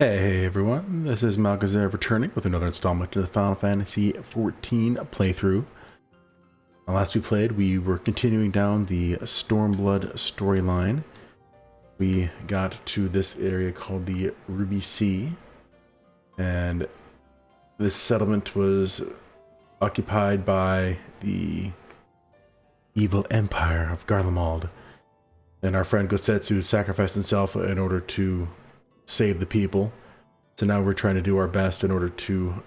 Hey everyone, this is Malgazer returning with another installment to the Final Fantasy XIV playthrough. Last we played, we were continuing down the Stormblood storyline. We got to this area called the Ruby Sea, and this settlement was occupied by the evil empire of Garlemald. And our friend Gosetsu sacrificed himself in order to save the people. So now we're trying to do our best in order to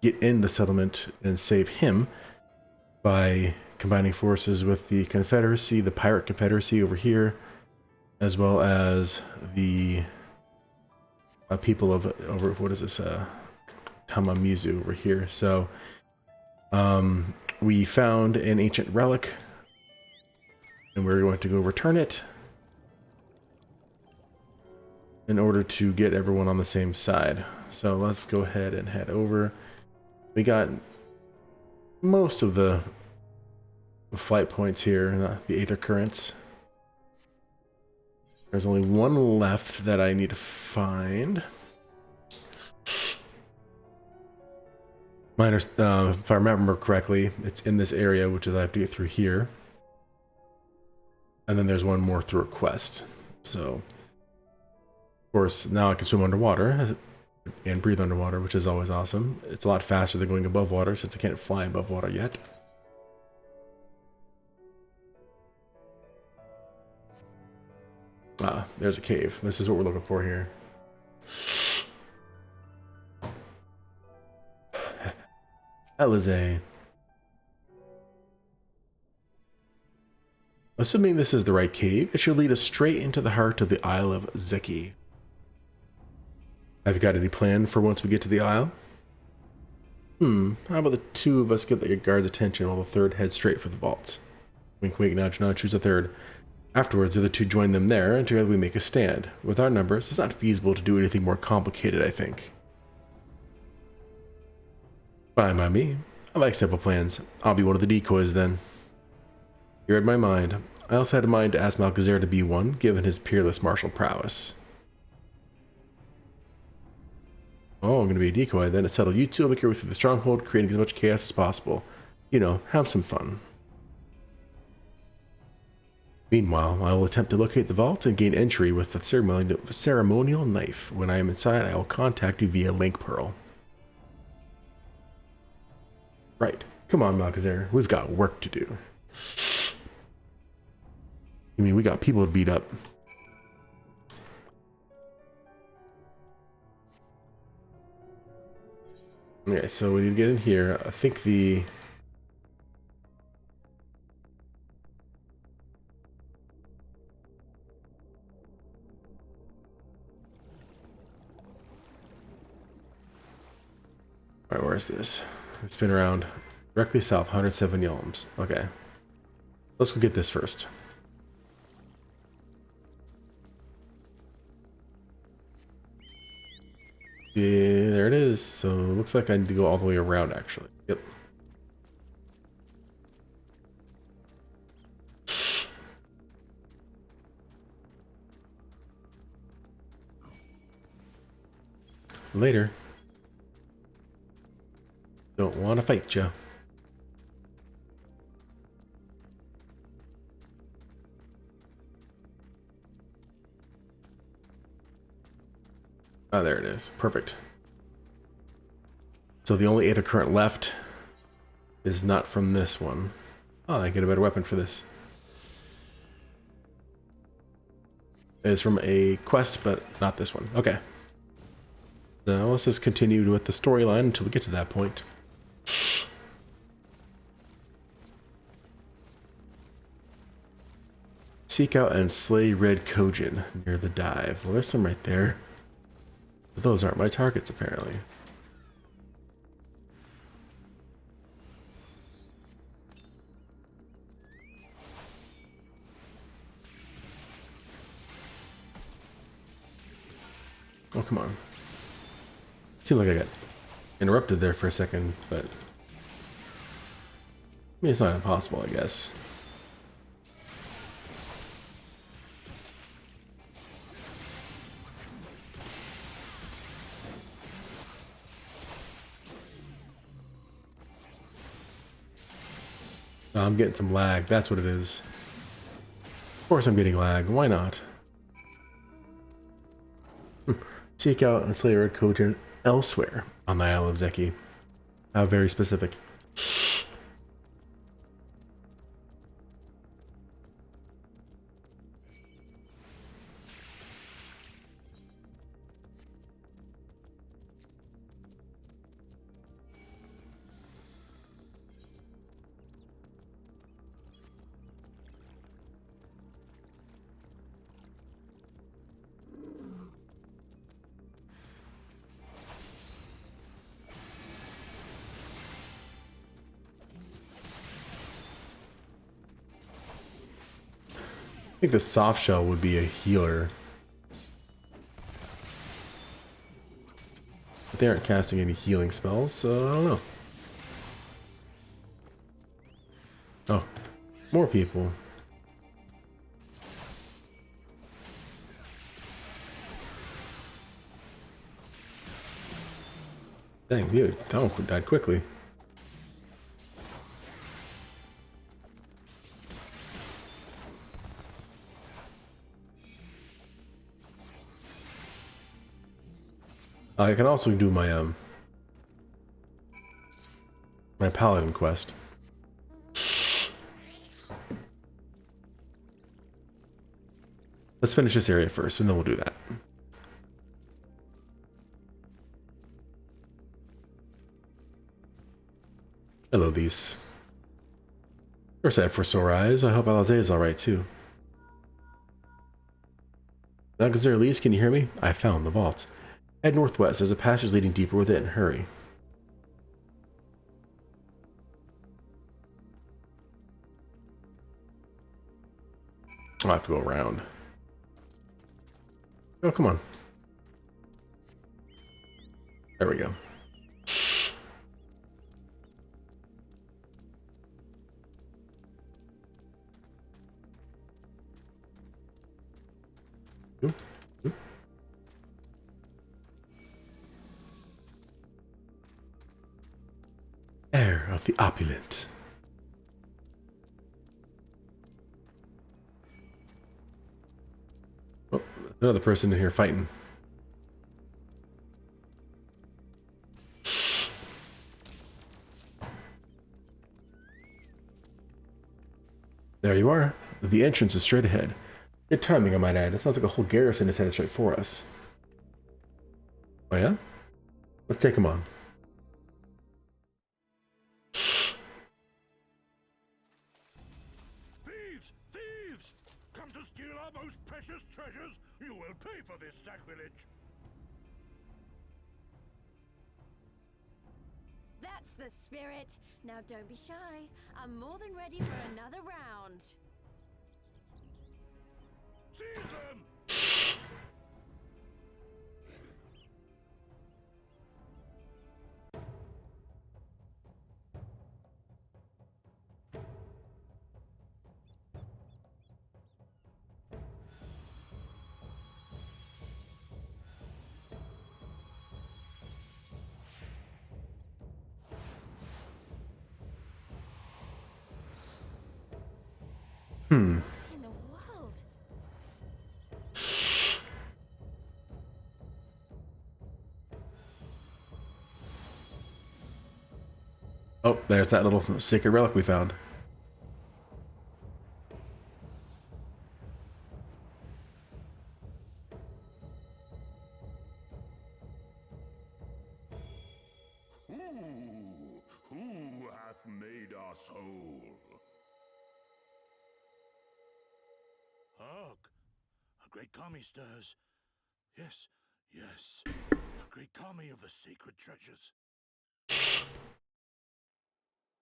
get in the settlement and save him by combining forces with the Confederacy, the Pirate Confederacy over here, as well as the people of over what is this Tamamizu over here. So we found an ancient relic and we're going to go return it in order to get everyone on the same side. So let's go ahead and head over. We got most of the flight points here, the Aether Currents. There's only one left that I need to find. If I remember correctly, it's in this area, which is I have to get through here. And then there's one more through a quest. So of course, now I can swim underwater and breathe underwater, which is always awesome. It's a lot faster than going above water since I can't fly above water yet. Ah, there's a cave. This is what we're looking for here. Elize. Assuming this is the right cave, it should lead us straight into the heart of the Isle of Zeki. Have you got any plan for once we get to the Isle? How about the two of us get the guard's attention while the third heads straight for the vaults? Wink wink nudge nudge, choose a third. Afterwards, the other two join them there, and together we make a stand. With our numbers, it's not feasible to do anything more complicated, I think. Fine by me. I like simple plans. I'll be one of the decoys then. You read my mind. I also had in mind to ask Malgazer to be one, given his peerless martial prowess. Oh, I'm going to be a decoy then to settle you two. I'll make your way through the stronghold, creating as much chaos as possible. You know, have some fun. Meanwhile, I will attempt to locate the vault and gain entry with the ceremonial knife. When I am inside, I will contact you via link pearl. Right. Come on, Malgazer. We've got work to do. I mean, we got people to beat up. Okay, so we need to get in here. I think the... Alright, where is this? It's been around directly south, 107 yalms. Okay. Let's go get this first. Yeah, there it is. So it looks like I need to go all the way around, actually. Yep. Later. Don't want to fight ya. Ah, there it is. Perfect. So the only Aether Current left is not from this one. Oh, I get a better weapon for this. It is from a quest, but not this one. Okay. So let's just continue with the storyline until we get to that point. Seek out and slay Red Kojin near the dive. Well, there's some right there. But those aren't my targets, apparently. Oh, come on. Seemed like I got interrupted there for a second, but... I mean, it's not impossible, I guess. Oh, I'm getting some lag. That's what it is. Of course I'm getting lag. Why not? Seek out and slay Red Cogent elsewhere on the Isle of Zeki. Very specific. I think the soft shell would be a healer. But they aren't casting any healing spells, so I don't know. Oh, more people. Dang, dude, that one died quickly. I can also do my my paladin quest. Let's finish this area first, and then we'll do that. Hello, these. You're sad for sore eyes. I hope Alize is alright too. Alexander Elise, can you hear me? I found the vaults. Head northwest. There's a passage leading deeper within. Hurry. I'll have to go around. Oh, come on. There we go. Ooh, ooh. Heir of the opulent. Oh, another person in here fighting. There you are. The entrance is straight ahead. Good timing, I might add. It sounds like a whole garrison is headed straight for us. Oh yeah? Let's take them on. Thieves! Thieves! Come to steal our most precious treasures? You will pay for this sacrilege! That's the spirit. Now don't be shy. I'm more than ready for another round. Seize them! What in the world? Oh, there's that little sacred relic we found. Who hath made us whole? Hark! A great kami stirs. Yes, yes. A great kami of the sacred treasures.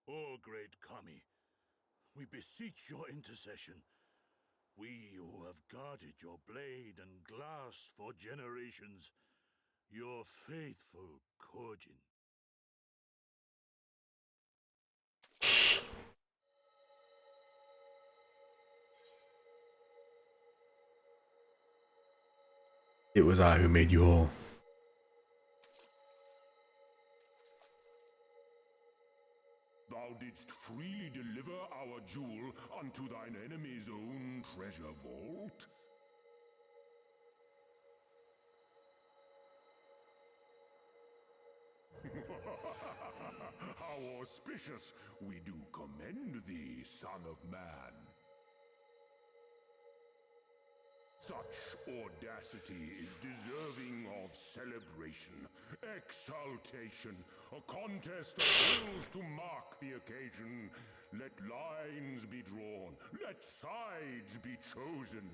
O great kami, we beseech your intercession. We who have guarded your blade and glass for generations. Your faithful Kojin. It was I who made you whole. Thou didst didst freely deliver our jewel unto thine enemy's own treasure vault? How auspicious! We do commend thee, son of man. Such audacity is deserving of celebration, exaltation, a contest of wills to mark the occasion. Let lines be drawn, let sides be chosen,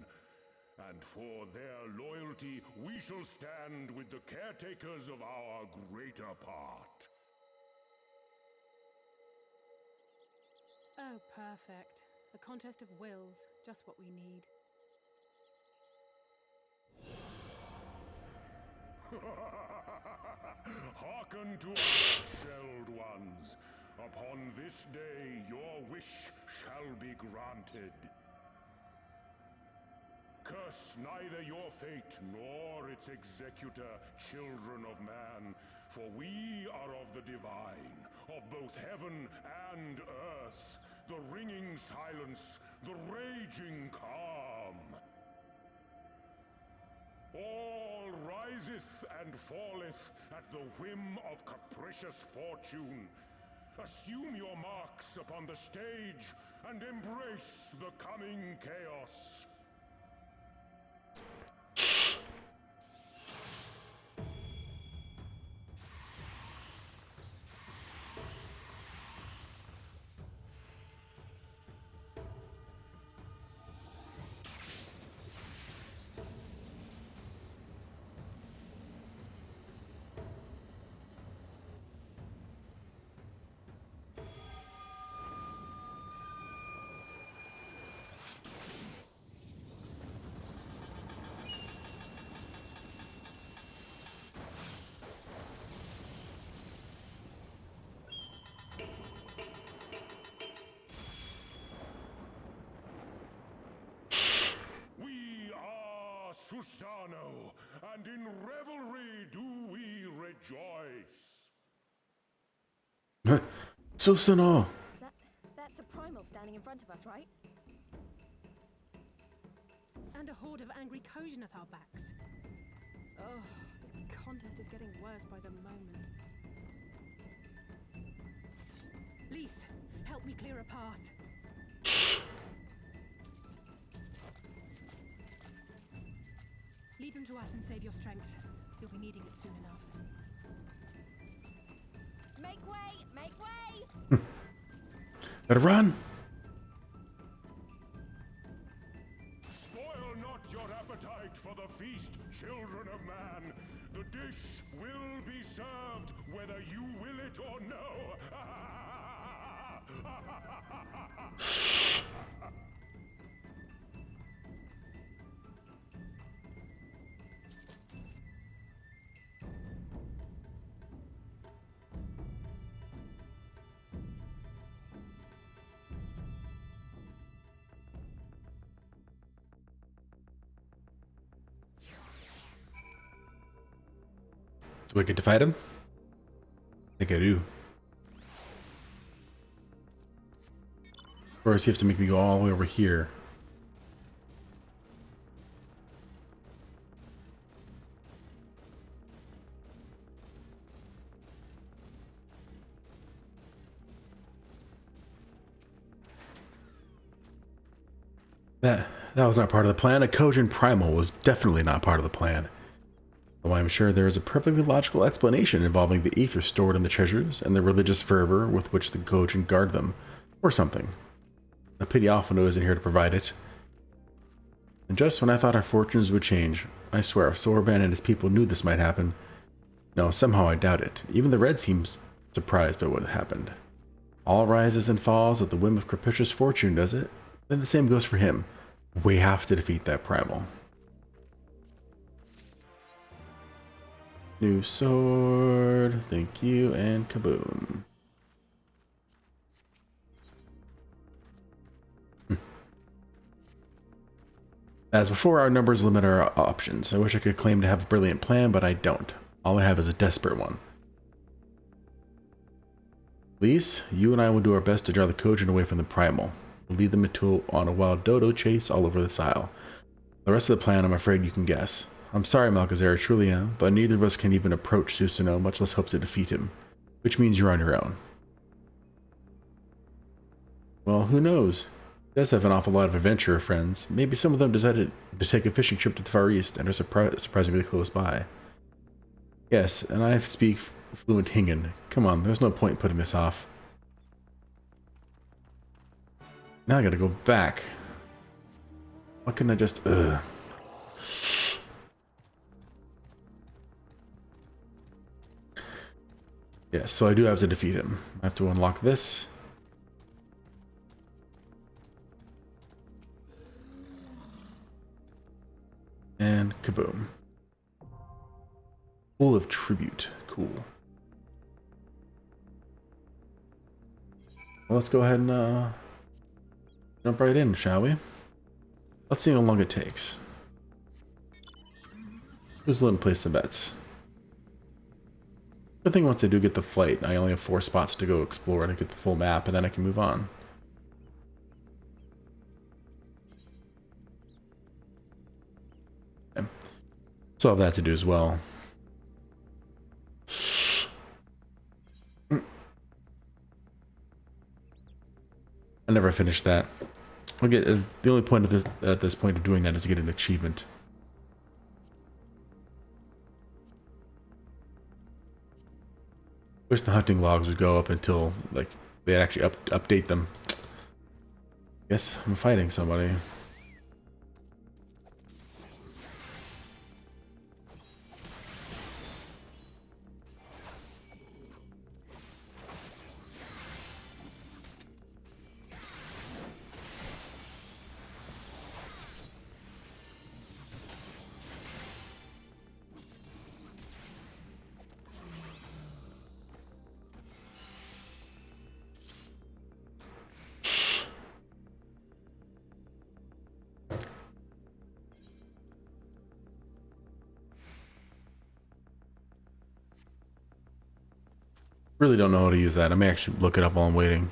and for their loyalty we shall stand with the caretakers of our greater part. Oh, perfect. A contest of wills, just what we need. Hearken to us, shelled ones. Upon this day your wish shall be granted. Curse neither your fate nor its executor, children of man, for we are of the divine, of both heaven and earth, the ringing silence, the raging calm. All riseth and falleth at the whim of capricious fortune. Assume your marks upon the stage and embrace the coming chaos. Susano, and in revelry do we rejoice. Susano! That's a primal standing in front of us, right? And a horde of angry Kojin at our backs. Oh, this contest is getting worse by the moment. Lise, help me clear a path. Leave them to us and save your strength. You'll be needing it soon enough. Make way! Make way! Better run! Spoil not your appetite for the feast, children of man. The dish will be served whether you will it or no. Do I get to fight him? I think I do. Of course, you have to make me go all the way over here. That was not part of the plan. A Kojin Primal was definitely not part of the plan. Though I'm sure there is a perfectly logical explanation involving the ether stored in the treasures and the religious fervor with which the Kojin guard them, or something. A pity Alphino isn't here to provide it. And just when I thought our fortunes would change, I swear if Sorban and his people knew this might happen. No, somehow I doubt it. Even the Red seems surprised by what happened. All rises and falls at the whim of capricious fortune, does it? Then the same goes for him. We have to defeat that primal. New sword, thank you, and kaboom. As before, our numbers limit our options. I wish I could claim to have a brilliant plan, but I don't. All I have is a desperate one. Lise, you and I will do our best to draw the Kojin away from the Primal. We'll lead them on a wild dodo chase all over this isle. The rest of the plan, I'm afraid you can guess. I'm sorry, Malchazar, I truly am, but neither of us can even approach Susanoo, much less hope to defeat him. Which means you're on your own. Well, who knows? He does have an awful lot of adventurer friends. Maybe some of them decided to take a fishing trip to the Far East and are surprisingly close by. Yes, and I speak fluent Hingan. Come on, there's no point in putting this off. Now I gotta go back. Why couldn't I just... Yes, so I do have to defeat him. I have to unlock this. And kaboom. Full of tribute. Cool. Well, let's go ahead and jump right in, shall we? Let's see how long it takes. Who's willing to place some bets? Good thing once I do get the flight, I only have 4 spots to go explore and I get the full map, and then I can move on. Okay. So I have that to do as well. I never finished that. I'll get the only point of at this point of doing that is to get an achievement. Wish the hunting logs would go up until like they actually update them. Guess I'm fighting somebody. Really don't know how to use that. I may actually look it up while I'm waiting.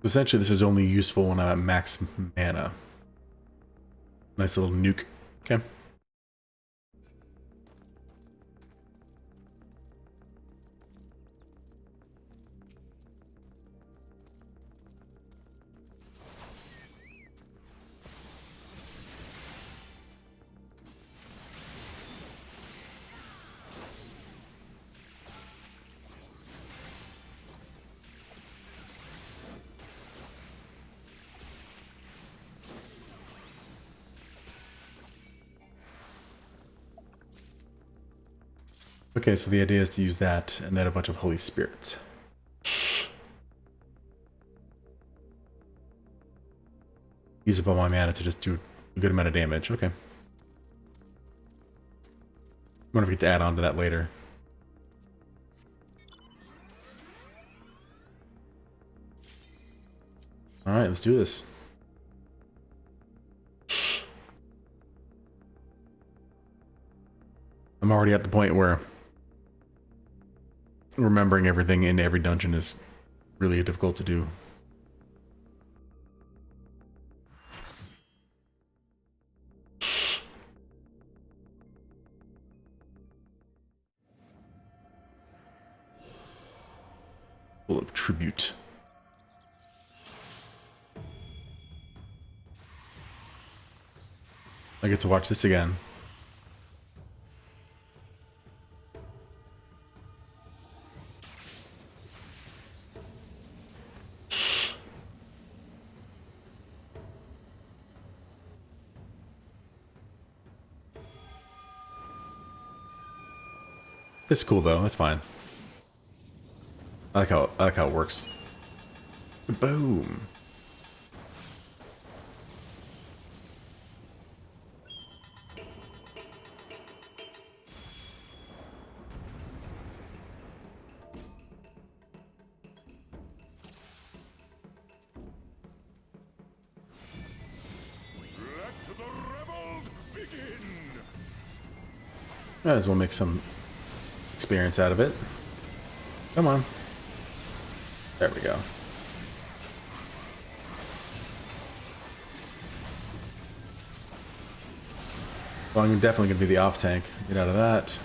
Essentially, this is only useful when I'm at max mana. Nice little nuke. Okay. Okay, so the idea is to use that and then a bunch of holy spirits. Use up all my mana to just do a good amount of damage. Okay. I wonder if we get to add on to that later. Alright, let's do this. I'm already at the point where remembering everything in every dungeon is really difficult to do. Full of tribute. I get to watch this again. It's cool though, that's fine. I like how it works. Boom. Let the rebels begin! Might as well make some experience out of it. Come on. There we go. Well, I'm definitely going to be the off tank. Get out of that.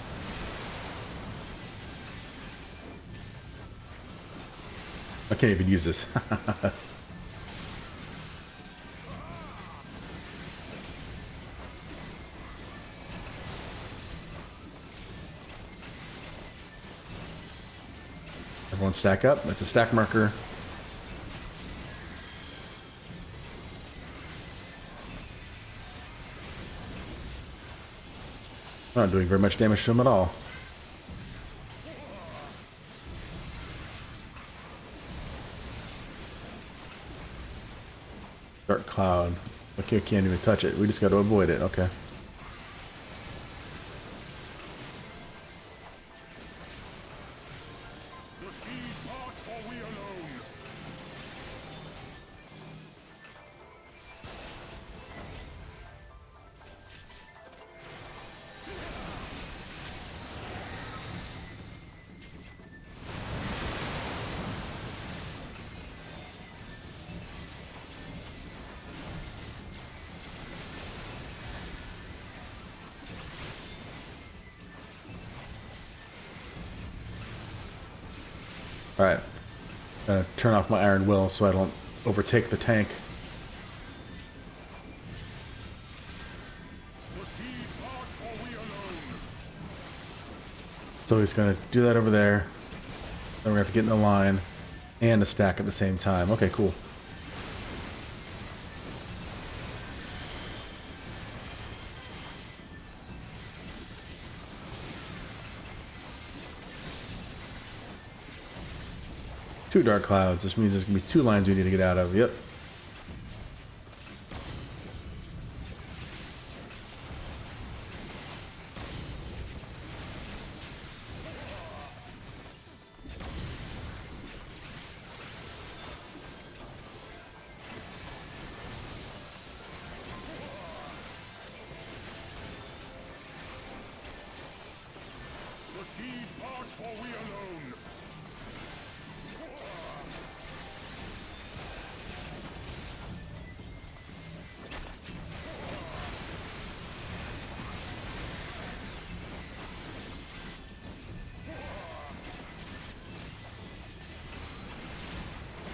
I can't even use this. Everyone stack up. That's a stack marker. Not doing very much damage to him at all. Dark cloud. Okay, can't even touch it. We just got to avoid it. Okay. The seas part, for we alone! Alright. Gonna turn off my Iron Will so I don't overtake the tank. The seas part, for we alone! So he's gonna do that over there. Then we're gonna have to get in the line and a stack at the same time. Okay, cool. Two dark clouds, which means there's gonna be two lines we need to get out of. Yep. The seas part, for we alone!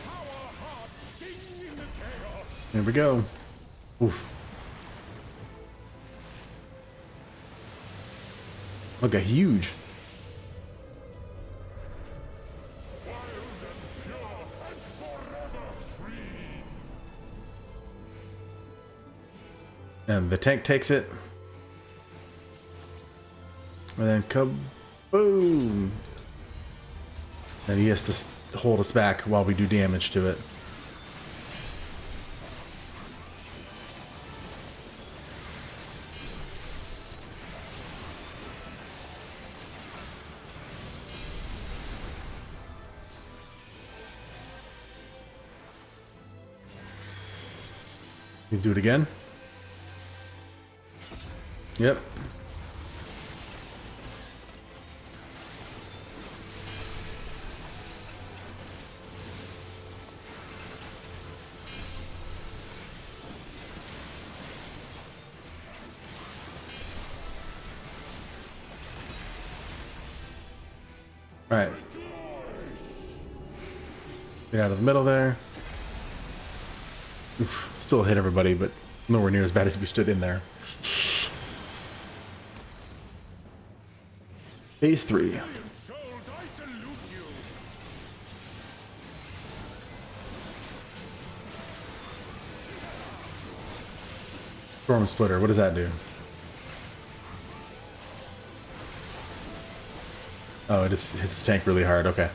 Our hearts sing in the chaos! There we go. Oof. Look, a huge. Wild and pure and forever free! And the tank takes it. And then kaboom! And he has to hold us back while we do damage to it. You do it again? Yep. All right. Get out of the middle there. Oof, still hit everybody, but nowhere near as bad as we stood in there. Phase 3. Storm Splitter, what does that do? Oh, it just hits the tank really hard, okay.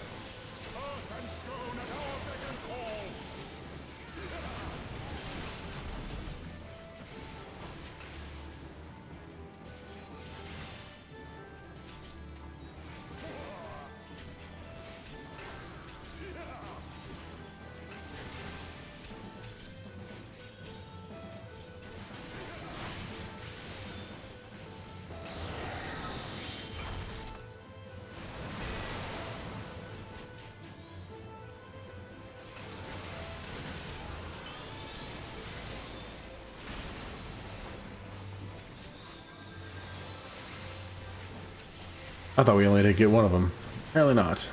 I thought we only did get one of them. Apparently not.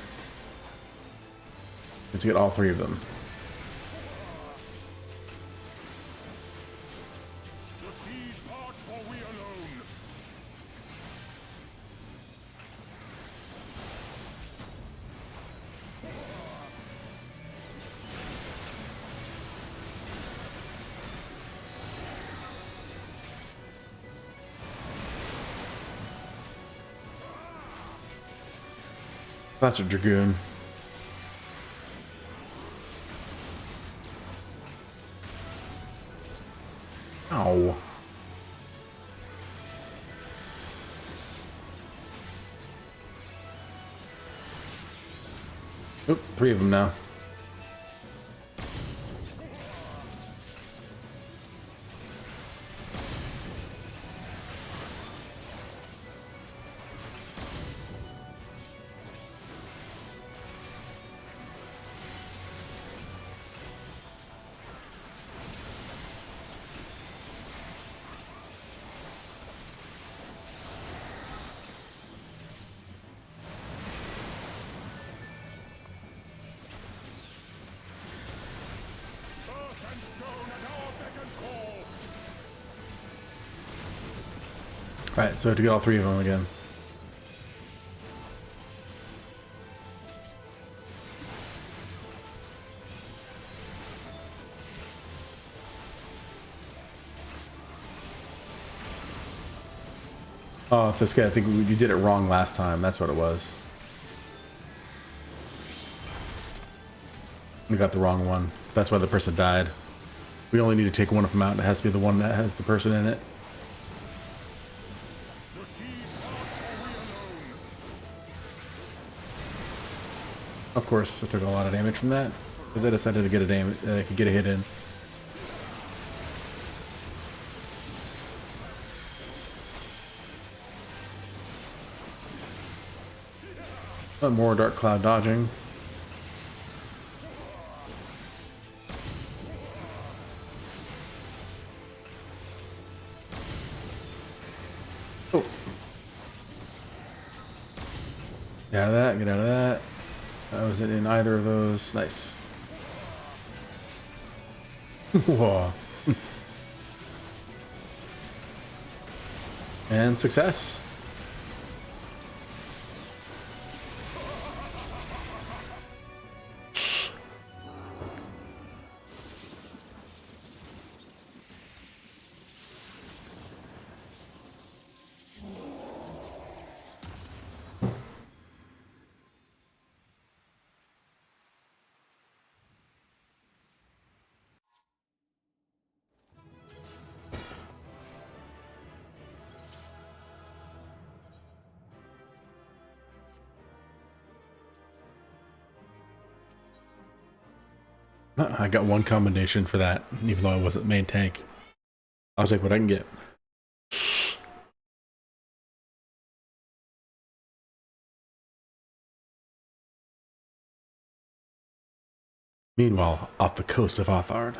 We have to get all 3 of them. That's a Dragoon. Ow. Oop, 3 of them now. Alright, so to get all 3 of them again. Oh, Fiske, I think you did it wrong last time. That's what it was. We got the wrong one. That's why the person died. We only need to take one of them out, and it has to be the one that has the person in it. Of course, I took a lot of damage from that because I decided to get a get a hit in. More Dark Cloud dodging. Oh. Get out of that, get out of that. I wasn't in either of those. Nice. Whoa. And success. I got one combination for that, even though I wasn't main tank. I'll take what I can get. Meanwhile, off the coast of Othard.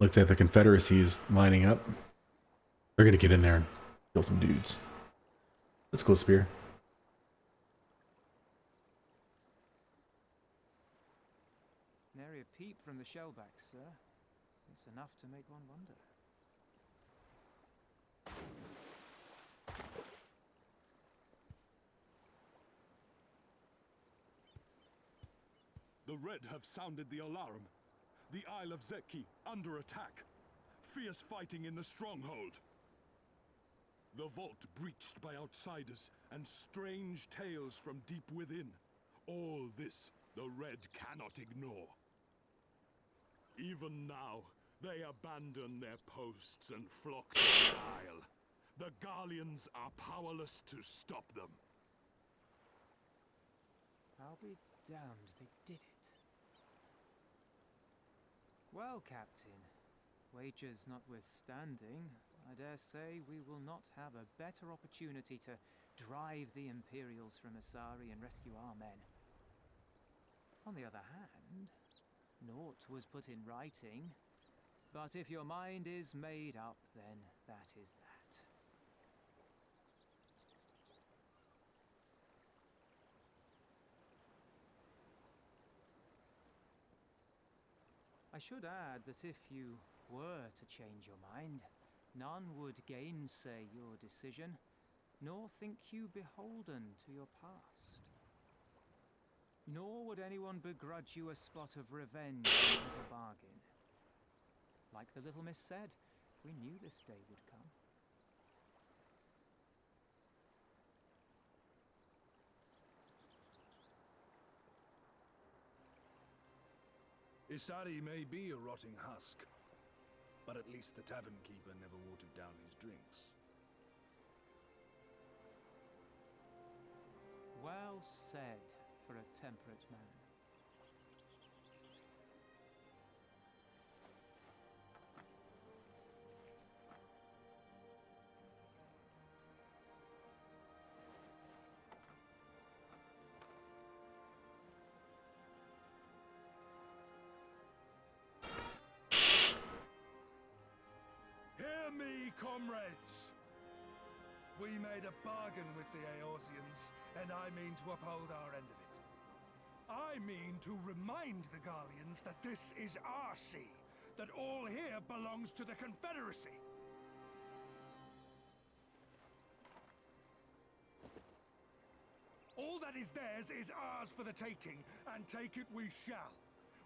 Looks like the Confederacy is lining up. They're gonna get in there and kill some dudes. Let's go, Spear. Nary a peep from the shellbacks, sir. It's enough to make one wonder. The Red have sounded the alarm. The Isle of Zeki under attack. Fierce fighting in the stronghold. The vault breached by outsiders and strange tales from deep within. All this the Red cannot ignore. Even now, they abandon their posts and flock to the Isle. The Garleans are powerless to stop them. I'll be damned they did it. Well, Captain, wagers notwithstanding, I dare say we will not have a better opportunity to drive the Imperials from Asari and rescue our men. On the other hand, naught was put in writing, but if your mind is made up, then that is that. I should add that if you were to change your mind, none would gainsay your decision, nor think you beholden to your past. Nor would anyone begrudge you a spot of revenge in the bargain. Like the little miss said, we knew this day would come. Isari may be a rotting husk, but at least the tavern keeper never watered down his drinks. Well said for a temperate man. Hear me, comrades! We made a bargain with the Eorzeans, and I mean to uphold our end of it. I mean to remind the Garleans that this is our sea, that all here belongs to the Confederacy. All that is theirs is ours for the taking, and take it we shall.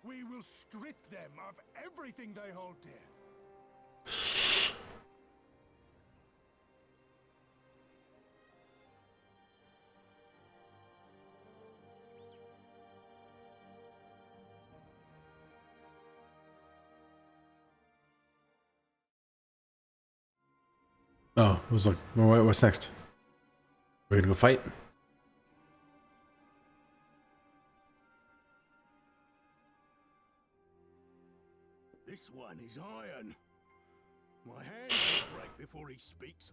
We will strip them of everything they hold dear. Oh, it was like, what's next? We're gonna go fight? This one is iron. My hands will break before he speaks.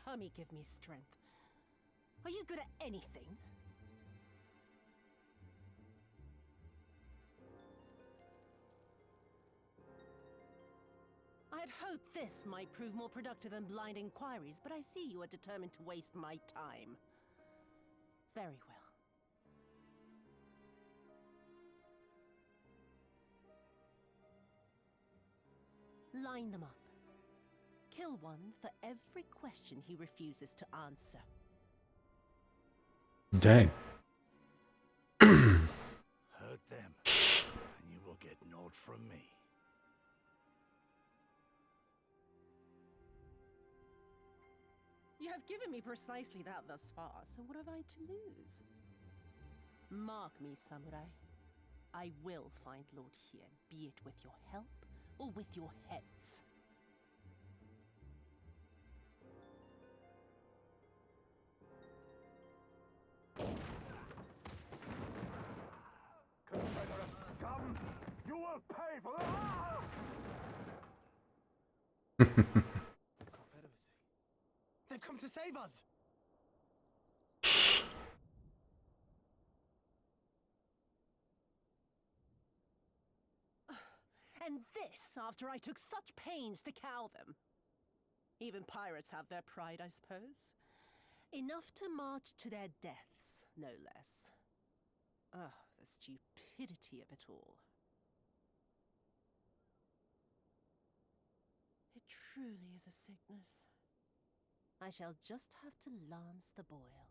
Kami, give me strength. Are you good at anything? I had hoped this might prove more productive than blind inquiries, but I see you are determined to waste my time. Very well. Line them up. Kill one for every question he refuses to answer. Dang. Hurt them, and you will get naught from me. You have given me precisely that thus far, so what have I to lose? Mark me, samurai. I will find Lord Hien, be it with your help or with your heads. Confederate scum! You will pay for that! They've come to save us! And this after I took such pains to cow them. Even pirates have their pride, I suppose. Enough to march to their deaths, no less. Oh, the stupidity of it all. It truly is a sickness. I shall just have to lance the boil.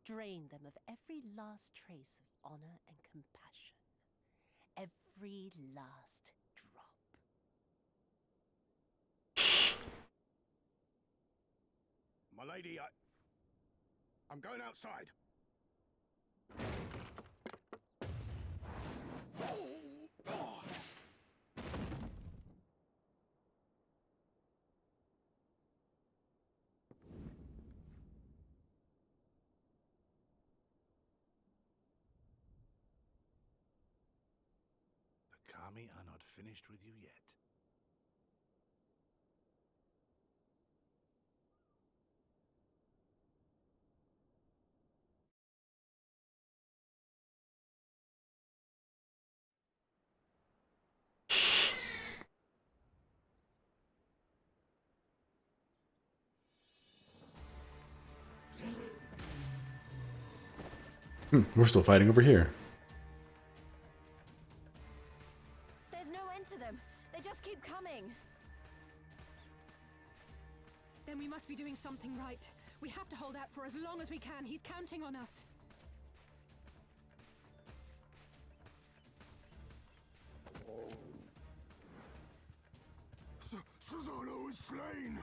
Drain them of every last trace of honor and compassion. Every last drop. My lady, I'm going outside. The Kami are not finished with you yet. We're still fighting over here. There's no end to them. They just keep coming. Then we must be doing something right. We have to hold out for as long as we can. He's counting on us. Susanoo is slain!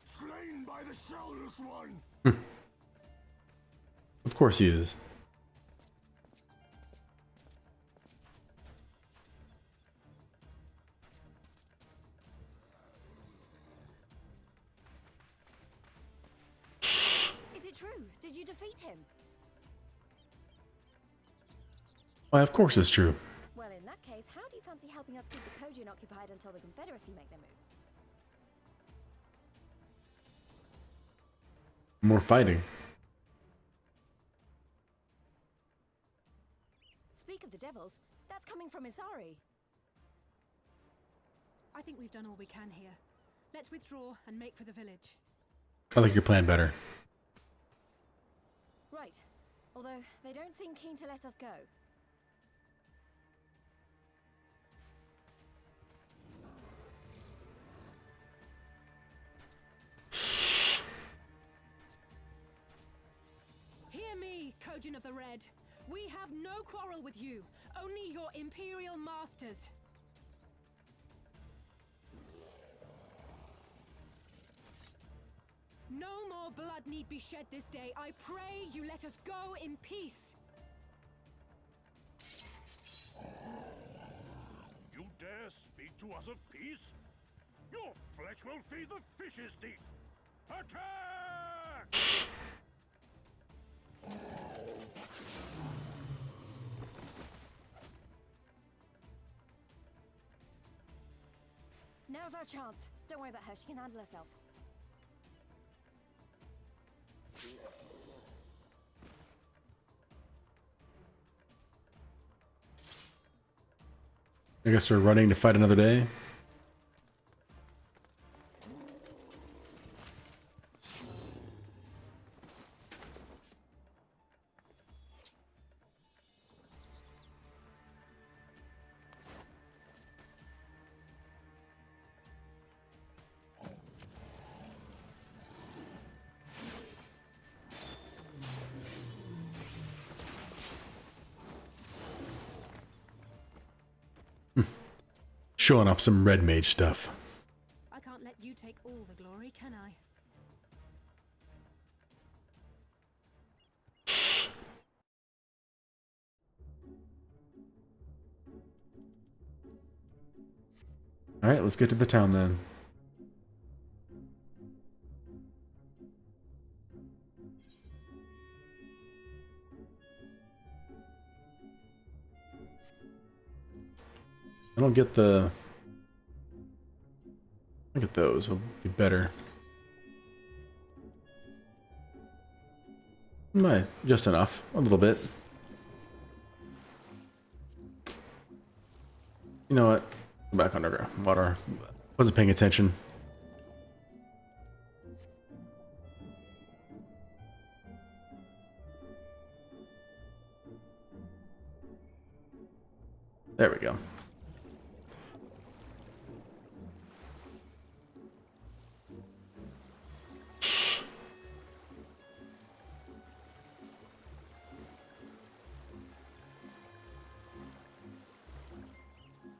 Slain by the Shellless One! Of course he is. Is it true? Did you defeat him? Why, of course it's true. Well, in that case, how do you fancy helping us keep the Kojin occupied until the Confederacy make their move? More fighting. Speak of the devils, that's coming from Isari. I think we've done all we can here. Let's withdraw and make for the village. I like your plan better. Right. Although, they don't seem keen to let us go. Hear me, Kojin of the Red. We have no quarrel with you, only your Imperial masters. No more blood need be shed this day. I pray you let us go in peace. You dare speak to us of peace? Your flesh will feed the fishes, thief! Attack! Now's our chance. Don't worry about her. She can handle herself. I guess we're running to fight another day. Showing off some red mage stuff. I can't let you take all the glory, can I? Alright, let's get to the town then. I don't get the... I get those, it'll be better. Might, just enough, a little bit. You know what? Go back underwater. Wasn't paying attention. There we go.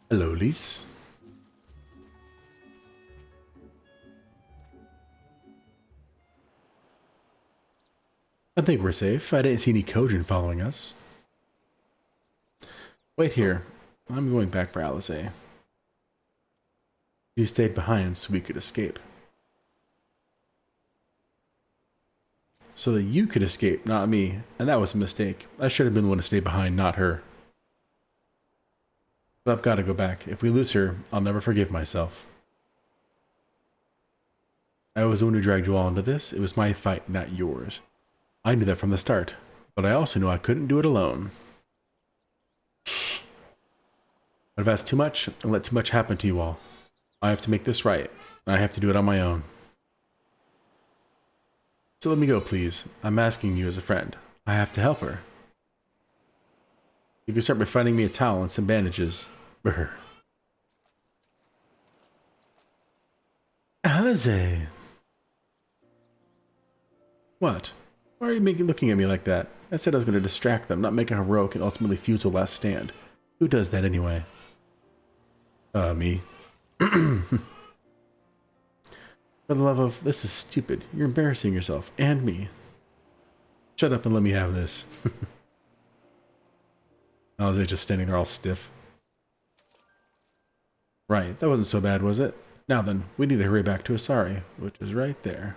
Hello, Lise. I think we're safe. I didn't see any Kojin following us. Wait here. I'm going back for Alizé. You stayed behind so we could escape. So that you could escape, not me. And that was a mistake. I should have been the one to stay behind, not her. But I've got to go back. If we lose her, I'll never forgive myself. I was the one who dragged you all into this. It was my fight, not yours. I knew that from the start. But I also knew I couldn't do it alone. I've asked too much and let too much happen to you all. I have to make this right. I have to do it on my own. So let me go, please. I'm asking you as a friend. I have to help her. You can start by finding me a towel and some bandages. Brr. Alizé. What? Why are you looking at me like that? I said I was going to distract them, not make a heroic and ultimately futile last stand. Who does that anyway? Me. For the love of... This is stupid. You're embarrassing yourself. And me. Shut up and let me have this. Oh, they're just standing there all stiff. Right, that wasn't so bad, was it? Now then, we need to hurry back to Asari, which is right there.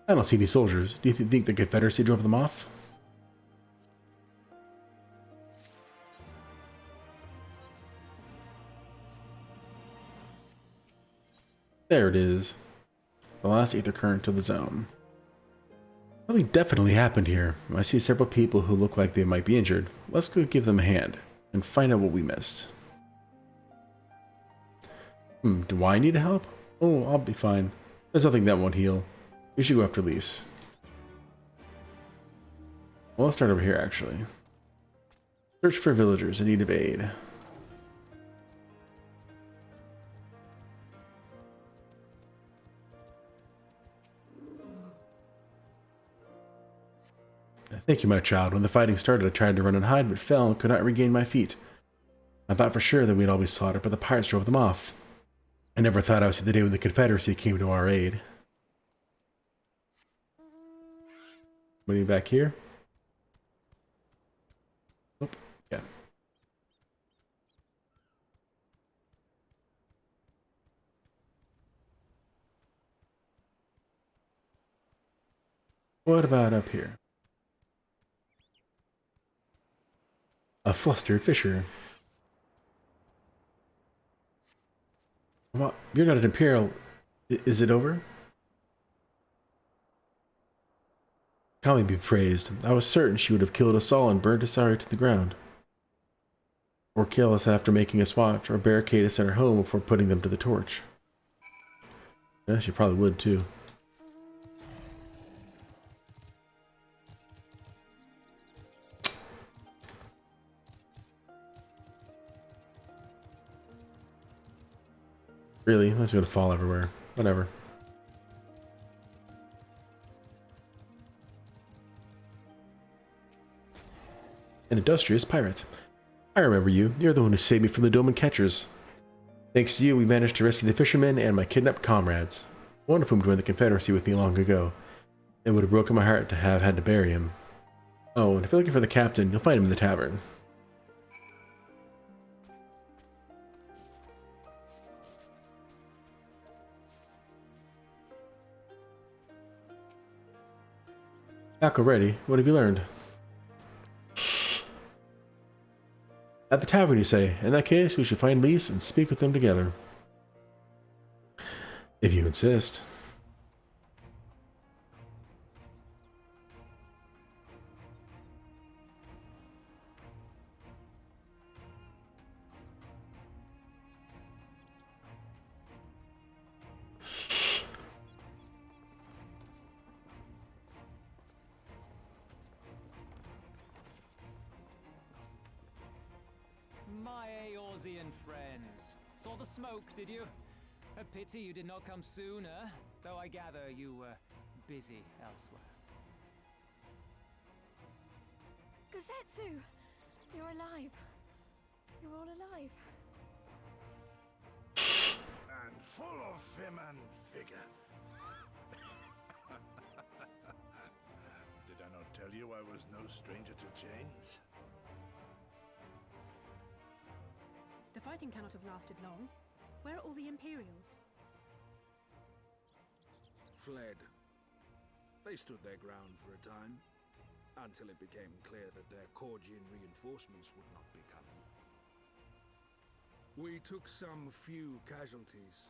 I don't see any soldiers. Do you think the Confederacy drove them off? There it is. The last ether current of the zone. Something definitely happened here. I see several people who look like they might be injured. Let's go give them a hand and find out what we missed. Do I need help? Oh, I'll be fine. There's nothing that won't heal. We should go after Lise. Well, let's start over here, actually. Search for villagers in need of aid. Thank you, my child. When the fighting started, I tried to run and hide, but fell and could not regain my feet. I thought for sure that we'd all be slaughtered, but the pirates drove them off. I never thought I would see the day when the Confederacy came to our aid. Moving back here. Oh, yeah. What about up here? A flustered fisher. Well, you're not an Imperial. Is it over? Kami be praised. I was certain she would have killed us all and burned Asari to the ground. Or kill us after making us watch, or barricade us in her home before putting them to the torch. Yeah, she probably would too. Really? I'm just gonna fall everywhere. Whatever. An industrious pirate. I remember you. You're the one who saved me from the Doman catchers. Thanks to you, we managed to rescue the fishermen and my kidnapped comrades. One of whom joined the Confederacy with me long ago. It would have broken my heart to have had to bury him. Oh, and if you're looking for the captain, you'll find him in the tavern. Back already? What have you learned? At the tavern, you say. In that case, we should find Lise and speak with them together. If you insist. My Eorzean friends. Saw the smoke, did you? A pity you did not come sooner, though I gather you were busy elsewhere. Gosetsu! You're alive. You're all alive. And full of vim and vigor. Did I not tell you I was no stranger to chains? The fighting cannot have lasted long. Where are all the Imperials? Fled. They stood their ground for a time, until it became clear that their Korgian reinforcements would not be coming. We took some few casualties,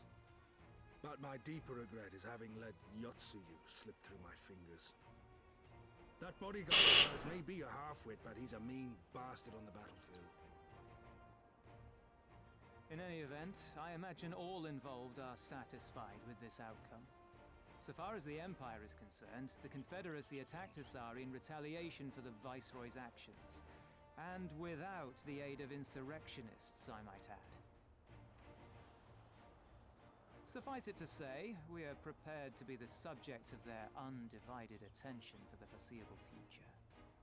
but my deeper regret is having let Yotsuyu slip through my fingers. That bodyguard of ours may be a half-wit, but he's a mean bastard on the battlefield. In any event, I imagine all involved are satisfied with this outcome. So far as the Empire is concerned, the Confederacy attacked Asari in retaliation for the Viceroy's actions, and without the aid of insurrectionists, I might add. Suffice it to say, we are prepared to be the subject of their undivided attention for the foreseeable future.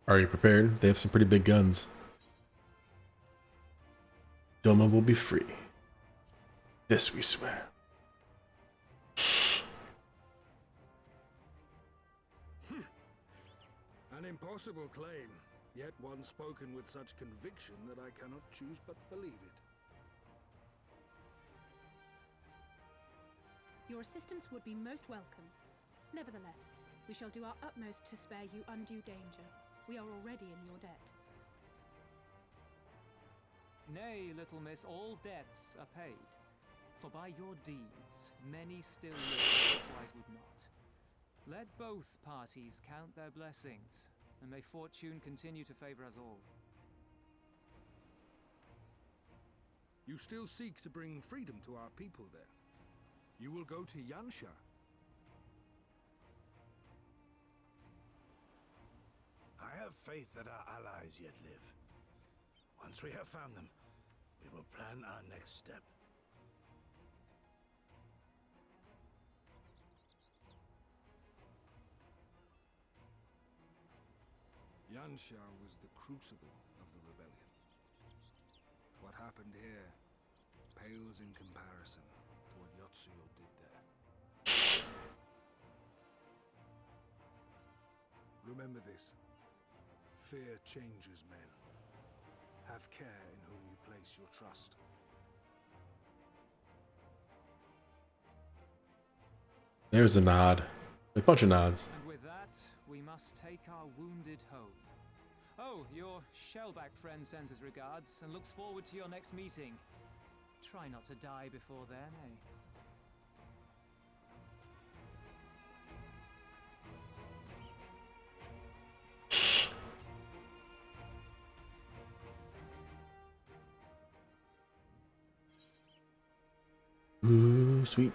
Are you prepared? They have some pretty big guns. Doma will be free. This we swear. An impossible claim, yet one spoken with such conviction that I cannot choose but believe it. Your assistance would be most welcome. Nevertheless, we shall do our utmost to spare you undue danger. We are already in your debt. Nay, little miss, all debts are paid. For by your deeds, many still live, otherwise would not. Let both parties count their blessings, and may fortune continue to favor us all. You still seek to bring freedom to our people, then? You will go to Yansha. I have faith that our allies yet live. Once we have found them, we will plan our next step. Yansha was the crucible of the rebellion. What happened here pales in comparison to what Yotsuyo did there. Remember this. Fear changes men. Have care in whom you place your trust. There's a nod. A bunch of nods. And with that, we must take our wounded home. Oh, your shellback friend sends his regards and looks forward to your next meeting. Try not to die before then, eh? Ooh, sweet.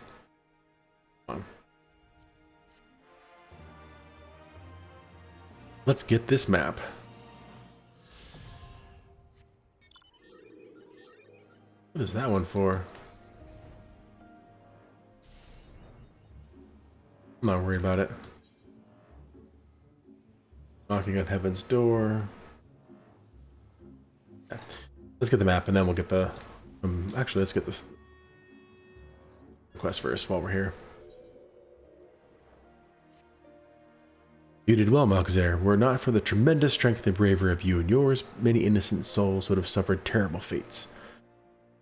Come on. Let's get this map. What is that one for? I'm not worried about it. Knocking on heaven's door. Yeah. Let's get the map and then we'll get the... actually, let's get this quest first while we're here. You did well, Malkazer. Were it not for the tremendous strength and bravery of you and yours, many innocent souls would have suffered terrible fates.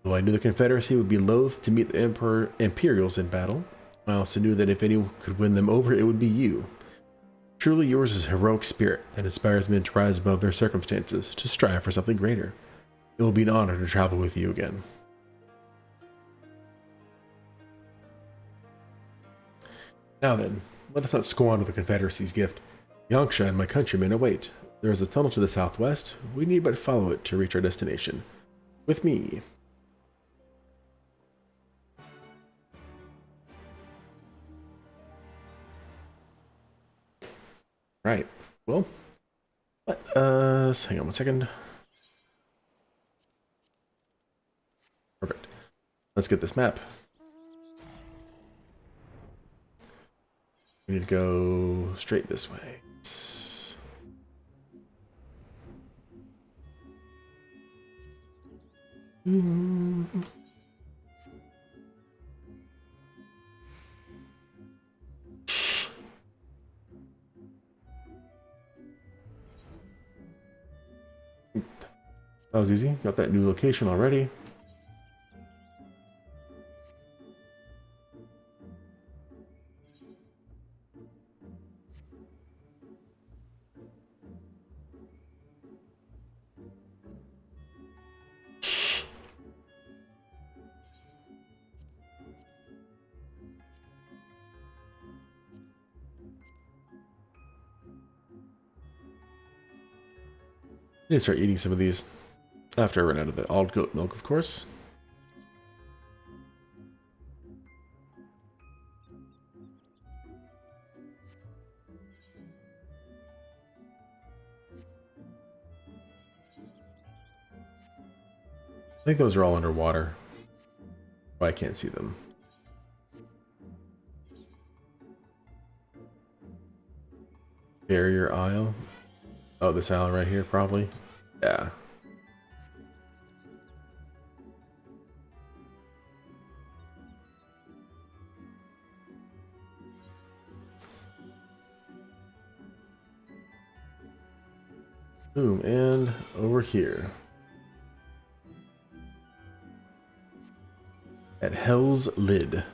Though I knew the Confederacy would be loath to meet the Imperials in battle, I also knew that if anyone could win them over, it would be you. Truly yours is a heroic spirit that inspires men to rise above their circumstances, to strive for something greater. It will be an honor to travel with you again. Now then, let us not squander the Confederacy's gift. Yangsha and my countrymen await. There is a tunnel to the southwest. We need but follow it to reach our destination. With me. Right. Well, let us hang on one second. Perfect. Let's get this map. We need to go straight this way. That was easy. Got that new location already. I need to start eating some of these after I run out of the old goat milk, of course. I think those are all underwater. Oh, I can't see them. Barrier Isle. Oh, this isle right here, probably. Yeah. Boom, and over here. At Hell's Lid.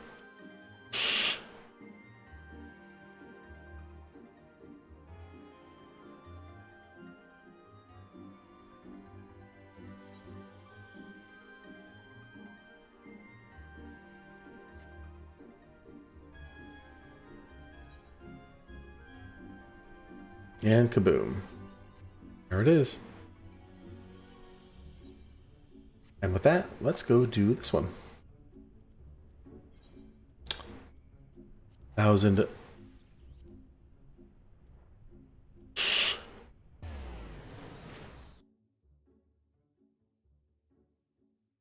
And kaboom. There it is. And with that, let's go do this one. 1,000. It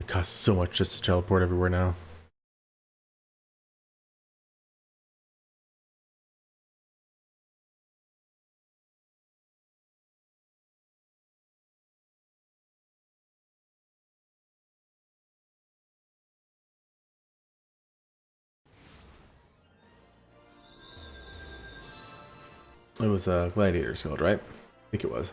costs so much just to teleport everywhere now. It was the Gladiator's Guild, right? I think it was.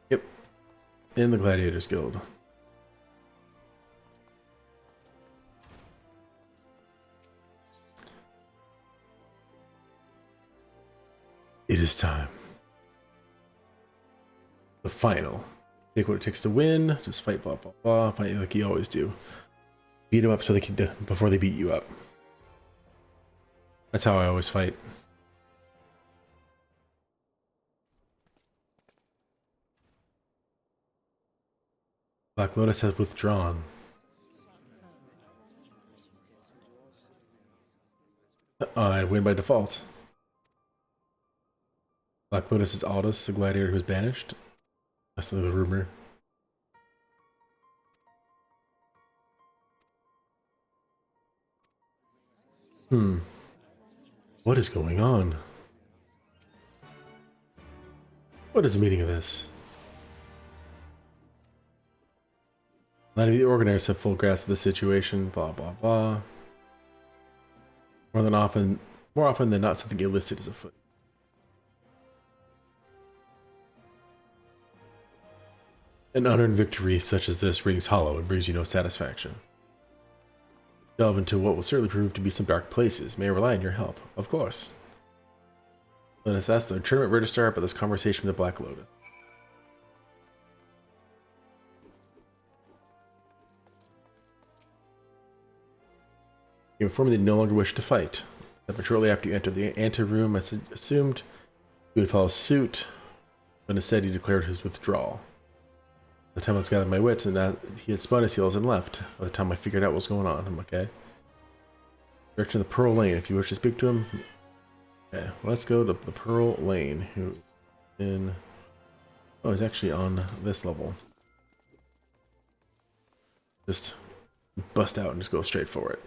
Yep. In the Gladiator's Guild. It is time. The final. Take what it takes to win. Just fight, blah, blah, blah. Fight like you always do. Beat them up so they can before they beat you up. That's how I always fight. Black Lotus has withdrawn. I win by default. Black Lotus is Aldous, the gladiator who's banished. That's the rumor. What is going on? What is the meaning of this? None of the organizers have full grasp of the situation, blah blah blah. More often than not, something illicit is afoot. An unearned victory such as this rings hollow and brings you no satisfaction. Delve into what will certainly prove to be some dark places. May I rely on your help? Of course. Let us ask the tournament registrar about this conversation with the Black Lotus. You informed me they no longer wish to fight. But shortly after you entered the anteroom, I assumed he would follow suit, but instead he declared his withdrawal. By the time I was gathered my wits, and that he had spun his heels and left. By the time I figured out what was going on, I'm okay. Direction of the Pearl Lane. If you wish to speak to him, okay. Let's go to the Pearl Lane. Who in? Oh, he's actually on this level. Just bust out and just go straight for it.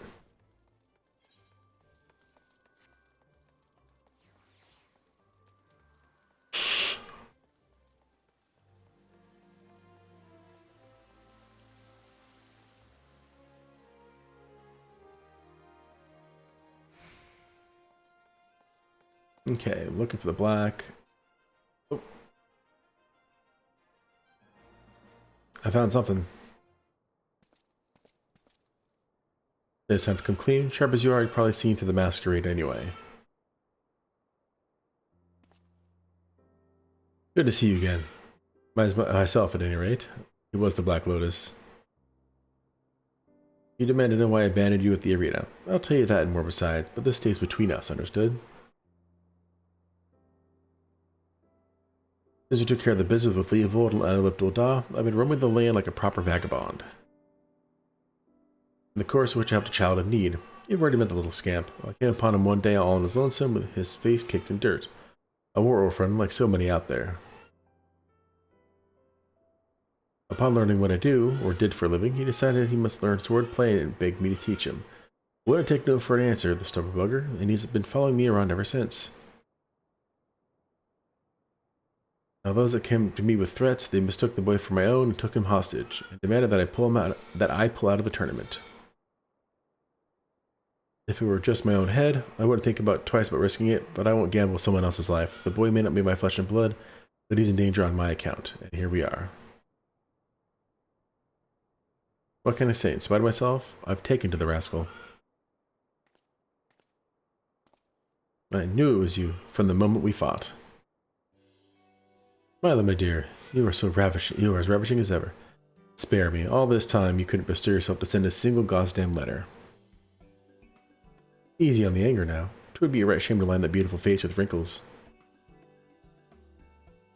Okay, I'm looking for the black. Oh. I found something. It's time to come clean. Sharp as you are, you've probably seen through the masquerade anyway. Good to see you again. Myself, at any rate. It was the Black Lotus. You demand to know why I abandoned you at the arena. I'll tell you that and more besides, but this stays between us, understood? Since you took care of the business with Leovold and Adelipt Ul'dah, I've been roaming the land like a proper vagabond. In the course of which I helped a child in need. You've already met the little scamp. I came upon him one day all on his lonesome with his face caked in dirt. A war orphan like so many out there. Upon learning what I do, or did for a living, he decided he must learn swordplay and begged me to teach him. I wouldn't take no for an answer, the stubborn bugger, and he's been following me around ever since. Now those that came to me with threats, they mistook the boy for my own and took him hostage, and demanded that I pull out of the tournament. If it were just my own head, I wouldn't think twice about risking it, but I won't gamble with someone else's life. The boy may not be my flesh and blood, but he's in danger on my account, and here we are. What can I say? In spite of myself, I've taken to the rascal. I knew it was you from the moment we fought. Milo, my dear, you are as ravishing as ever. Spare me. All this time you couldn't bestir yourself to send a single goddamn letter. Easy on the anger now. 'Twould be a right shame to line that beautiful face with wrinkles.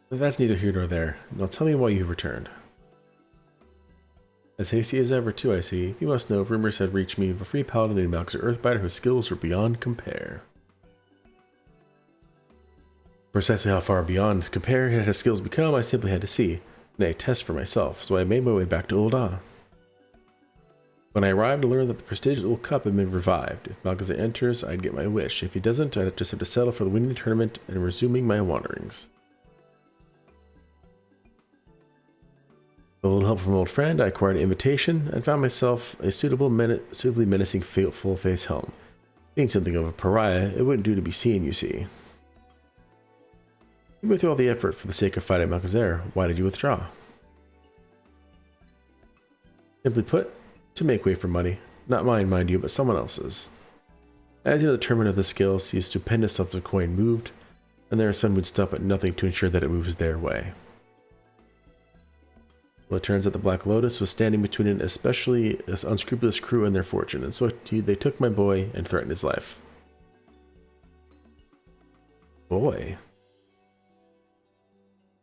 But that's neither here nor there. Now tell me why you've returned. As hasty as ever, too, I see. You must know, rumors had reached me of a free paladin named Malchus Earthbiter whose skills were beyond compare. Precisely how far beyond compare had his skills become, I simply had to see, nay, test for myself, so I made my way back to Ul'dah. When I arrived, I learned that the prestigious old cup had been revived. If Malchus enters, I'd get my wish. If he doesn't, I'd just have to settle for the winning tournament and resuming my wanderings. With a little help from an old friend, I acquired an invitation and found myself a suitably menacing full-face helm. Being something of a pariah, it wouldn't do to be seen, you see. You went through all the effort for the sake of fighting Malchus. Why did you withdraw? Simply put, to make way for money. Not mine, mind you, but someone else's. As you know, the tournament of the skill sees stupendous sums of coin moved, and their son would stop at nothing to ensure that it moves their way. Well, it turns out the Black Lotus was standing between an especially unscrupulous crew and their fortune, and so they took my boy and threatened his life. Boy.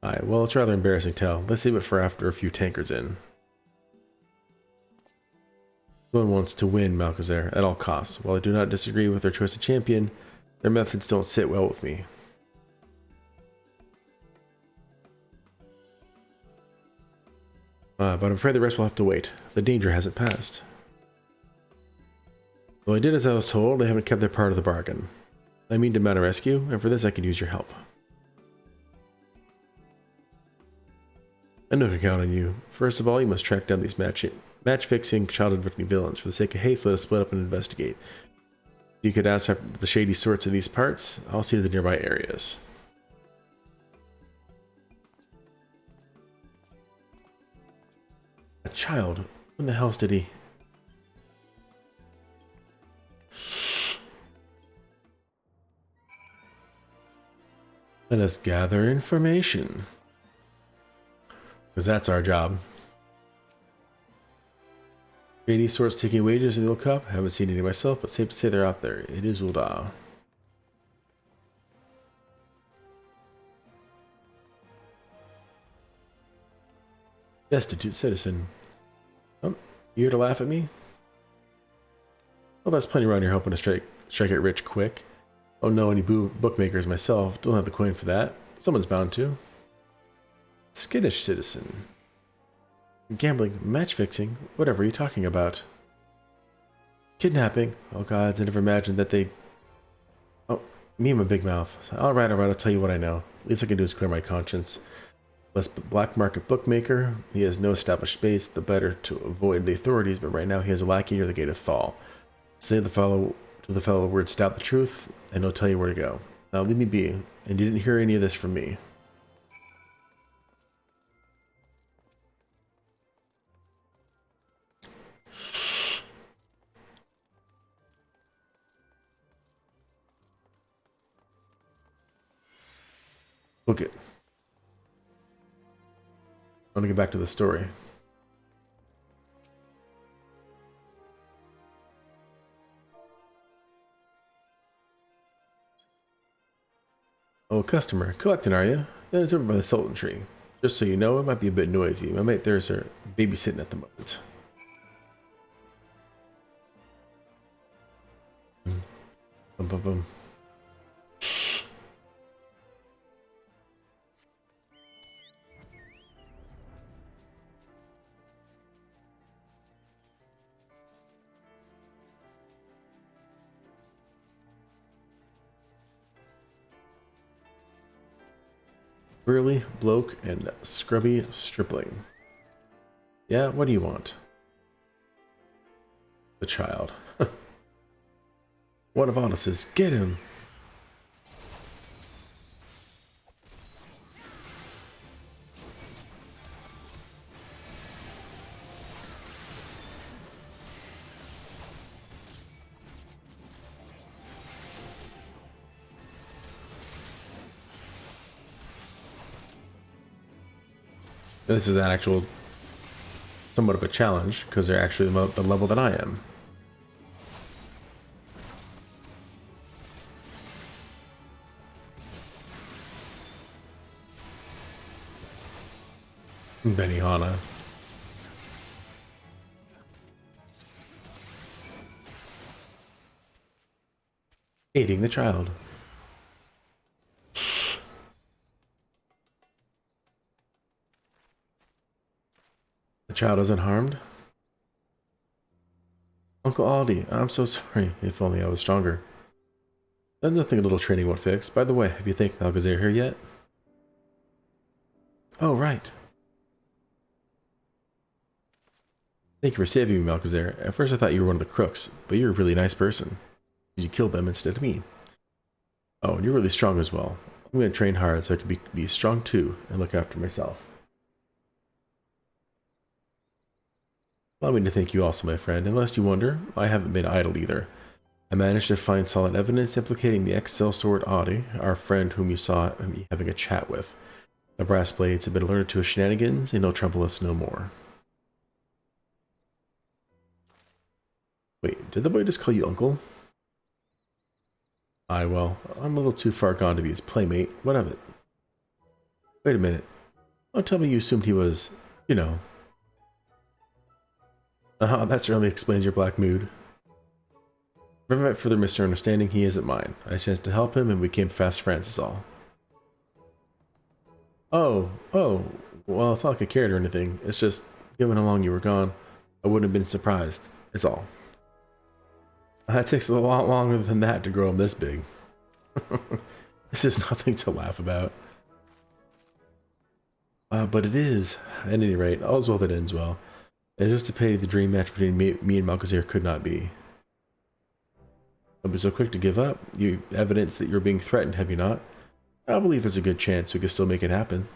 Aye, well, it's a rather embarrassing tale. Let's save it for after a few tankards in. Someone wants to win Malchus at all costs. While I do not disagree with their choice of champion, their methods don't sit well with me. But I'm afraid the rest will have to wait. The danger hasn't passed. Though I did as I was told, they haven't kept their part of the bargain. I mean to mount a rescue, and for this I could use your help. I know I can count on you. First of all, you must track down these match-fixing, child-abducting villains. For the sake of haste, let us split up and investigate. You could ask after the shady sorts in these parts. I'll see to the nearby areas. child. When the hell did he? Let us gather information. Because that's our job. Shady sorts taking wages in the old cup. Haven't seen any myself, but safe to say they're out there. It is Ulda. Destitute citizen. Oh, you here to laugh at me? Well, that's plenty around here hoping to strike it rich quick. Don't know any bookmakers myself. Don't have the coin for that. Someone's bound to. Skittish citizen. Gambling, match fixing, whatever are you talking about? Kidnapping. Oh gods, I never imagined that they... Oh, me and my big mouth. Alright, I'll tell you what I know. Least I can do is clear my conscience. Less black market bookmaker. He has no established base, the better to avoid the authorities, but right now he has a lackey near the gate of Fall. Say to the fellow word stout the truth, and he'll tell you where to go. Now leave me be, and you didn't hear any of this from me. Book it. I want to get back to the story. Oh, customer. Collecting, are you? Then it's over by the Sultan tree. Just so you know, it might be a bit noisy. My mate there's her babysitting at the moment. Boom, boom, boom. Burly bloke and scrubby stripling. Yeah, what do you want? The child. One of Honest's. Get him! This is an actual, somewhat of a challenge, because they're actually the level that I am. Benihana. Aiding the child. The child isn't harmed? Uncle Aldi, I'm so sorry. If only I was stronger. There's nothing a little training won't fix. By the way, have you thanked Malgazir here yet? Oh, right. Thank you for saving me, Malgazir. At first I thought you were one of the crooks, but you're a really nice person. You killed them instead of me. Oh, and you're really strong as well. I'm going to train hard so I can be strong too and look after myself. Allow me to thank you also, my friend. Unless you wonder, I haven't been idle either. I managed to find solid evidence implicating the ex-sellsword Audi, our friend whom you saw me having a chat with. The brass blades have been alerted to his shenanigans, and he'll trouble us no more. Wait, did the boy just call you uncle? Aye, well, I'm a little too far gone to be his playmate. What of it? Wait a minute. Don't tell me you assumed he was, you know... that certainly explains your black mood. To prevent further misunderstanding, he isn't mine. I had a chance to help him, and we became fast friends, is all. Oh, well, it's not like I cared or anything. It's just, given how long you were gone, I wouldn't have been surprised, is all. It takes a lot longer than that to grow him this big. This is nothing to laugh about. But it is. At any rate, all's well that ends well. It's just a pity the dream match between me and Malgazir could not be. Don't be so quick to give up. You evidence that you're being threatened, have you not? I believe there's a good chance we can still make it happen.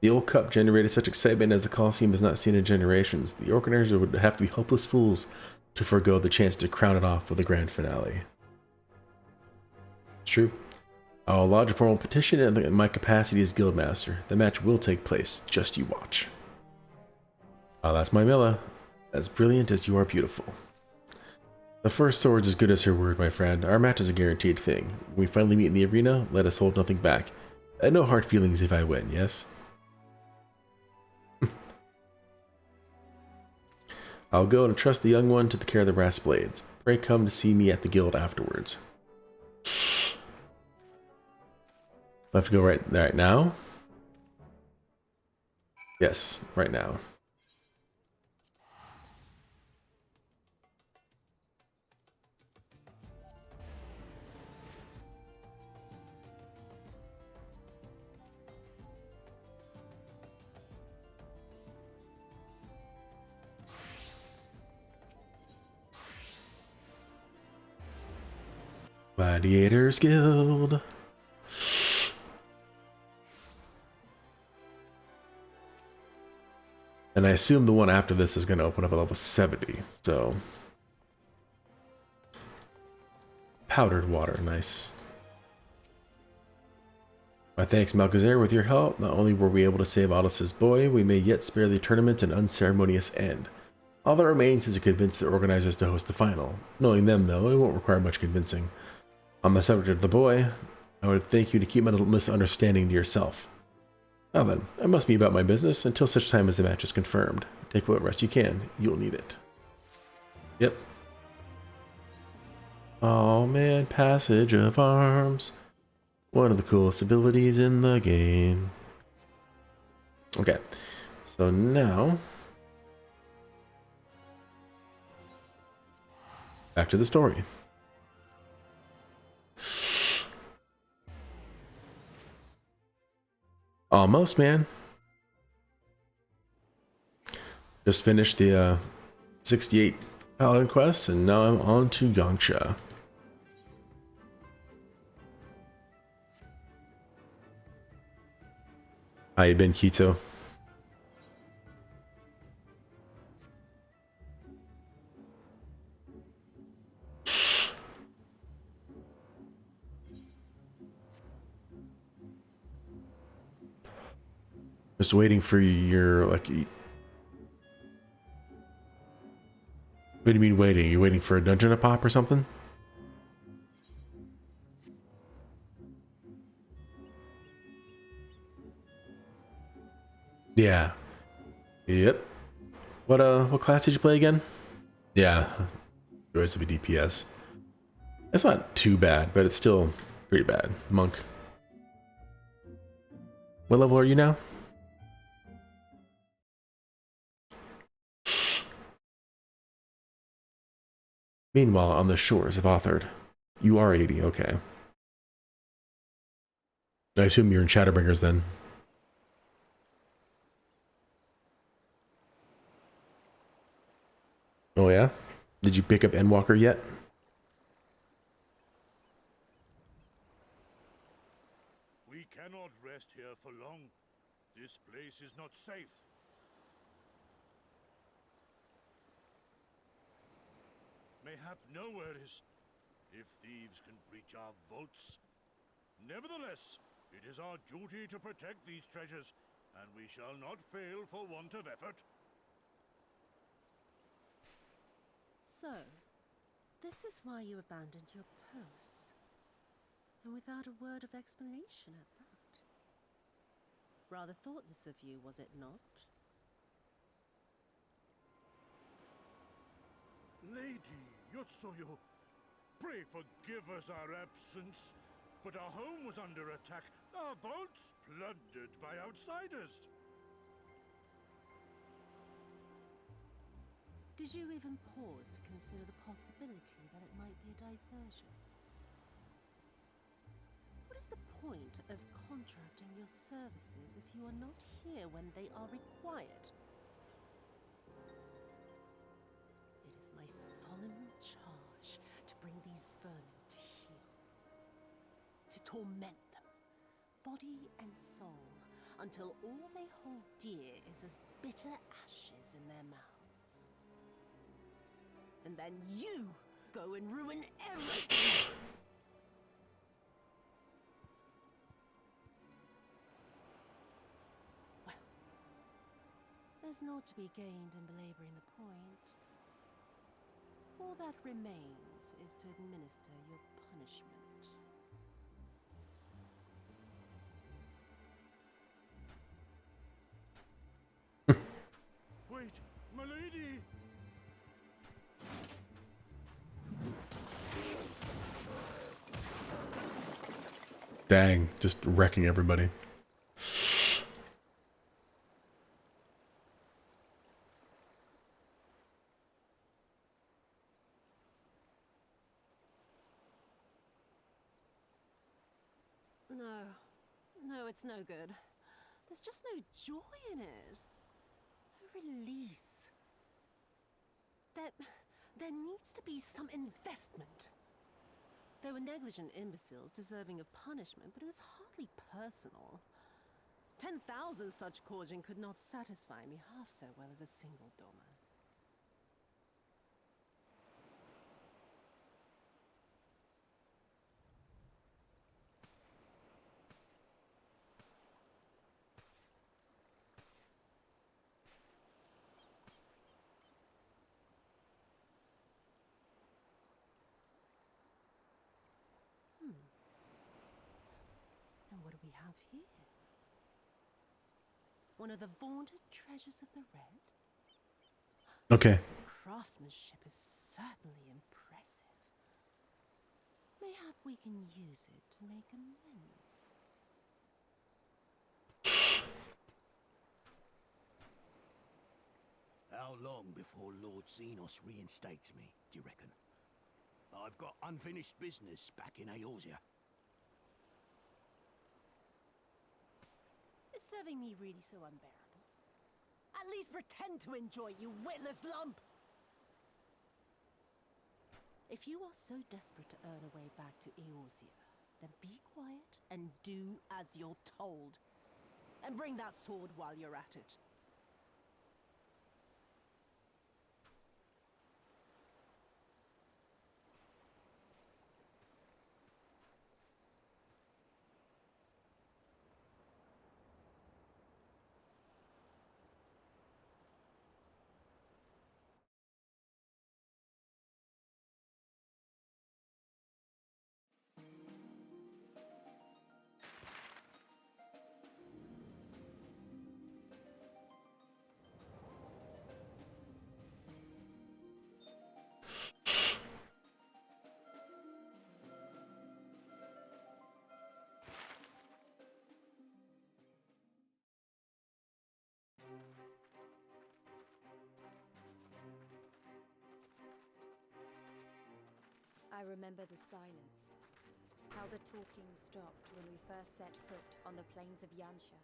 The old cup generated such excitement as the Colosseum has not seen in generations. The organizers would have to be hopeless fools to forego the chance to crown it off with a grand finale. It's true. I'll lodge a formal petition in my capacity as Guildmaster. The match will take place. Just you watch. That's my Milla. As brilliant as you are beautiful. The first sword's as good as her word, my friend. Our match is a guaranteed thing. When we finally meet in the arena, let us hold nothing back. No hard feelings if I win, yes? I'll go and entrust the young one to the care of the brass blades. Pray come to see me at the guild afterwards. I have to go right now? Yes, right now. Gladiators Guild. And I assume the one after this is going to open up at level 70, so... Powdered water, nice. My thanks, Malcazar. With your help, not only were we able to save Aldous' boy, we may yet spare the tournament an unceremonious end. All that remains is to convince the organizers to host the final. Knowing them, though, it won't require much convincing. On the subject of the boy, I would thank you to keep my little misunderstanding to yourself. Now then, I must be about my business until such time as the match is confirmed. Take what rest you can. You'll need it. Yep. Oh man, Passage of Arms. One of the coolest abilities in the game. Okay, so now... back to the story. Almost, man. Just finished the 68 Paladin quest, and now I'm on to Yangsha. How you been, Kito? Just waiting for your, like... What do you mean waiting? You waiting for a dungeon to pop or something? Yeah. Yep. What class did you play again? Yeah. Joys to be DPS. It's not too bad, but it's still pretty bad. Monk. What level are you now? Meanwhile, on the shores of Authored. You are 80, okay. I assume you're in Shadowbringers then. Oh yeah? Did you pick up Endwalker yet? We cannot rest here for long. This place is not safe. Mayhap nowhere is, if thieves can breach our vaults. Nevertheless, it is our duty to protect these treasures, and we shall not fail for want of effort. So, this is why you abandoned your posts. And without a word of explanation at that. Rather thoughtless of you, was it not? Lady Yotsuyo, pray forgive us our absence, but our home was under attack, our vaults plundered by outsiders. Did you even pause to consider the possibility that it might be a diversion? What is the point of contracting your services if you are not here when they are required? It is my solemn charge to bring these vermin to heel. To torment them, body and soul, until all they hold dear is as bitter ashes in their mouths. And then you go and ruin everything! Well, there's naught to be gained in belaboring the point. All that remains is to administer your punishment. Wait, milady! Dang, just wrecking everybody. No, it's no good. There's just no joy in it. No release. There needs to be some investment. They were negligent imbeciles deserving of punishment, but it was hardly personal. 10,000 such caution could not satisfy me half so well as a single Doma. And what do we have here? One of the vaunted treasures of the Red? Okay. Craftsmanship is certainly impressive. Mayhap we can use it to make amends. How long before Lord Xenos reinstates me, do you reckon? I've got unfinished business back in Eorzea. Is serving me really so unbearable? At least pretend to enjoy it, you witless lump! If you are so desperate to earn a way back to Eorzea, then be quiet and do as you're told. And bring that sword while you're at it. I remember the silence, how the talking stopped when we first set foot on the plains of Yansha.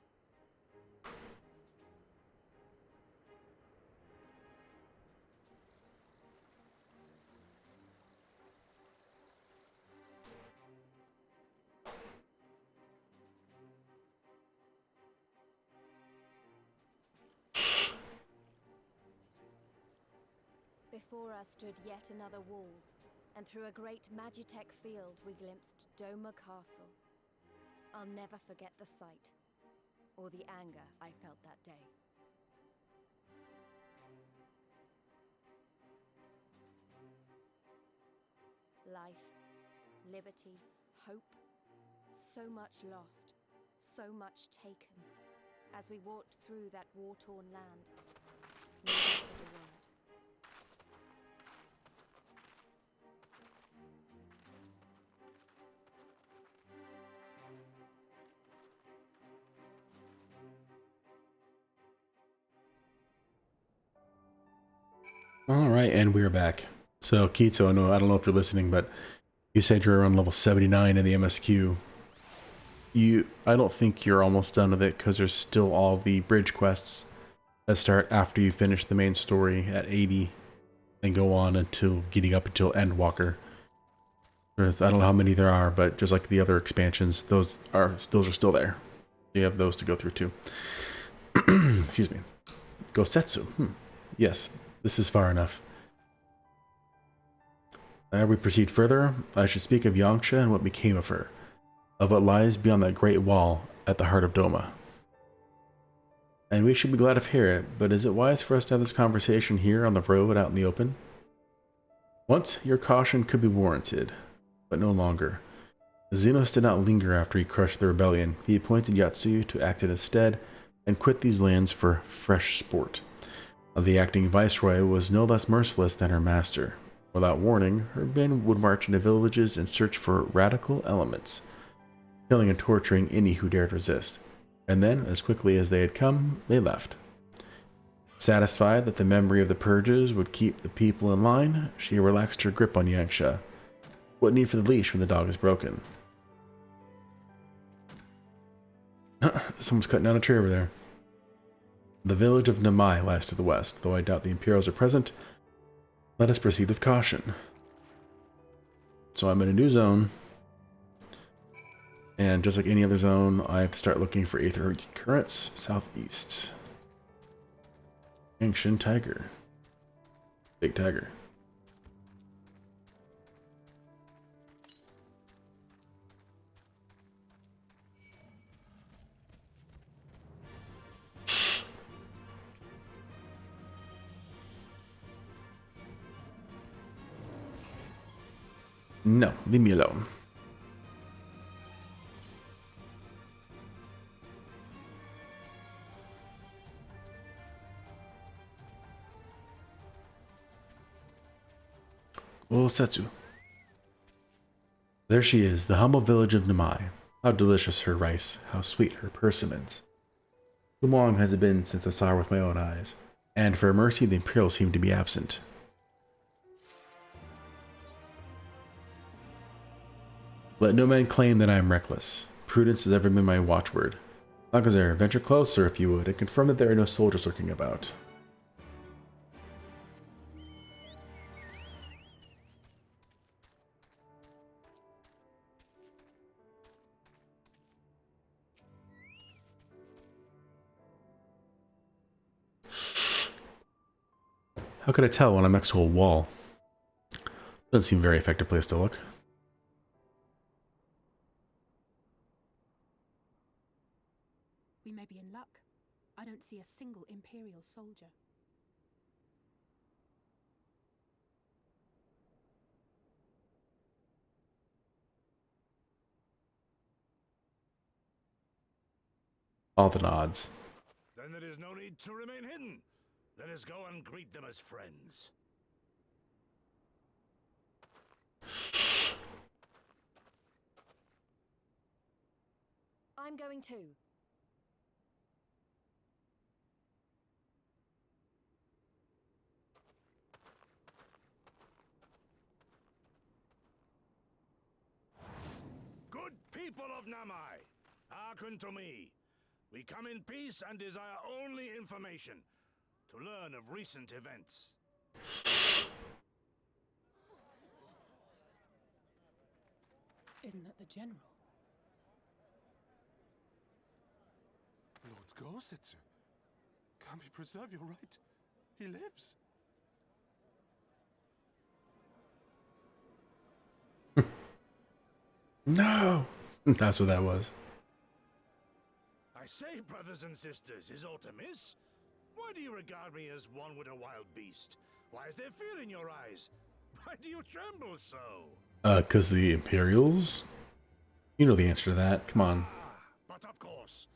Before us stood yet another wall, and through a great Magitech field we glimpsed Doma Castle. I'll never forget the sight, or the anger I felt that day. Life, liberty, hope, so much lost, so much taken. As we walked through that war-torn land, neither said a word. All right, and we're back. So, Kitsu, I don't know if you're listening, but you said you're around level 79 in the MSQ. I don't think you're almost done with it because there's still all the bridge quests that start after you finish the main story at 80 and go on until getting up until Endwalker. I don't know how many there are, but just like the other expansions, those are still there. You have those to go through too. Excuse me. Gosetsu. Yes, this is far enough. Ere we proceed further, I should speak of Yangsha and what became of her, of what lies beyond that great wall at the heart of Doma. And we should be glad to hear it, but is it wise for us to have this conversation here on the road out in the open? Once, your caution could be warranted, but no longer. Xenos did not linger after he crushed the rebellion. He appointed Yatsu to act in his stead and quit these lands for fresh sport. The acting viceroy was no less merciless than her master. Without warning, her men would march into villages in search for radical elements, killing and torturing any who dared resist. And then, as quickly as they had come, they left. Satisfied that the memory of the purges would keep the people in line, she relaxed her grip on Yangsha. What need for the leash when the dog is broken? Someone's cutting down a tree over there. The village of Namai lies to the west, though I doubt the Imperials are present. Let us proceed with caution. So I'm in a new zone. And just like any other zone, I have to start looking for aether currents southeast. Ancient tiger. Big tiger. No, leave me alone. Setsu. There she is, the humble village of Namai. How delicious her rice, how sweet her persimmons. Too long has it been since I saw her with my own eyes, and for mercy the Imperials seem to be absent. Let no man claim that I am reckless. Prudence has ever been my watchword. Alcazar, venture closer if you would, and confirm that there are no soldiers lurking about. How could I tell when I'm next to a wall? Doesn't seem a very effective place to look. We may be in luck. I don't see a single Imperial soldier. All the nods. Then there is no need to remain hidden. Let us go and greet them as friends. I'm going too. Good people of Namai, hearken to me. We come in peace and desire only information to learn of recent events. Isn't that the general? Lord Gosetsu, can we preserve your right? He lives. No! That's what that was. I say, brothers and sisters, is aught amiss? Why do you regard me as one with a wild beast? Why is there fear in your eyes? Why do you tremble so? 'Cause the Imperials? You know the answer to that. Come on. But of course,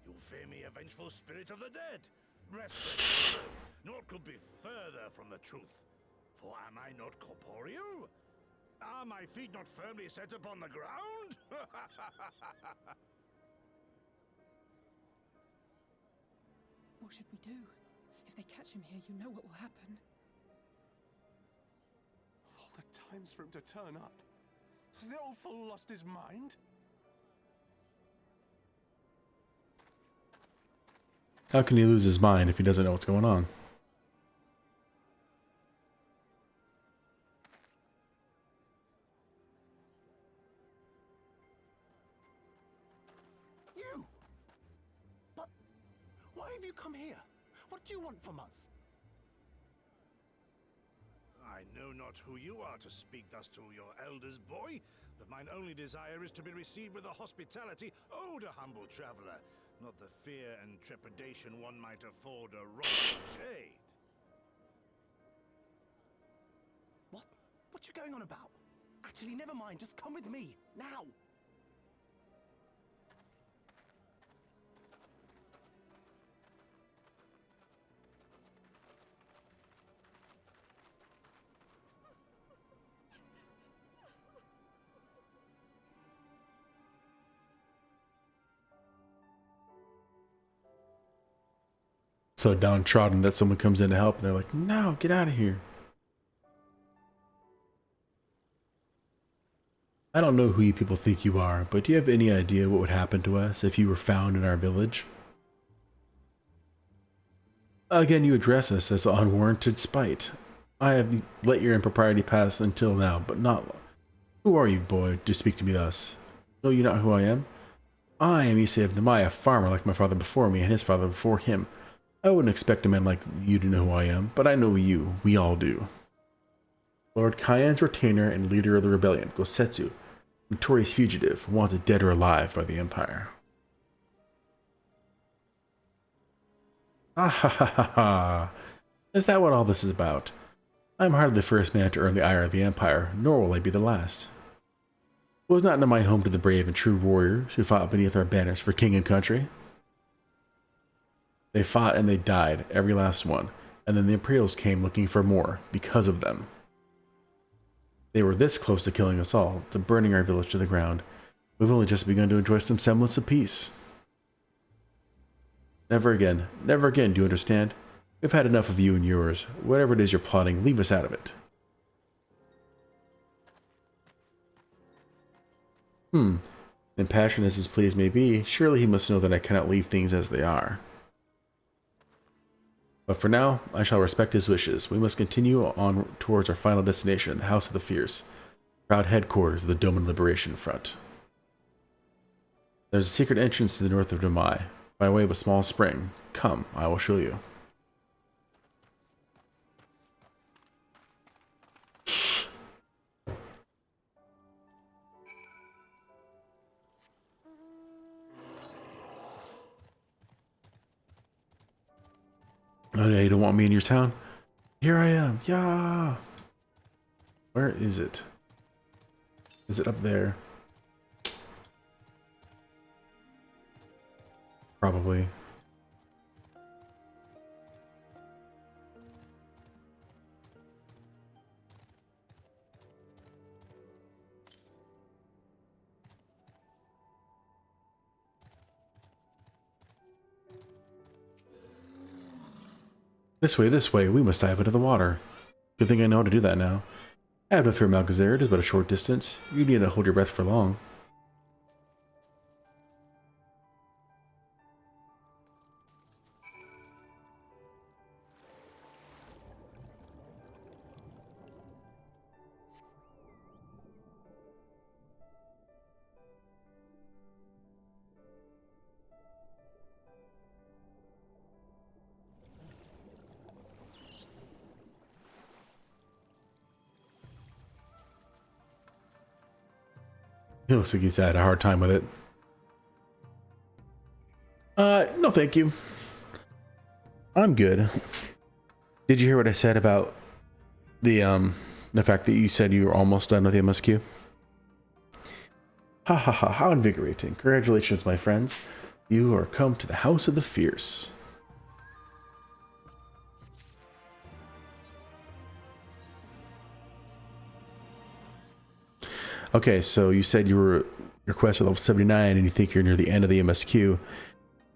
you fear me, a vengeful spirit of the dead. Rest assured, naught could be further from the truth. For am I not corporeal? Are my feet not firmly set upon the ground? What should we do? If they catch him here, you know what will happen. Of all the times for him to turn up, has the old fool lost his mind? How can he lose his mind if he doesn't know what's going on? You! have you come here? What do you want from us? I know not who you are to speak thus to your elders, boy, but mine only desire is to be received with the hospitality owed a humble traveler, not the fear and trepidation one might afford a royal shade. What you going on about? Actually, never mind. Just come with me, now. So downtrodden that someone comes in to help and they're like, no, get out of here. I don't know who you people think you are, but do you have any idea what would happen to us if you were found in our village? Again, you address us as unwarranted spite. I have let your impropriety pass until now, but not long. Who are you, boy, to speak to me thus? Know you not who I am? I am Isay of Nemai, a farmer like my father before me and his father before him. I wouldn't expect a man like you to know who I am, but I know you. We all do. Lord Kyan's retainer and leader of the rebellion, Gosetsu, notorious fugitive, wanted dead or alive by the Empire. Ah ha ha ha ha. Is that what all this is about? I am hardly the first man to earn the ire of the Empire, nor will I be the last. Was not my home to the brave and true warriors who fought beneath our banners for king and country? They fought and they died, every last one, and then the Imperials came looking for more, because of them. They were this close to killing us all, to burning our village to the ground. We've only just begun to enjoy some semblance of peace. Never again, do you understand? We've had enough of you and yours. Whatever it is you're plotting, leave us out of it. Impassioned as his pleas may be, surely he must know that I cannot leave things as they are. But for now, I shall respect his wishes. We must continue on towards our final destination, the House of the Fierce, proud headquarters of the Doman Liberation Front. There's a secret entrance to the north of Domai, by way of a small spring. Come, I will show you. Oh yeah, you don't want me in your town? Here I am, yeah! Where is it? Is it up there? Probably. This way, we must dive into the water. Good thing I know how to do that now. I have no fear, Malgazir, it is but a short distance. You need to hold your breath for long. He looks like he's had a hard time with it. No thank you. I'm good. Did you hear what I said about the fact that you said you were almost done with the MSQ? Ha ha ha, how invigorating. Congratulations, my friends. You are come to the House of the Fierce. Okay, so you said you were your quest at level 79 and you think you're near the end of the MSQ.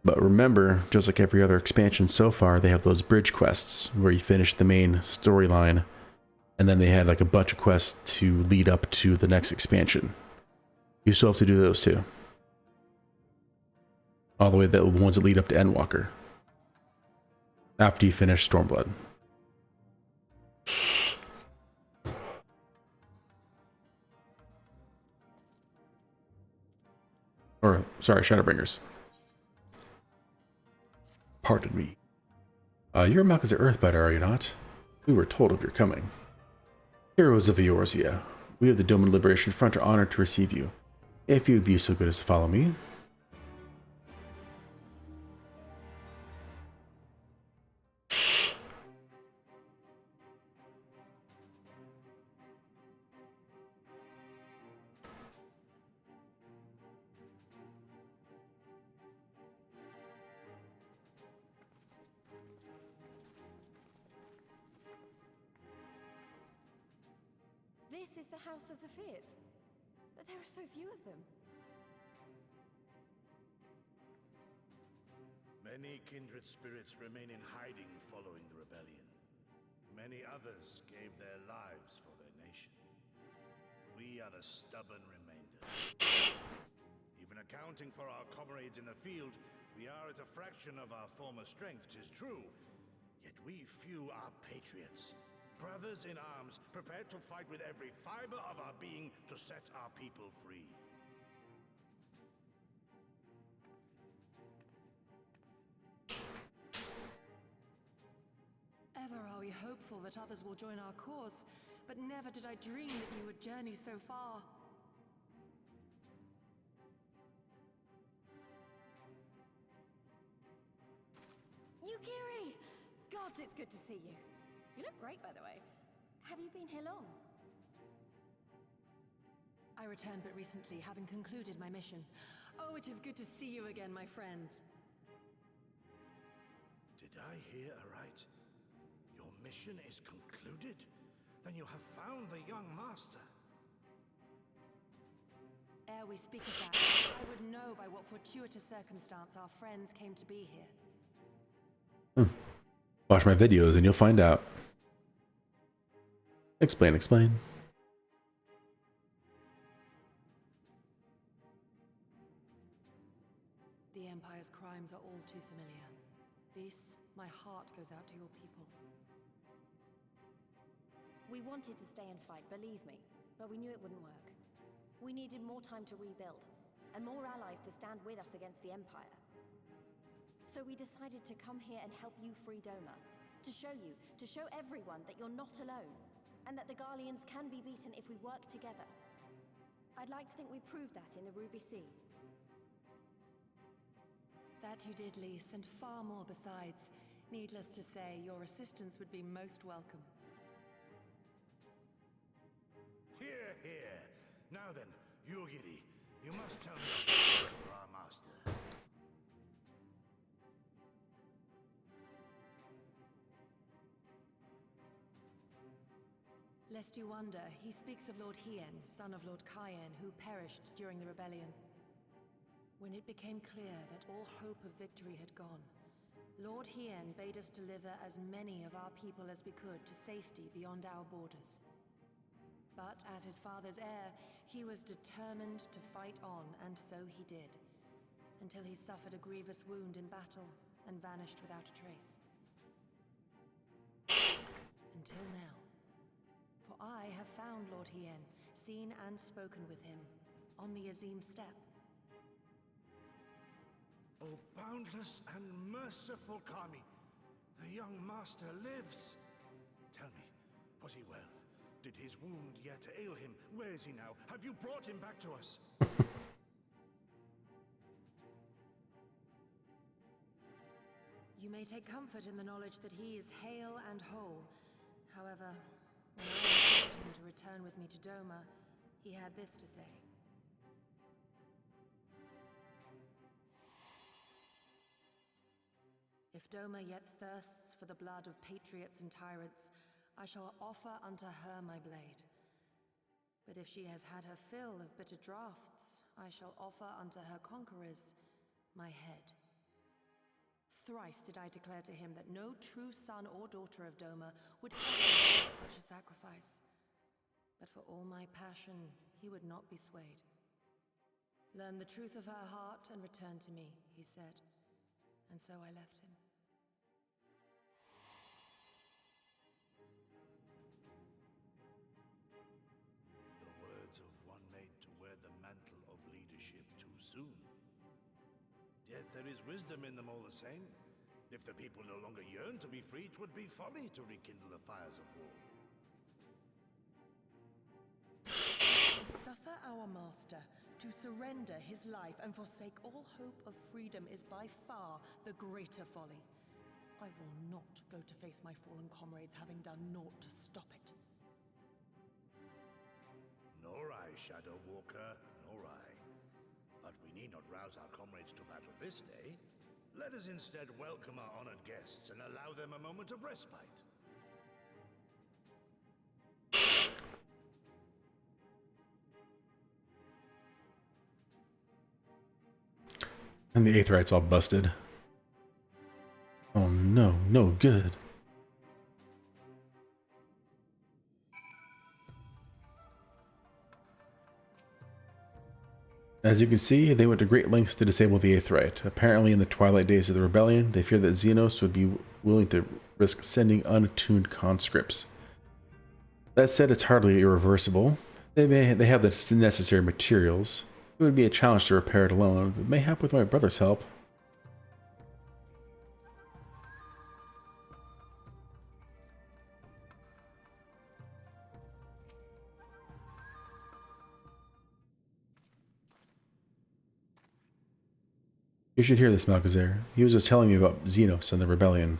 But remember, just like every other expansion so far, they have those bridge quests where you finish the main storyline and then they had like a bunch of quests to lead up to the next expansion. You still have to do those too. All the way the ones that lead up to Endwalker. After you finish Stormblood. Or, sorry, Shadowbringers. pardon me. You're a Malchus Earthbiter, are you not? We were told of your coming. Heroes of Eorzea, we of the Doman Liberation Front are honored to receive you. If you would be so good as to follow me. This is the House of the Fears, but there are so few of them. Many kindred spirits remain in hiding following the rebellion. Many others gave their lives for their nation. We are the stubborn remainder. Even accounting for our comrades in the field, we are at a fraction of our former strength, 'tis true. Yet we few are patriots. Brothers in arms, prepared to fight with every fiber of our being to set our people free. Ever are we hopeful that others will join our cause, but never did I dream that you would journey so far. Yukiri! Gods, it's good to see you. You look great, by the way. Have you been here long? I returned but recently, having concluded my mission. Oh, it is good to see you again, my friends. Did I hear aright? Your mission is concluded? Then you have found the young master. Ere we speak of that, I would know by what fortuitous circumstance our friends came to be here. Watch my videos and you'll find out. Explain, explain. The Empire's crimes are all too familiar. Lys, my heart goes out to your people. We wanted to stay and fight, believe me, but we knew it wouldn't work. We needed more time to rebuild, and more allies to stand with us against the Empire. So we decided to come here and help you free Doma. To show everyone that you're not alone, and that the Garleans can be beaten if we work together. I'd like to think we proved that in the Ruby Sea. That you did, Lys, and far more besides. Needless to say, your assistance would be most welcome. Hear, hear. Now then, Yugiri, you must tell me about our master. Lest you wonder, he speaks of Lord Hien, son of Lord Cayenne, who perished during the rebellion. When it became clear that all hope of victory had gone, Lord Hien bade us deliver as many of our people as we could to safety beyond our borders. But as his father's heir, he was determined to fight on, and so he did, until he suffered a grievous wound in battle and vanished without a trace. Until now. For I have found Lord Hien, seen and spoken with him, on the Azim steppe. O boundless and merciful Kami, the young master lives. Tell me, was he well? Did his wound yet ail him? Where is he now? Have you brought him back to us? You may take comfort in the knowledge that he is hale and whole. However, when I asked him to return with me to Doma, he had this to say. If Doma yet thirsts for the blood of patriots and tyrants, I shall offer unto her my blade. But if she has had her fill of bitter draughts, I shall offer unto her conquerors my head. Thrice did I declare to him that no true son or daughter of Doma would ever make such a sacrifice. But for all my passion, he would not be swayed. Learn the truth of her heart and return to me, he said. And so I left him. The words of one made to wear the mantle of leadership too soon. Yet there is wisdom in them all the same. If the people no longer yearn to be free, 'twould be folly to rekindle the fires of war. To suffer our master, to surrender his life and forsake all hope of freedom is by far the greater folly. I will not go to face my fallen comrades having done naught to stop it. Nor I, Shadow Walker, nor I. But we need not rouse our comrades to battle this day. Let us instead welcome our honored guests and allow them a moment of respite. And the Aetheryte's all busted. Oh no, no good. As you can see, they went to great lengths to disable the Aetheryte. Apparently in the twilight days of the rebellion, they feared that Xenos would be willing to risk sending unattuned conscripts. That said, it's hardly irreversible. They have the necessary materials. It would be a challenge to repair it alone, but mayhap with my brother's help. You should hear this, Malkazer. He was just telling me about Xenos and the rebellion.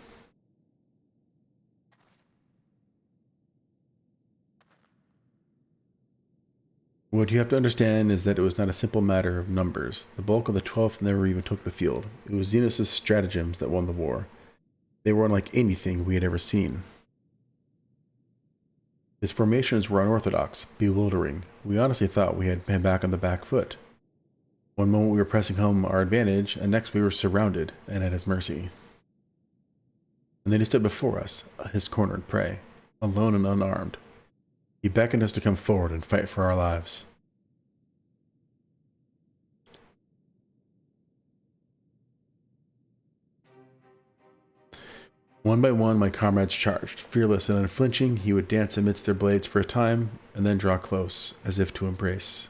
What you have to understand is that it was not a simple matter of numbers. The bulk of the 12th never even took the field. It was Xenos' stratagems that won the war. They were unlike anything we had ever seen. His formations were unorthodox, bewildering. We honestly thought we had been back on the back foot. One moment we were pressing home our advantage, and next we were surrounded and at his mercy. And then he stood before us, his cornered prey, alone and unarmed. He beckoned us to come forward and fight for our lives. One by one, my comrades charged. Fearless and unflinching, he would dance amidst their blades for a time, and then draw close, as if to embrace.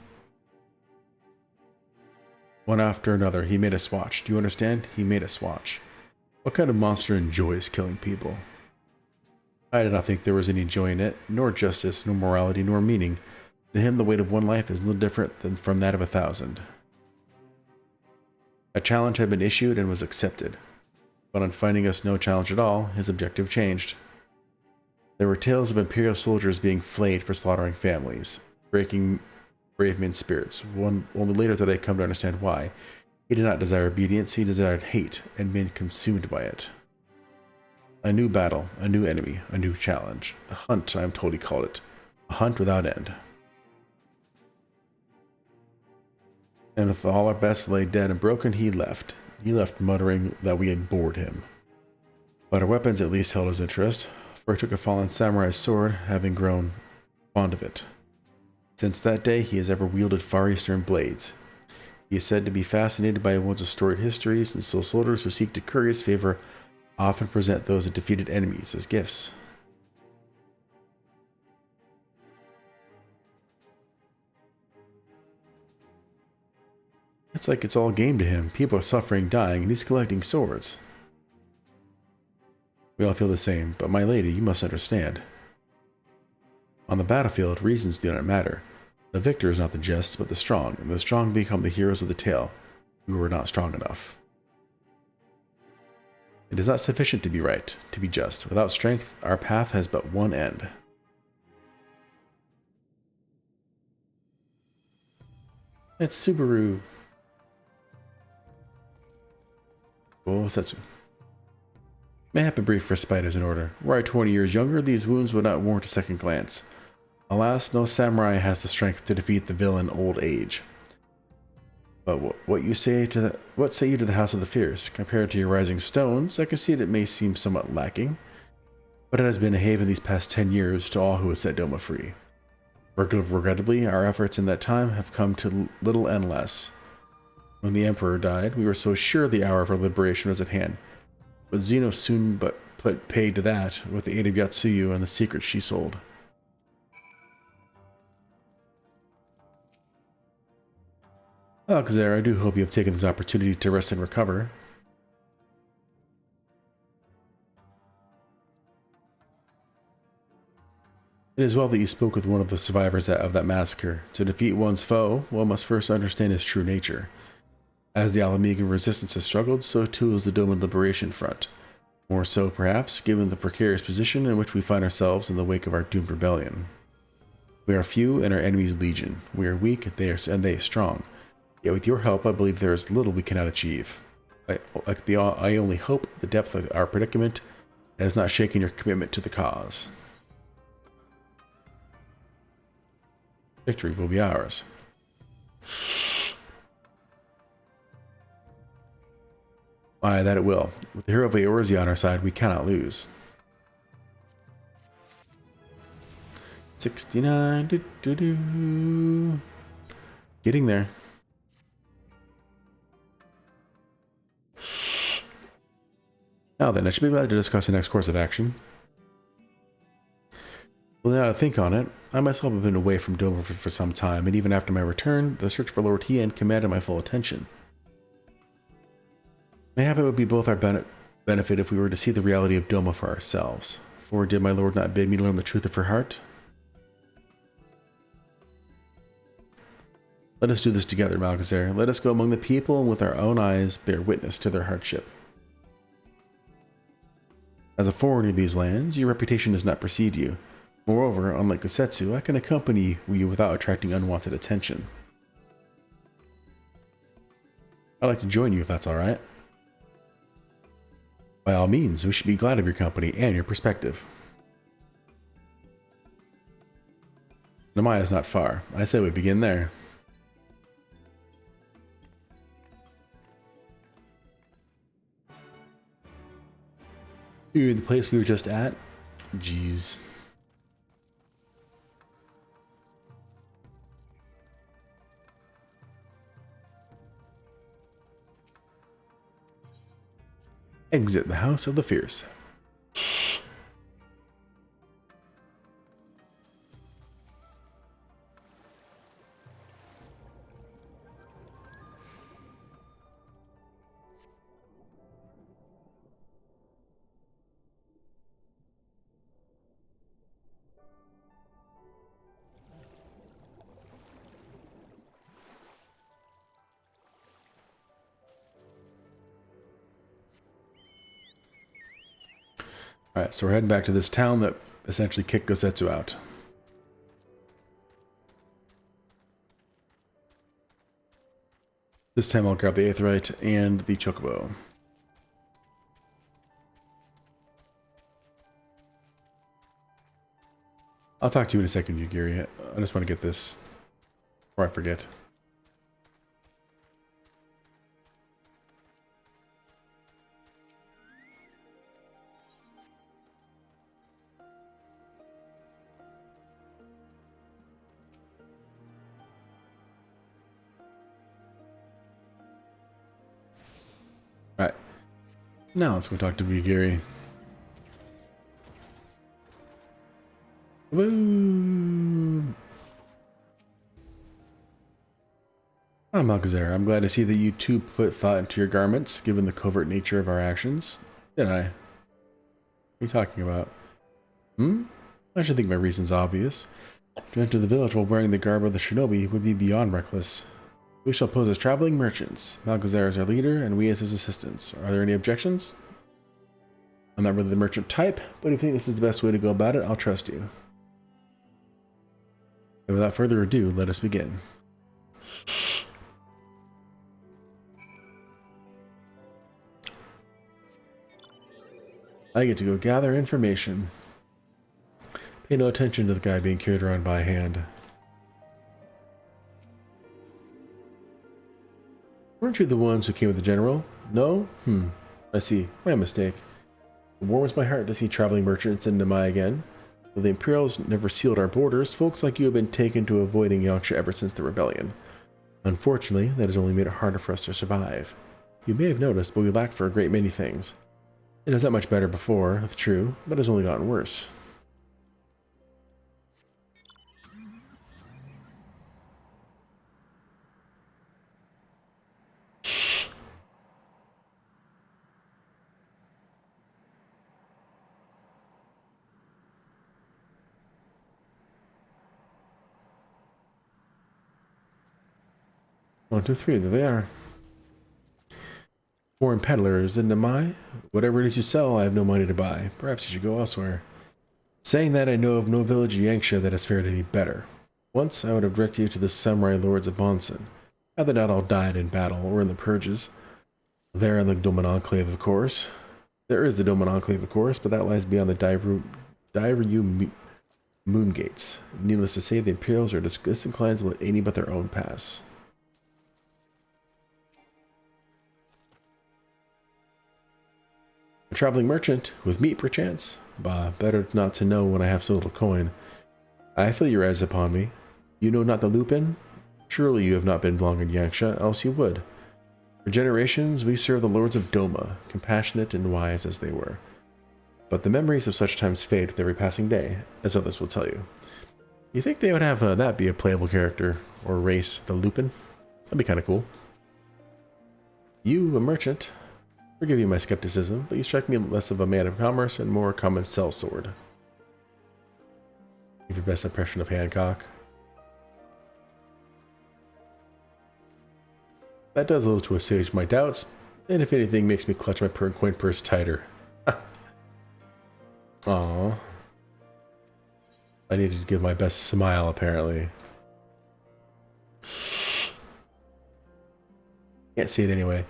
One after another, he made us watch. Do you understand? He made us watch. What kind of monster enjoys killing people? I did not think there was any joy in it, nor justice, nor morality, nor meaning. To him, the weight of one life is no different than from that of 1,000. A challenge had been issued and was accepted. But on finding us no challenge at all, his objective changed. There were tales of Imperial soldiers being flayed for slaughtering families, breaking brave men's spirits. Only later did I come to understand why. He did not desire obedience, he desired hate, and been consumed by it. A new battle, a new enemy, a new challenge. The hunt, I am told he called it. A hunt without end. And with all our best lay dead and broken, he left. He left muttering that we had bored him. But our weapons at least held his interest, for he took a fallen samurai's sword, having grown fond of it. Since that day, he has ever wielded Far Eastern blades. He is said to be fascinated by one's storied histories, and still soldiers who seek to curry his favor often present those of defeated enemies as gifts. It's like it's all game to him. People are suffering, dying, and he's collecting swords. We all feel the same, but my lady, you must understand. On the battlefield, reasons do not matter. The victor is not the just, but the strong, and the strong become the heroes of the tale. We were not strong enough. It is not sufficient to be right, to be just. Without strength, our path has but one end. It's Subaru. Oh, Setsu. Mayhap a brief respite is in order. Were I 20 years younger, these wounds would not warrant a second glance. Alas, no samurai has the strength to defeat the villain old age. But what say you to the House of the Fierce? Compared to your Rising Stones, I can see that it may seem somewhat lacking, but it has been a haven these past 10 years to all who have set Doma free. Regrettably, our efforts in that time have come to little and less. When the Emperor died, we were so sure the hour of our liberation was at hand, but Xenos soon put paid to that with the aid of Yatsuyu and the secrets she sold. Alexander, I do hope you have taken this opportunity to rest and recover. It is well that you spoke with one of the survivors of that massacre. To defeat one's foe, one must first understand his true nature. As the Alamegan resistance has struggled, so too is the Doman Liberation Front. More so, perhaps, given the precarious position in which we find ourselves in the wake of our doomed rebellion. We are few and our enemies legion. We are weak and they strong. Yet with your help, I believe there is little we cannot achieve. I only hope the depth of our predicament has not shaken your commitment to the cause. Victory will be ours. Aye, that it will. With the hero of Eorzea on our side, we cannot lose. 69. Getting there. Now then, I should be glad to discuss the next course of action. Well, now that I think on it, I myself have been away from Dover for some time, and even after my return, the search for Lord Hien commanded my full attention. Mayhap it would be both our benefit if we were to see the reality of Doma for ourselves. For did my lord not bid me learn the truth of her heart? Let us do this together, Malgazer. Let us go among the people and with our own eyes bear witness to their hardship. As a foreigner in these lands, your reputation does not precede you. Moreover, unlike Gusetsu, I can accompany you without attracting unwanted attention. I'd like to join you if that's alright. By all means, we should be glad of your company and your perspective. Namaya is not far. I say we begin there. Ooh, the place we were just at? Jeez. Exit the House of the Fierce. Alright, so we're heading back to this town that essentially kicked Gusetsu out. This time I'll grab the Aetheryte and the Chocobo. I'll talk to you in a second, Yugiri. I just want to get this before I forget. Alright. Now let's go talk to Yugiri. Woo! I'm Malgazer. I'm glad to see that you too put thought into your garments, given the covert nature of our actions. Did I? What are you talking about? I should think my reason's obvious. To enter the village while wearing the garb of the shinobi would be beyond reckless. We shall pose as traveling merchants. Malgazer is our leader, and we as his assistants. Are there any objections? I'm not really the merchant type, but if you think this is the best way to go about it, I'll trust you. And without further ado, let us begin. I get to go gather information. Pay no attention to the guy being carried around by hand. Weren't you the ones who came with the general? No? I see. My mistake. It warms my heart to see traveling merchants in Namai again. Though the Imperials never sealed our borders, folks like you have been taken to avoiding Yansha ever since the rebellion. Unfortunately, that has only made it harder for us to survive. You may have noticed, but we lack for a great many things. It was that much better before, that's true, but it has only gotten worse. 1, 2, 3, there they are. Foreign peddlers, and am I? Whatever it is you sell, I have no money to buy. Perhaps you should go elsewhere. Saying that, I know of no village in Yangsha that has fared any better. Once, I would have directed you to the samurai lords of Bonson. Had they not all died in battle or in the purges. There in the Doman Enclave, of course. There is the Doman Enclave, of course, but that lies beyond the Dairyu Moon Gates. Needless to say, the Imperials are disinclined to let any but their own pass. A traveling merchant, with meat perchance? Bah, better not to know when I have so little coin. I feel your eyes upon me. You know not the Lupin? Surely you have not been long in Yangsha, else you would. For generations we served the lords of Doma, compassionate and wise as they were. But the memories of such times fade with every passing day, as others will tell you. You think they would have that be a playable character, or race, the Lupin? That'd be kind of cool. You, a merchant? Forgive you my skepticism, but you strike me less of a man of commerce and more a common sellsword. Give your best impression of Hancock. That does a little to assuage my doubts, and if anything makes me clutch my coin purse tighter. Aww. I needed to give my best smile, apparently. Can't see it anyway.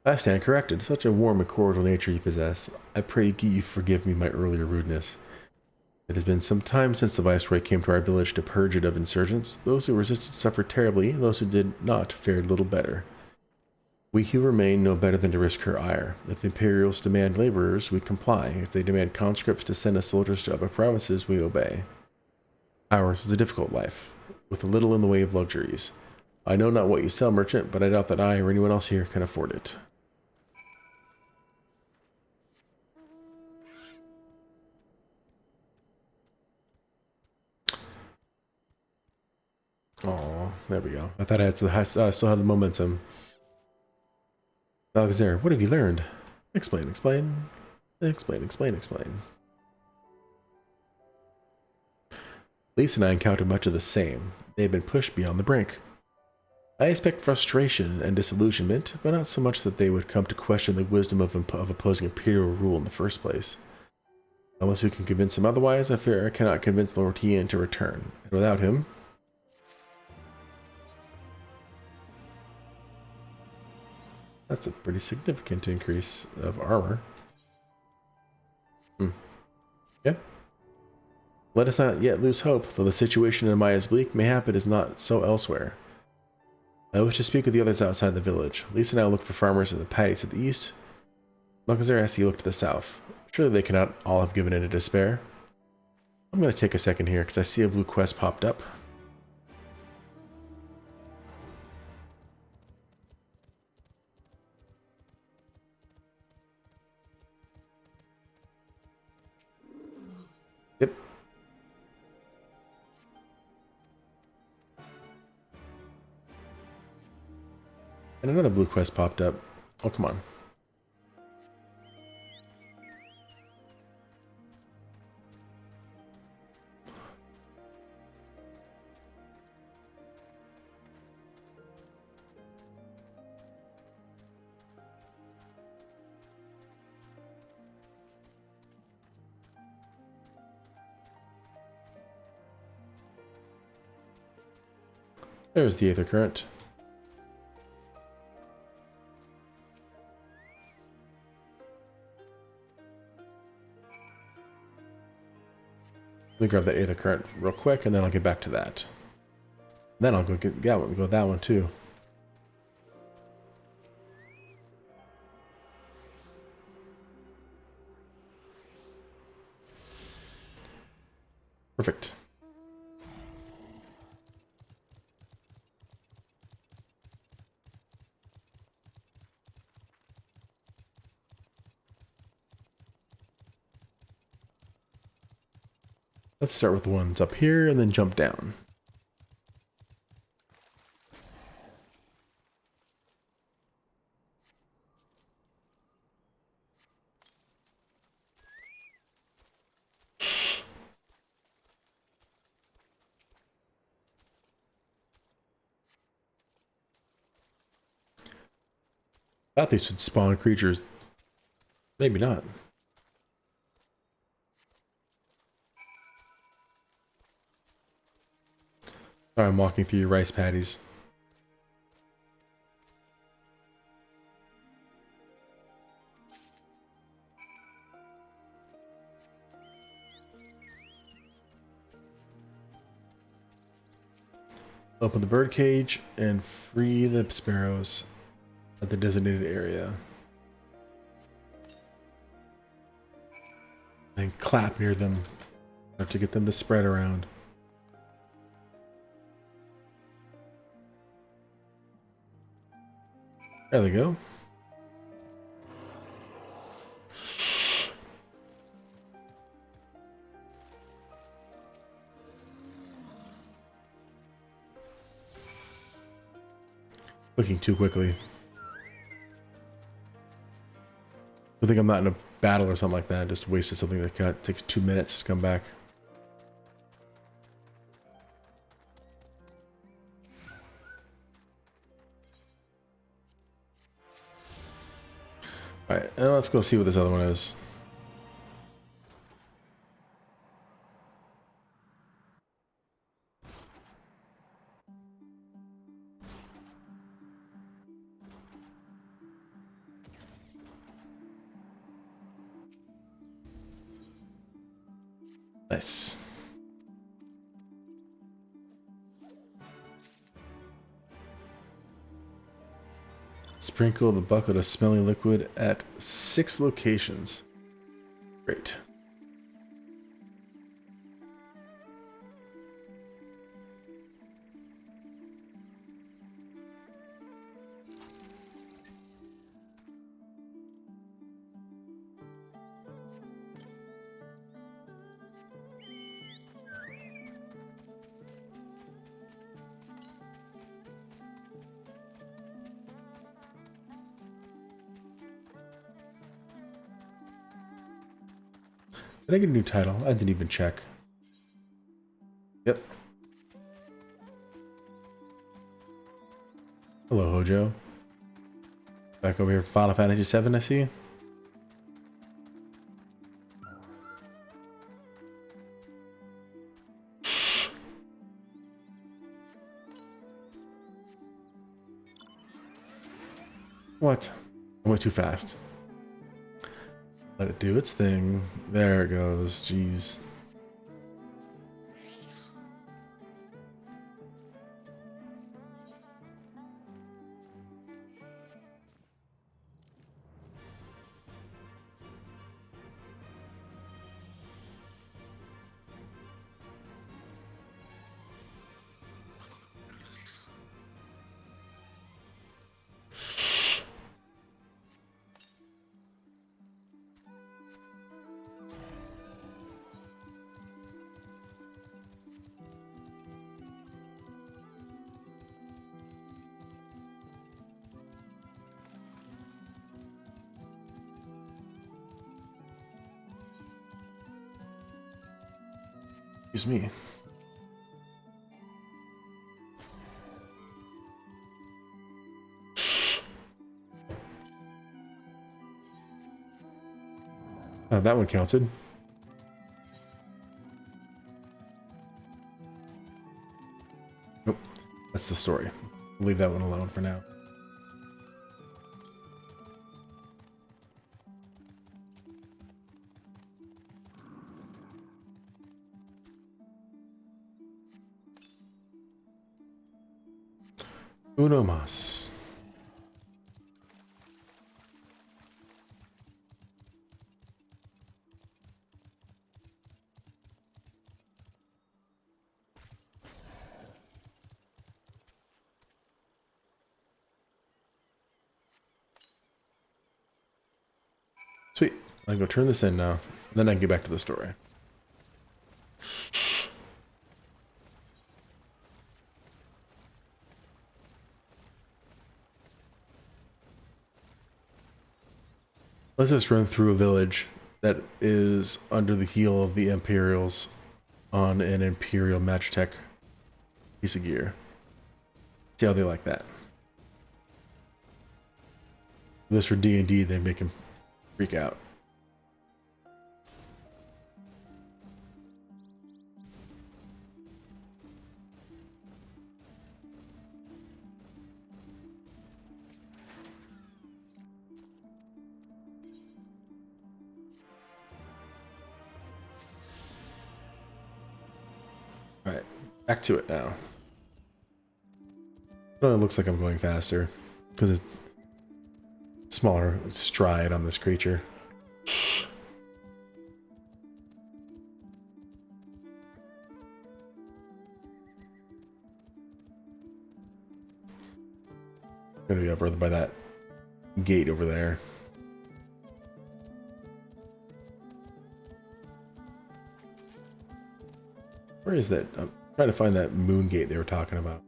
I stand corrected. Such a warm and cordial nature you possess. I pray you forgive me my earlier rudeness. It has been some time since the Viceroy came to our village to purge it of insurgents. Those who resisted suffered terribly, and those who did not fared little better. We who remain know better than to risk her ire. If the Imperials demand laborers, we comply. If they demand conscripts to send us soldiers to other provinces, we obey. Ours is a difficult life, with little in the way of luxuries. I know not what you sell, merchant, but I doubt that I or anyone else here can afford it. Oh, there we go. I thought I still had the momentum. Alexander, what have you learned? Explain, explain. Explain, explain, explain. Lisa and I encountered much of the same. They have been pushed beyond the brink. I expect frustration and disillusionment, but not so much that they would come to question the wisdom of opposing imperial rule in the first place. Unless we can convince him otherwise, I fear I cannot convince Lord Hien to return. And without him... That's a pretty significant increase of armor. Yeah. Let us not yet lose hope, though the situation in Maya is bleak, mayhap it is not so elsewhere. I wish to speak with the others outside the village. Lisa and I look for farmers at the paddies to the east. Malkazar asks you look to the south. Surely they cannot all have given in to despair. I'm going to take a second here, because I see a blue quest popped up. Yep. And another blue quest popped up. Oh, come on. There's the Aether Current. Let me grab that Aether Current real quick, and then I'll get back to that. Then I'll go get that one, that one too. Perfect. Let's start with the ones up here and then jump down. Thought these would spawn creatures. Maybe not. Sorry, I'm walking through your rice paddies. Open the birdcage and free the sparrows at the designated area. And clap near them to get them to spread around. There they go. Clicking too quickly. I think I'm not in a battle or something like that. Just wasted something that takes 2 minutes to come back. Alright, and let's go see what this other one is. Nice. Sprinkle the bucket of smelly liquid at 6 locations. Great. Did I get a new title? I didn't even check. Yep. Hello, Hojo. Back over here for Final Fantasy XIV, I see. What? I went too fast. Let it do its thing. There it goes. Jeez. Excuse me. Oh, that one counted. Nope. That's the story. Leave that one alone for now. Uno mas. Sweet. I can go turn this in now. Then I can get back to the story. Let's just run through a village that is under the heel of the Imperials on an Imperial Magitech piece of gear. See how they like that. This for D&D, they make him freak out. Alright, back to it now. Well, it looks like I'm going faster because it's smaller stride on this creature. Gonna be over by that gate over there. Where is that? I'm trying to find that moon gate they were talking about.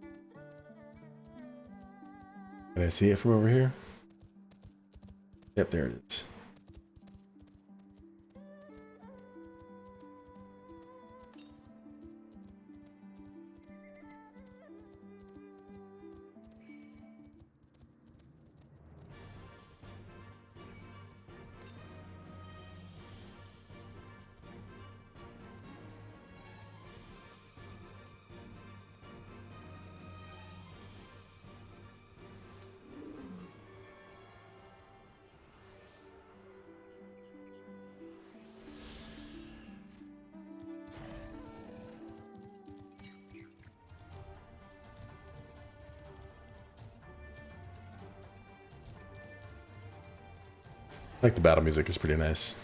Can I see it from over here? Yep, there it is. I like the battle music, is pretty nice.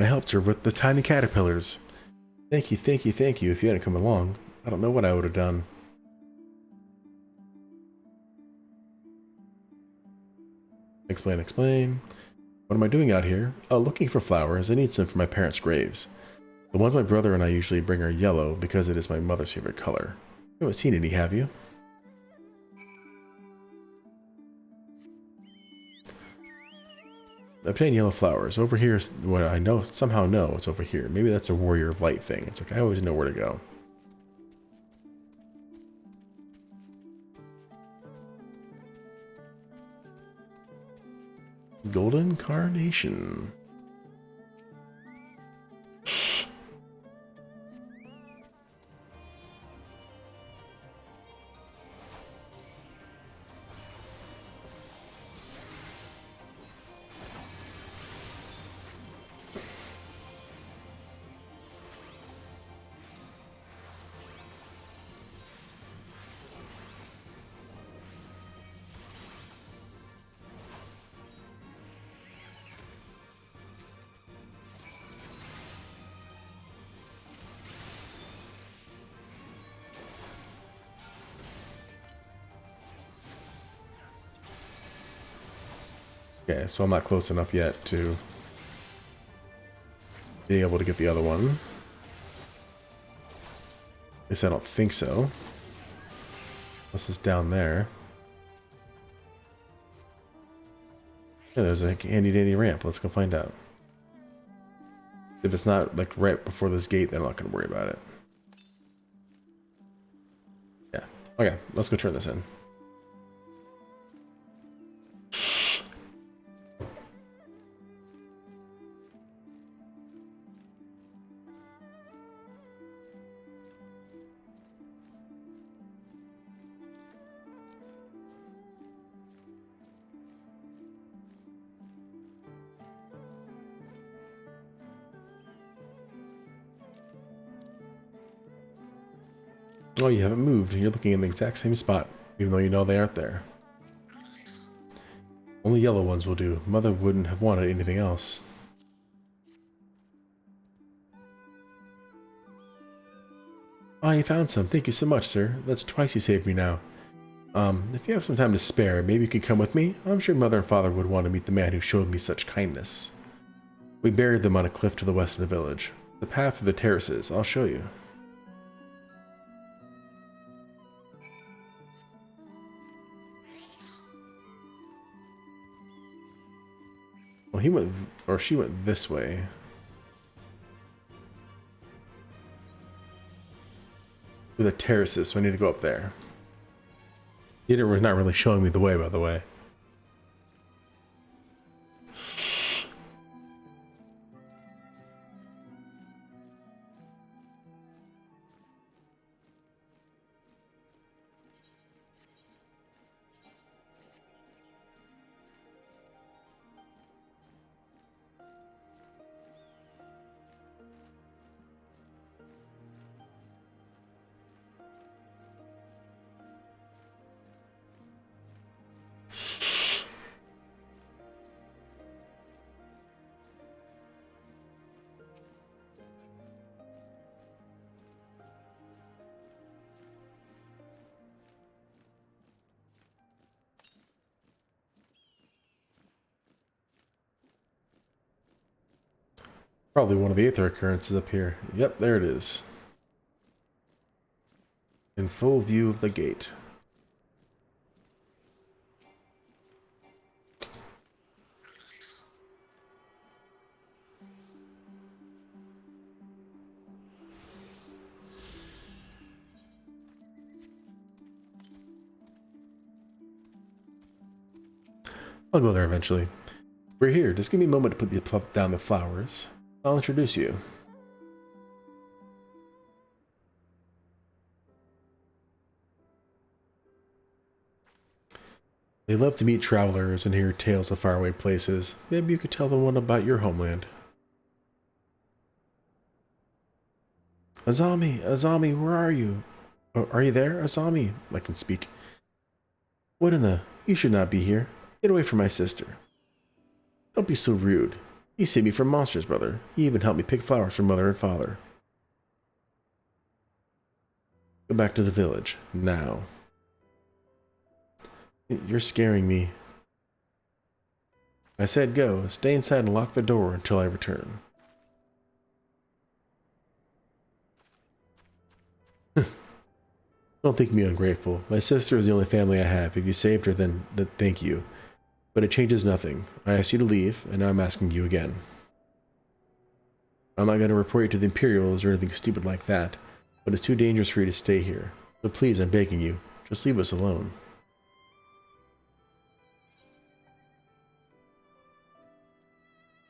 I helped her with the tiny caterpillars. Thank you, thank you, thank you. If you hadn't come along, I don't know what I would have done. Explain, explain. What am I doing out here? Oh, looking for flowers. I need some for my parents' graves. The ones my brother and I usually bring are yellow because it is my mother's favorite color. You haven't seen any, have you? Obtain yellow flowers. Over here is what I know, somehow know it's over here. Maybe that's a warrior of light thing. It's like I always know where to go. Golden Carnation. Okay, so I'm not close enough yet to be able to get the other one. At least I don't think so. This is down there. Yeah, there's a handy dandy ramp. Let's go find out. If it's not like right before this gate, then I'm not going to worry about it. Yeah. Okay, let's go turn this in. Oh, you haven't moved. You're looking in the exact same spot, even though you know they aren't there. Only yellow ones will do. Mother wouldn't have wanted anything else. Oh, you found some. Thank you so much, sir. That's twice you saved me now. If you have some time to spare, maybe you could come with me? I'm sure Mother and Father would want to meet the man who showed me such kindness. We buried them on a cliff to the west of the village. The path through the terraces. I'll show you. Well, he went, or she went this way. Through the terraces, so I need to go up there. He was not really showing me the way, by the way. Probably one of the aether occurrences up here. Yep, there it is. In full view of the gate. I'll go there eventually. We're here. Just give me a moment to put down the flowers. I'll introduce you. They love to meet travelers and hear tales of faraway places. Maybe you could tell them one about your homeland. Azami, Azami, where are you? Oh, are you there, Azami? I can speak. What in the... You should not be here. Get away from my sister. Don't be so rude. He saved me from monsters, brother. He even helped me pick flowers for Mother and Father. Go back to the village, now. You're scaring me. I said go. Stay inside and lock the door until I return. Don't think me ungrateful. My sister is the only family I have. If you saved her, then thank you. But it changes nothing. I asked you to leave, and now I'm asking you again. I'm not going to report you to the Imperials or anything stupid like that, but it's too dangerous for you to stay here. So please, I'm begging you, just leave us alone.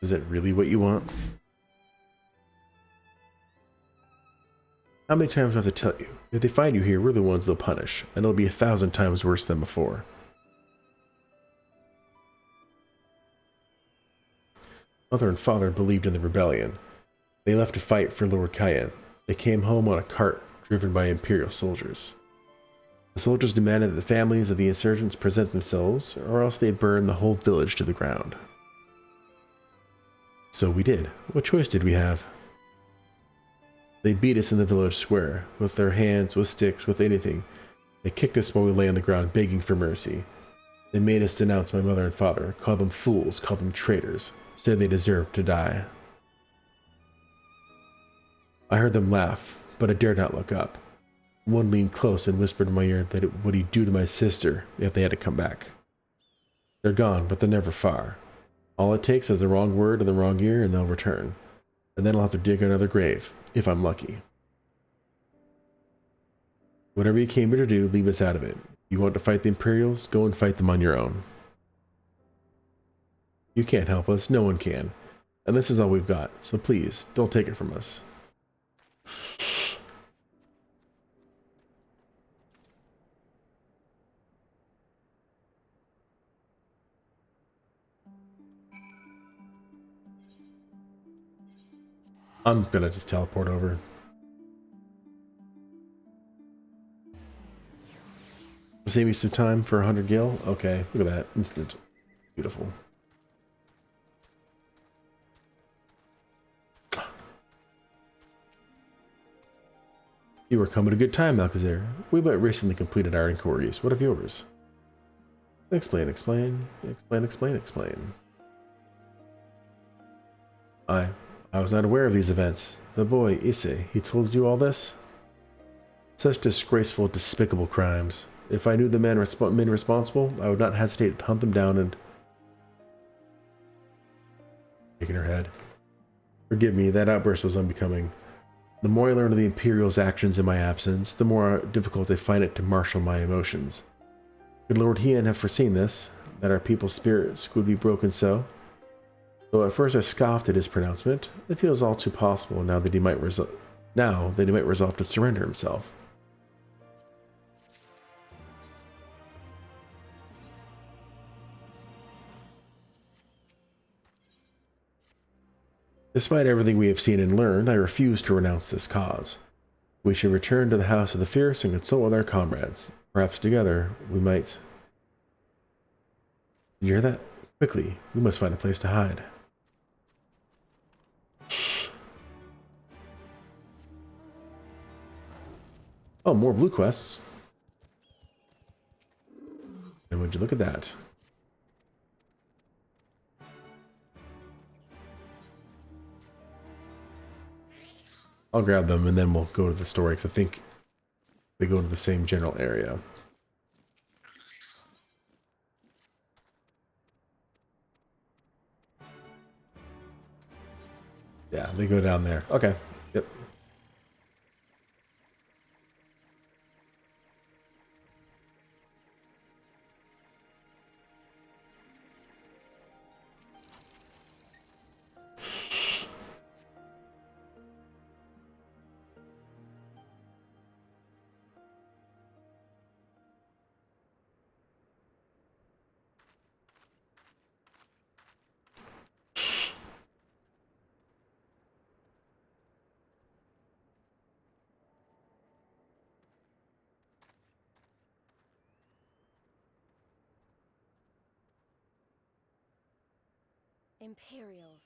Is it really what you want? How many times do I have to tell you? If they find you here, we're the ones they'll punish, and it'll be 1,000 times worse than before. Mother and Father believed in the rebellion. They left to fight for Lord Cayenne. They came home on a cart driven by Imperial soldiers. The soldiers demanded that the families of the insurgents present themselves, or else they'd burn the whole village to the ground. So we did. What choice did we have? They beat us in the village square, with their hands, with sticks, with anything. They kicked us while we lay on the ground begging for mercy. They made us denounce my mother and father, called them fools, called them traitors, said they deserved to die. I heard them laugh, but I dared not look up. One leaned close and whispered in my ear that it would he do to my sister if they had to come back. They're gone, but they're never far. All it takes is the wrong word in the wrong ear and they'll return. And then I'll have to dig another grave, if I'm lucky. Whatever you came here to do, leave us out of it. You want to fight the Imperials? Go and fight them on your own. You can't help us, no one can. And this is all we've got, so please, don't take it from us. I'm gonna just teleport over. Save me some time for 100 gil? Okay, look at that. Instant. Beautiful. You were coming at a good time, Alcazar. We but recently completed our inquiries. What of yours? Explain, explain, explain, explain, explain. I was not aware of these events. The boy, Issei, he told you all this? Such disgraceful, despicable crimes. If I knew the men responsible, I would not hesitate to hunt them down and... Shaking her head. Forgive me, that outburst was unbecoming. The more I learn of the Imperial's actions in my absence, the more difficult I find it to marshal my emotions. Could Lord Hien have foreseen this, that our people's spirits would be broken so? Though at first I scoffed at his pronouncement, it feels all too possible now that he might resolve to surrender himself. Despite everything we have seen and learned, I refuse to renounce this cause. We should return to the House of the Fierce and consult with our comrades. Perhaps together we might... Did you hear that? Quickly, we must find a place to hide. Oh, more blue quests. And would you look at that? I'll grab them and then we'll go to the story because I think they go to the same general area. Yeah, they go down there. Okay. Yep. Imperials.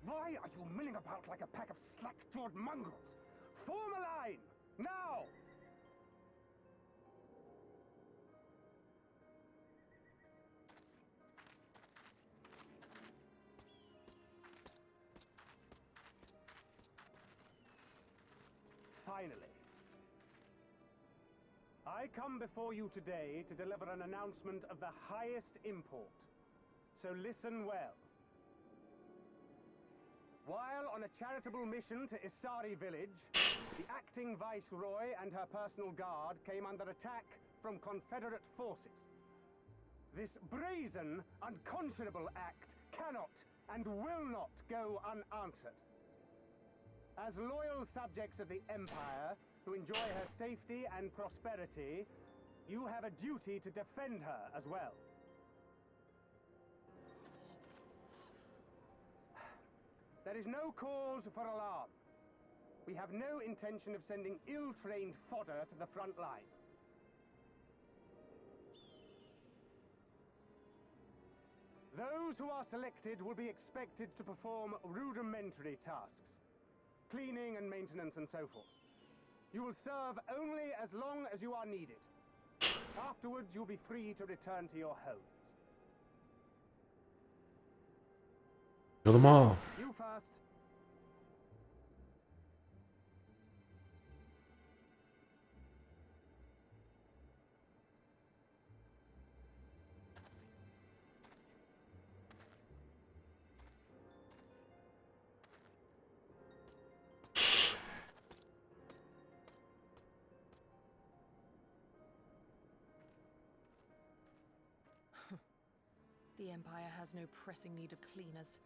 Why are you milling about like a pack of slack-jawed mongrels? Form a line! Now! Finally. I come before you today to deliver an announcement of the highest import. So listen well. While on a charitable mission to Isari village, the acting viceroy and her personal guard came under attack from Confederate forces. This brazen, unconscionable act cannot and will not go unanswered. As loyal subjects of the Empire who enjoy her safety and prosperity, you have a duty to defend her as well. There is no cause for alarm. We have no intention of sending ill-trained fodder to the front line. Those who are selected will be expected to perform rudimentary tasks, cleaning and maintenance and so forth. You will serve only as long as you are needed. Afterwards, you'll be free to return to your homes. Kill them all. You first. The Empire has no pressing need of cleaners.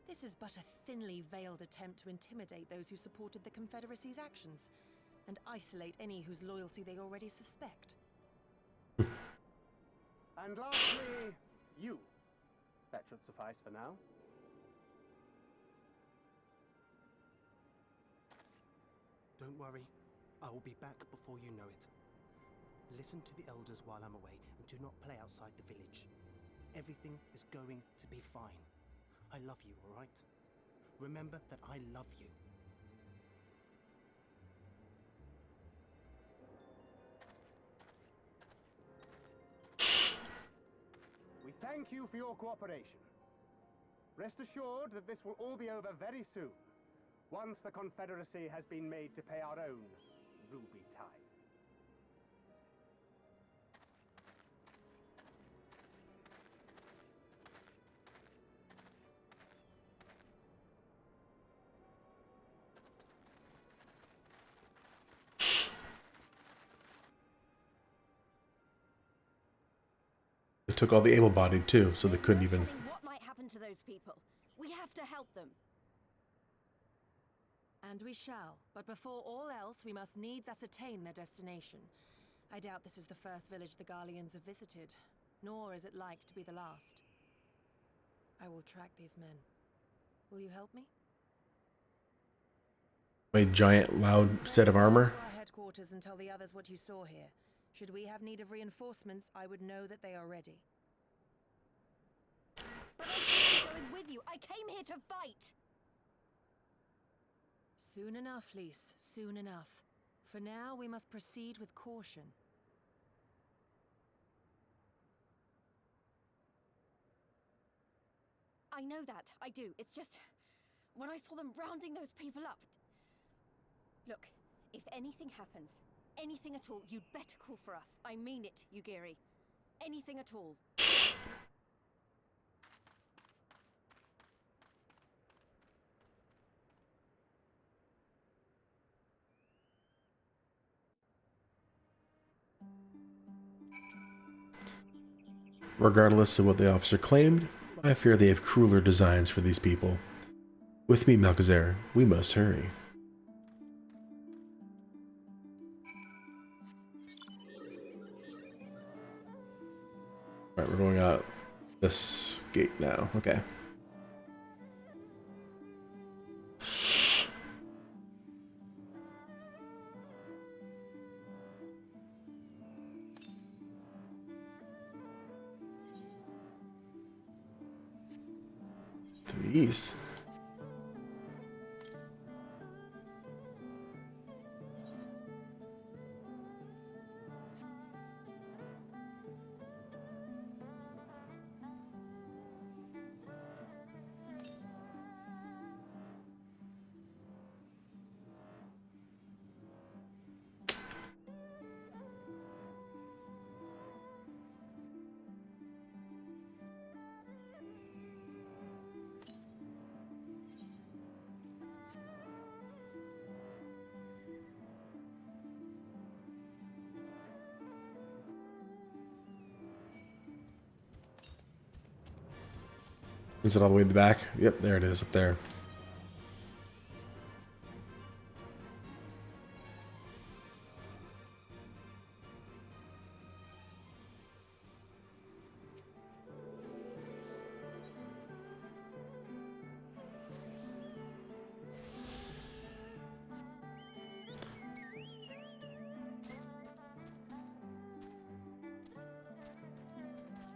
This is but a thinly veiled attempt to intimidate those who supported the Confederacy's actions, and isolate any whose loyalty they already suspect. And lastly, you. That should suffice for now. Don't worry. I will be back before you know it. Listen to the elders while I'm away, and do not play outside the village. Everything is going to be fine. I love you, all right? Remember that I love you. We thank you for your cooperation. Rest assured that this will all be over very soon, once the Confederacy has been made to pay our own ruby tithe. They took all the able-bodied too, so they couldn't even. What might happen to those people? We have to help them. And we shall, but before all else, we must needs ascertain their destination. I doubt this is the first village the Garleans have visited, nor is it like to be the last. I will track these men. Will you help me? A giant, loud set of armor. Go to our headquarters and tell the others what you saw here. Should we have need of reinforcements, I would know that they are ready. But I'm going with you. I came here to fight. Soon enough, Lise. Soon enough. For now, we must proceed with caution. I know that. I do. It's just... when I saw them rounding those people up... Look, if anything happens, anything at all, you'd better call for us. I mean it, Yugiri. Anything at all. Regardless of what the officer claimed, I fear they have crueler designs for these people. With me, Malchezaar, we must hurry. Alright, we're going out this gate now. Okay. To the east. Is it all the way in the back? Yep, there it is, up there.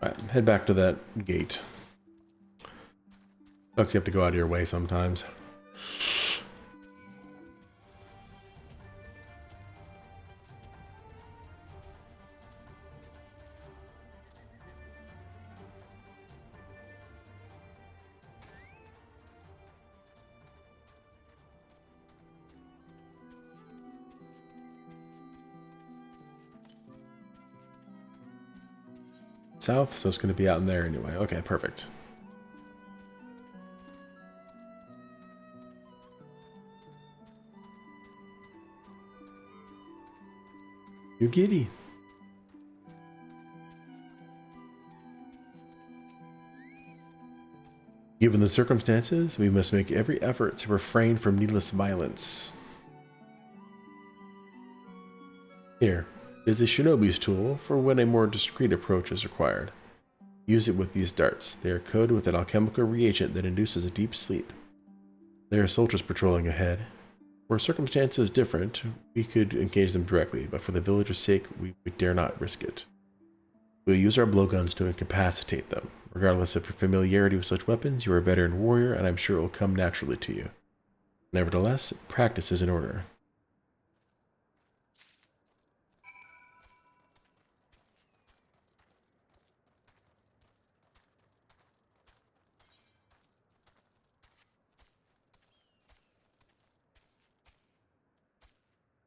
Alright, head back to that gate. Sucks you have to go out of your way sometimes. South, so it's going to be out in there anyway. Okay, perfect. You giddy. Given the circumstances, we must make every effort to refrain from needless violence. Here is a shinobi's tool for when a more discreet approach is required. Use it with these darts. They are coated with an alchemical reagent that induces a deep sleep. There are soldiers patrolling ahead. Were circumstances different, we could engage them directly, but for the villagers' sake, we dare not risk it. We'll use our blowguns to incapacitate them. Regardless of your familiarity with such weapons, you are a veteran warrior, and I'm sure it will come naturally to you. Nevertheless, practice is in order.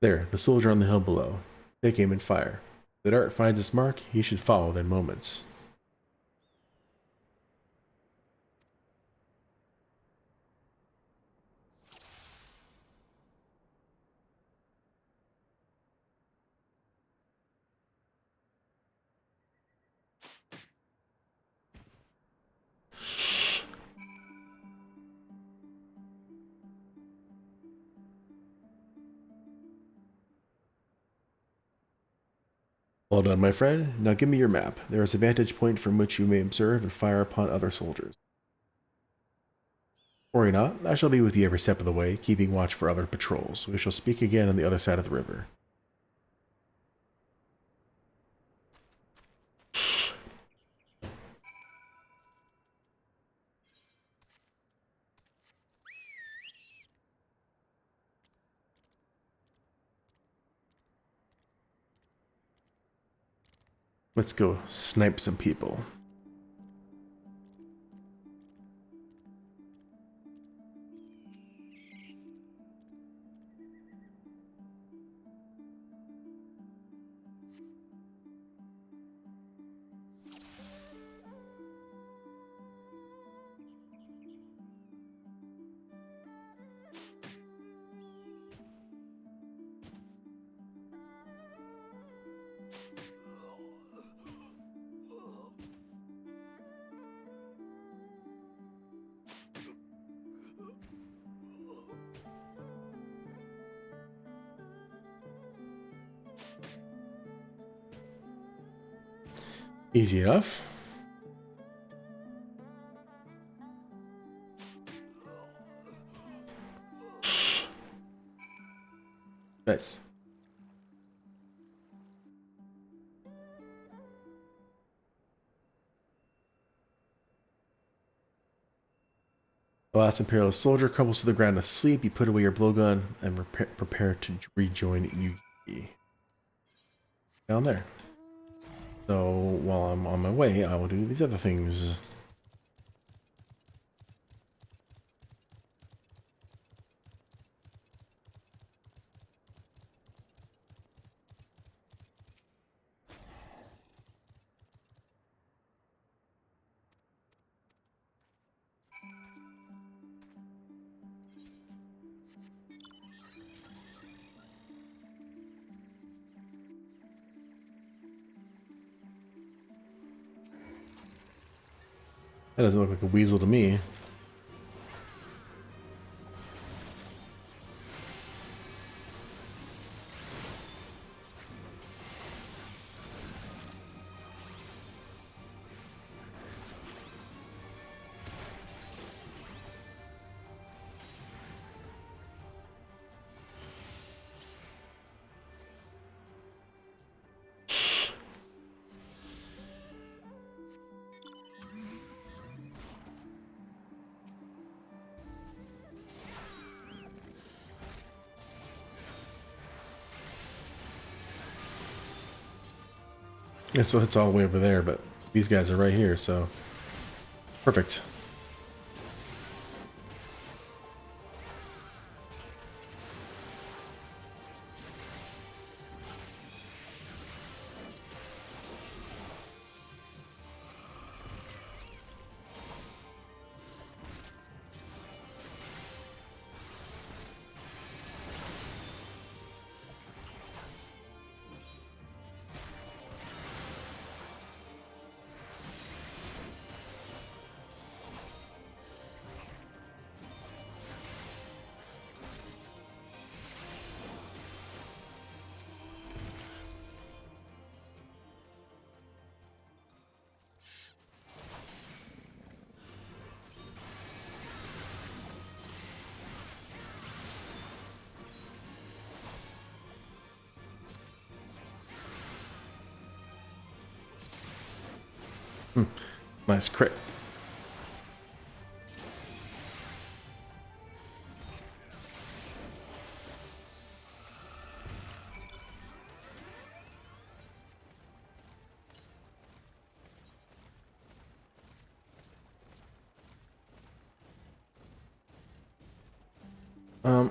There, the soldier on the hill below. Take aim and fire. If the dart finds its mark, he should fall within moments. Well done, my friend. Now give me your map. There is a vantage point from which you may observe and fire upon other soldiers. Worry not, I shall be with you every step of the way, keeping watch for other patrols. We shall speak again on the other side of the river. Let's go snipe some people. Easy enough. Nice. The last Imperial soldier crumbles to the ground asleep. You put away your blowgun and prepare to rejoin Yuki. Down there. So while I'm on my way, I will do these other things. That doesn't look like a weasel to me. Yeah, so it's all the way over there, but these guys are right here, so perfect. Nice crit.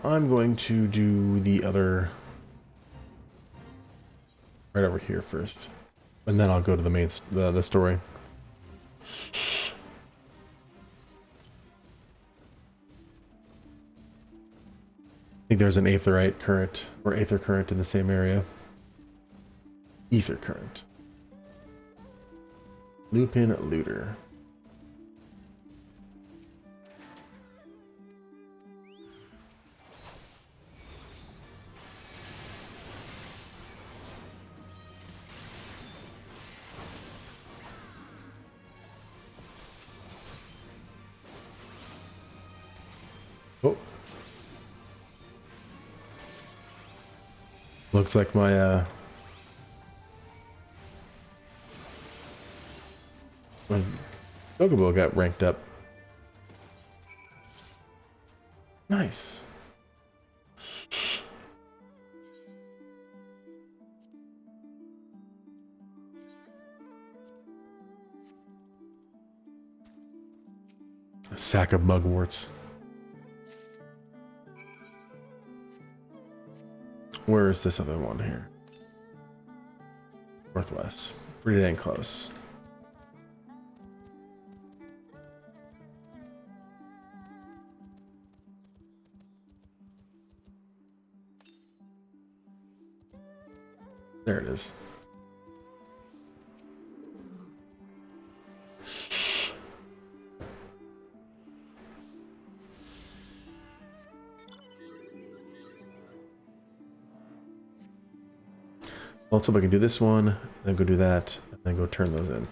I'm going to do the other right over here first, and then I'll go to the main the story. I think there's an aetherite current or aether current in the same area. Ether current. Lupin looter. Oh. Looks like my Chocobo got ranked up. Nice. A sack of mugworts. Where is this other one here? Northwest. Pretty dang close. There it is. Let's see if I can do this one, then go do that, and then go turn those in.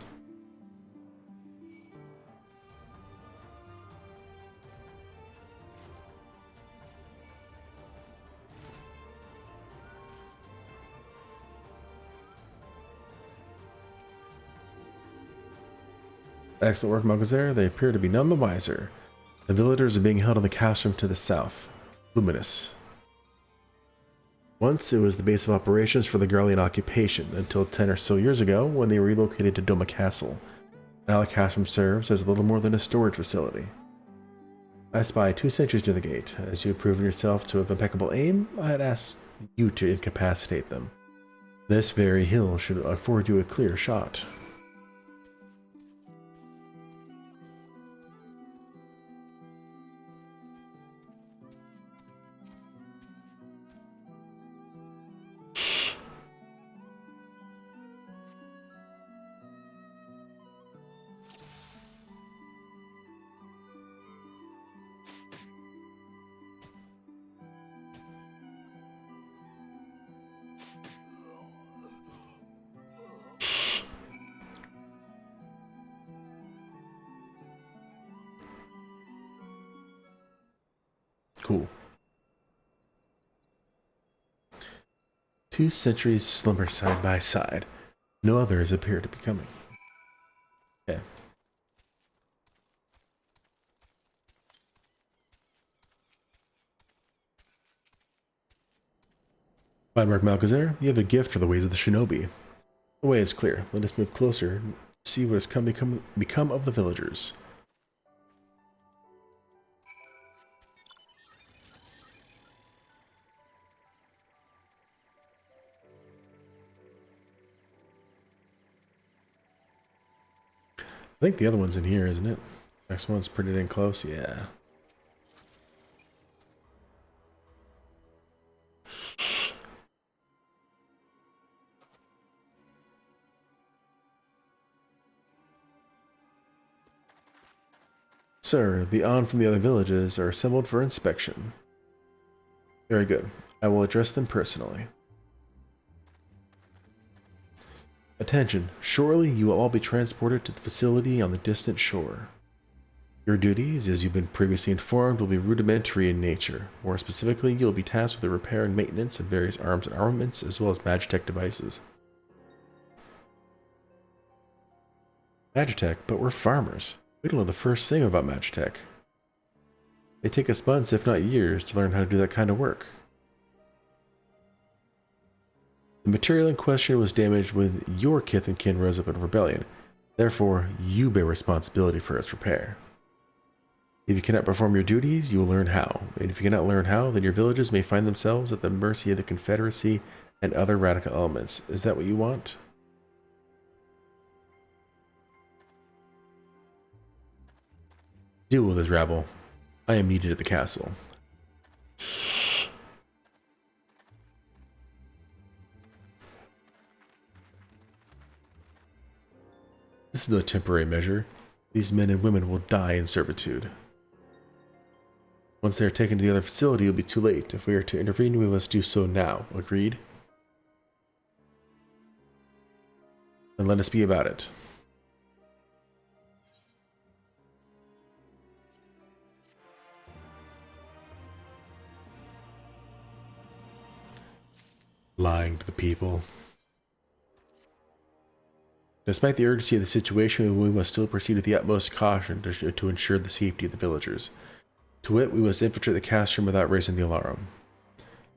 Excellent work, Malgazer. They appear to be none the wiser. The villagers are being held in the castrum to the south. Luminous. Once it was the base of operations for the Garlean occupation, until 10 or so years ago when they relocated to Doma Castle. Now the castrum serves as little more than a storage facility. I spy 2 sentries near the gate. As you have proven yourself to have impeccable aim, I had asked you to incapacitate them. This very hill should afford you a clear shot. Cool. 2 sentries slumber side by side. No others appear to be coming. Okay. Fine work, Malgazer. You have a gift for the ways of the shinobi. The way is clear. Let us move closer and see what has become of the villagers. I think the other one's in here, isn't it? Next one's pretty dang close, yeah. Sir, the on from the other villages are assembled for inspection. Very good. I will address them personally. Attention, shortly you will all be transported to the facility on the distant shore. Your duties, as you've been previously informed, will be rudimentary in nature. More specifically, you'll be tasked with the repair and maintenance of various arms and armaments, as well as Magitech devices. Magitech, but we're farmers. We don't know the first thing about Magitech. They take us months, if not years, to learn how to do that kind of work. The material in question was damaged when your kith and kin rose up in rebellion. Therefore, you bear responsibility for its repair. If you cannot perform your duties, you will learn how. And if you cannot learn how, then your villages may find themselves at the mercy of the Confederacy and other radical elements. Is that what you want? Deal with this rabble. I am needed at the castle. This is no temporary measure. These men and women will die in servitude. Once they are taken to the other facility, it will be too late. If we are to intervene, we must do so now. Agreed? Then let us be about it. Lying to the people. Despite the urgency of the situation, we must still proceed with the utmost caution to ensure the safety of the villagers. To wit, we must infiltrate the castrum without raising the alarm.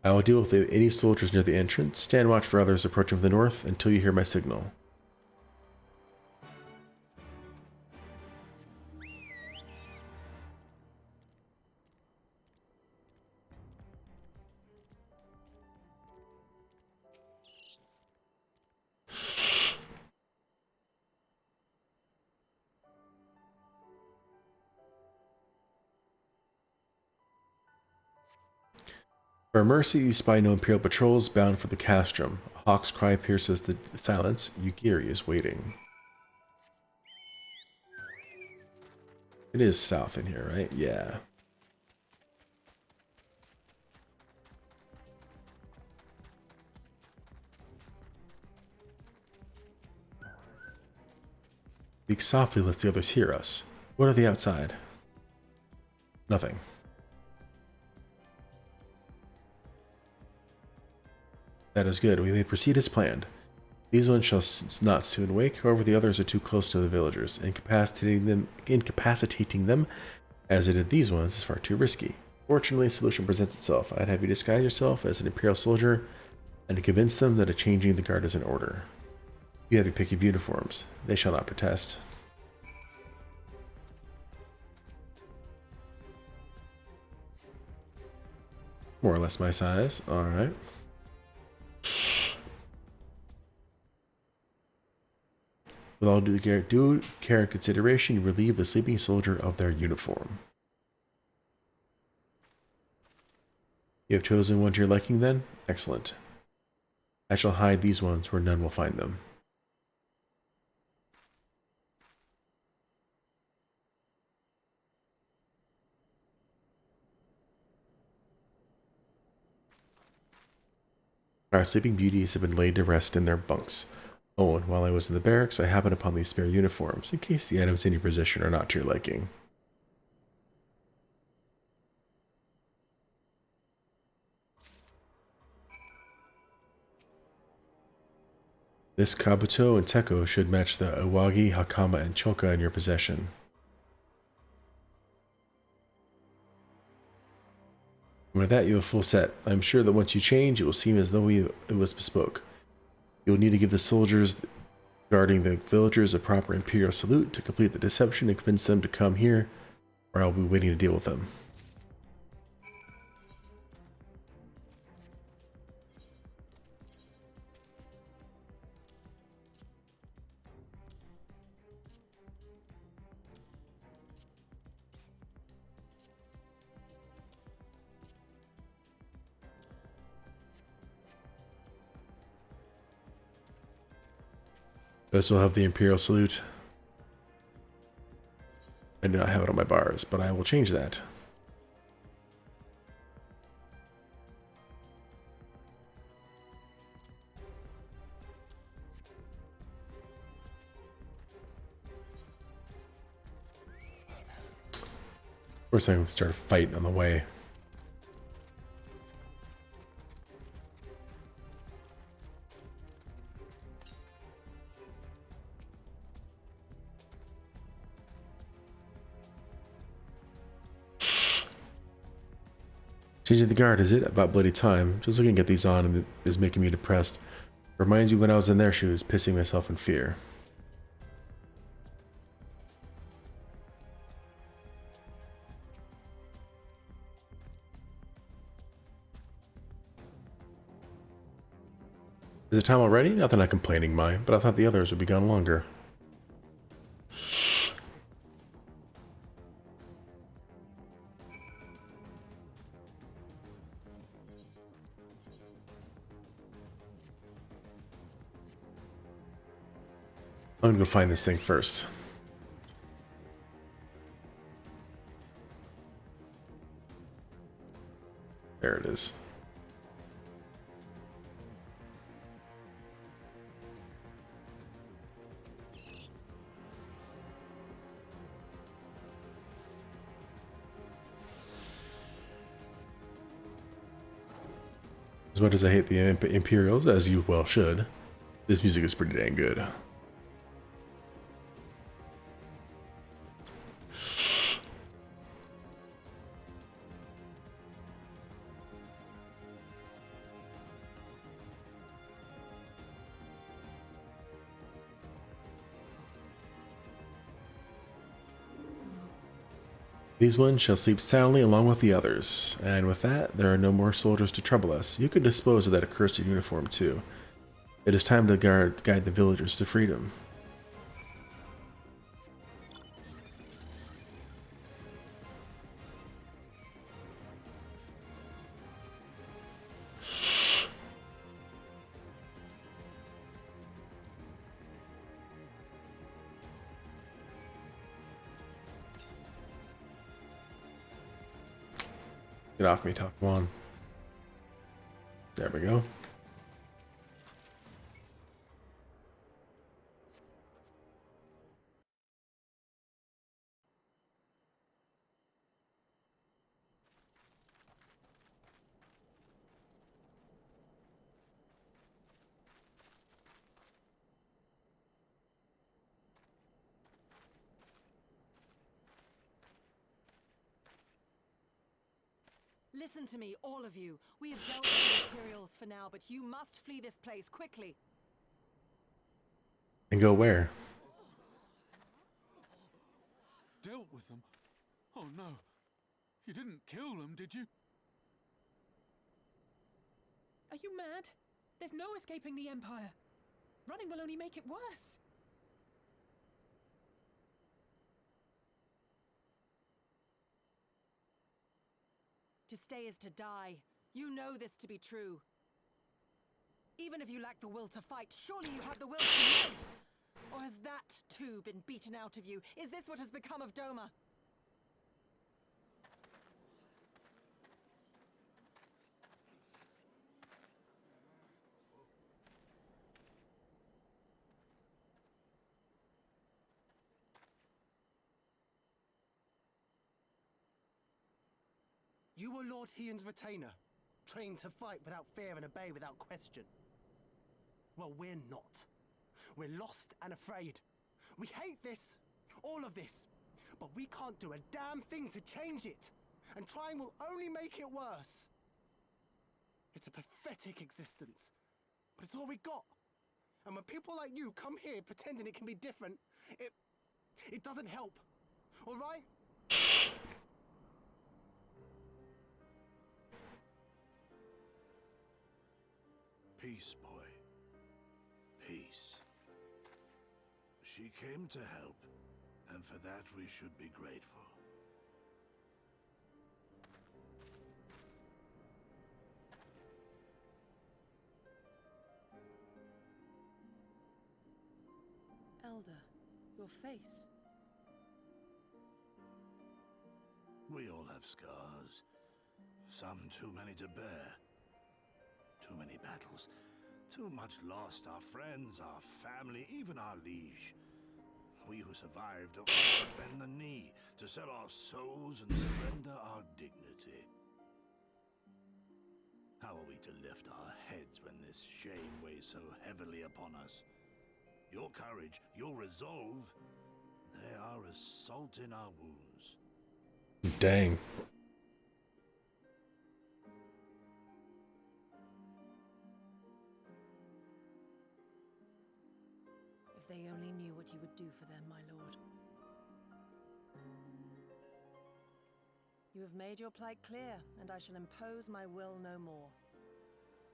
I will deal with any soldiers near the entrance. Stand watch for others approaching from the north until you hear my signal. For mercy, you spy no Imperial patrols bound for the castrum. A hawk's cry pierces the silence. Yugiri is waiting. It is south in here, right? Yeah. Speak softly, lest the others hear us. What are the outside? Nothing. That is good. We may proceed as planned. These ones shall not soon wake. However, the others are too close to the villagers. Incapacitating them, as it did these ones, is far too risky. Fortunately, a solution presents itself. I'd have you disguise yourself as an Imperial soldier and to convince them that a changing of the guard is in order. You have your pick of uniforms. They shall not protest. More or less my size. Alright. With all due care and consideration, you relieve the sleeping soldier of their uniform. You have chosen one to your liking then? Excellent. I shall hide these ones where none will find them. Our sleeping beauties have been laid to rest in their bunks. Oh, and while I was in the barracks, I happened upon these spare uniforms, in case the items in your possession are not to your liking. This kabuto and teko should match the iwagi, hakama, and choka in your possession. With that, you have a full set. I am sure that once you change, it will seem as though it was bespoke. You will need to give the soldiers guarding the villagers a proper Imperial salute to complete the deception and convince them to come here, or I'll be waiting to deal with them. I still have the Imperial salute. I do not have it on my bars, but I will change that. Of course, I start a fight on the way. Changing the guard, is it? About bloody time. Just looking at these on is making me depressed. Reminds me when I was in their shoes, pissing myself in fear. Is it time already? Not that I'm complaining, but I thought the others would be gone longer. I'm gonna go find this thing first. There it is. As much as I hate the Imperials, as you well should, this music is pretty dang good. These ones shall sleep soundly along with the others, and with that, there are no more soldiers to trouble us. You can dispose of that accursed uniform too. It is time to guide the villagers to freedom. Get off me, Top One. There we go. Listen to me, all of you. We have dealt with the Imperials for now, but you must flee this place quickly. And go where? Dealt with them? Oh no. You didn't kill them, did you? Are you mad? There's no escaping the Empire. Running will only make it worse. To stay is to die. You know this to be true. Even if you lack the will to fight, surely you have the will to live! Or has that, too, been beaten out of you? Is this what has become of Doma? You were Lord Hien's retainer, trained to fight without fear and obey without question. Well, we're not. We're lost and afraid. We hate this, all of this, but we can't do a damn thing to change it. And trying will only make it worse. It's a pathetic existence, but it's all we got. And when people like you come here pretending it can be different, it doesn't help, all right? Peace, boy. Peace. She came to help, and for that we should be grateful. Elder, your face. We all have scars. Some too many to bear. Too many battles. Too much lost. Our friends, our family, even our liege. We who survived don't want to bend the knee to sell our souls and surrender our dignity. How are we to lift our heads when this shame weighs so heavily upon us? Your courage, your resolve, they are as salt in our wounds. Dang. If they only knew what you would do for them, my lord. You have made your plight clear, and I shall impose my will no more.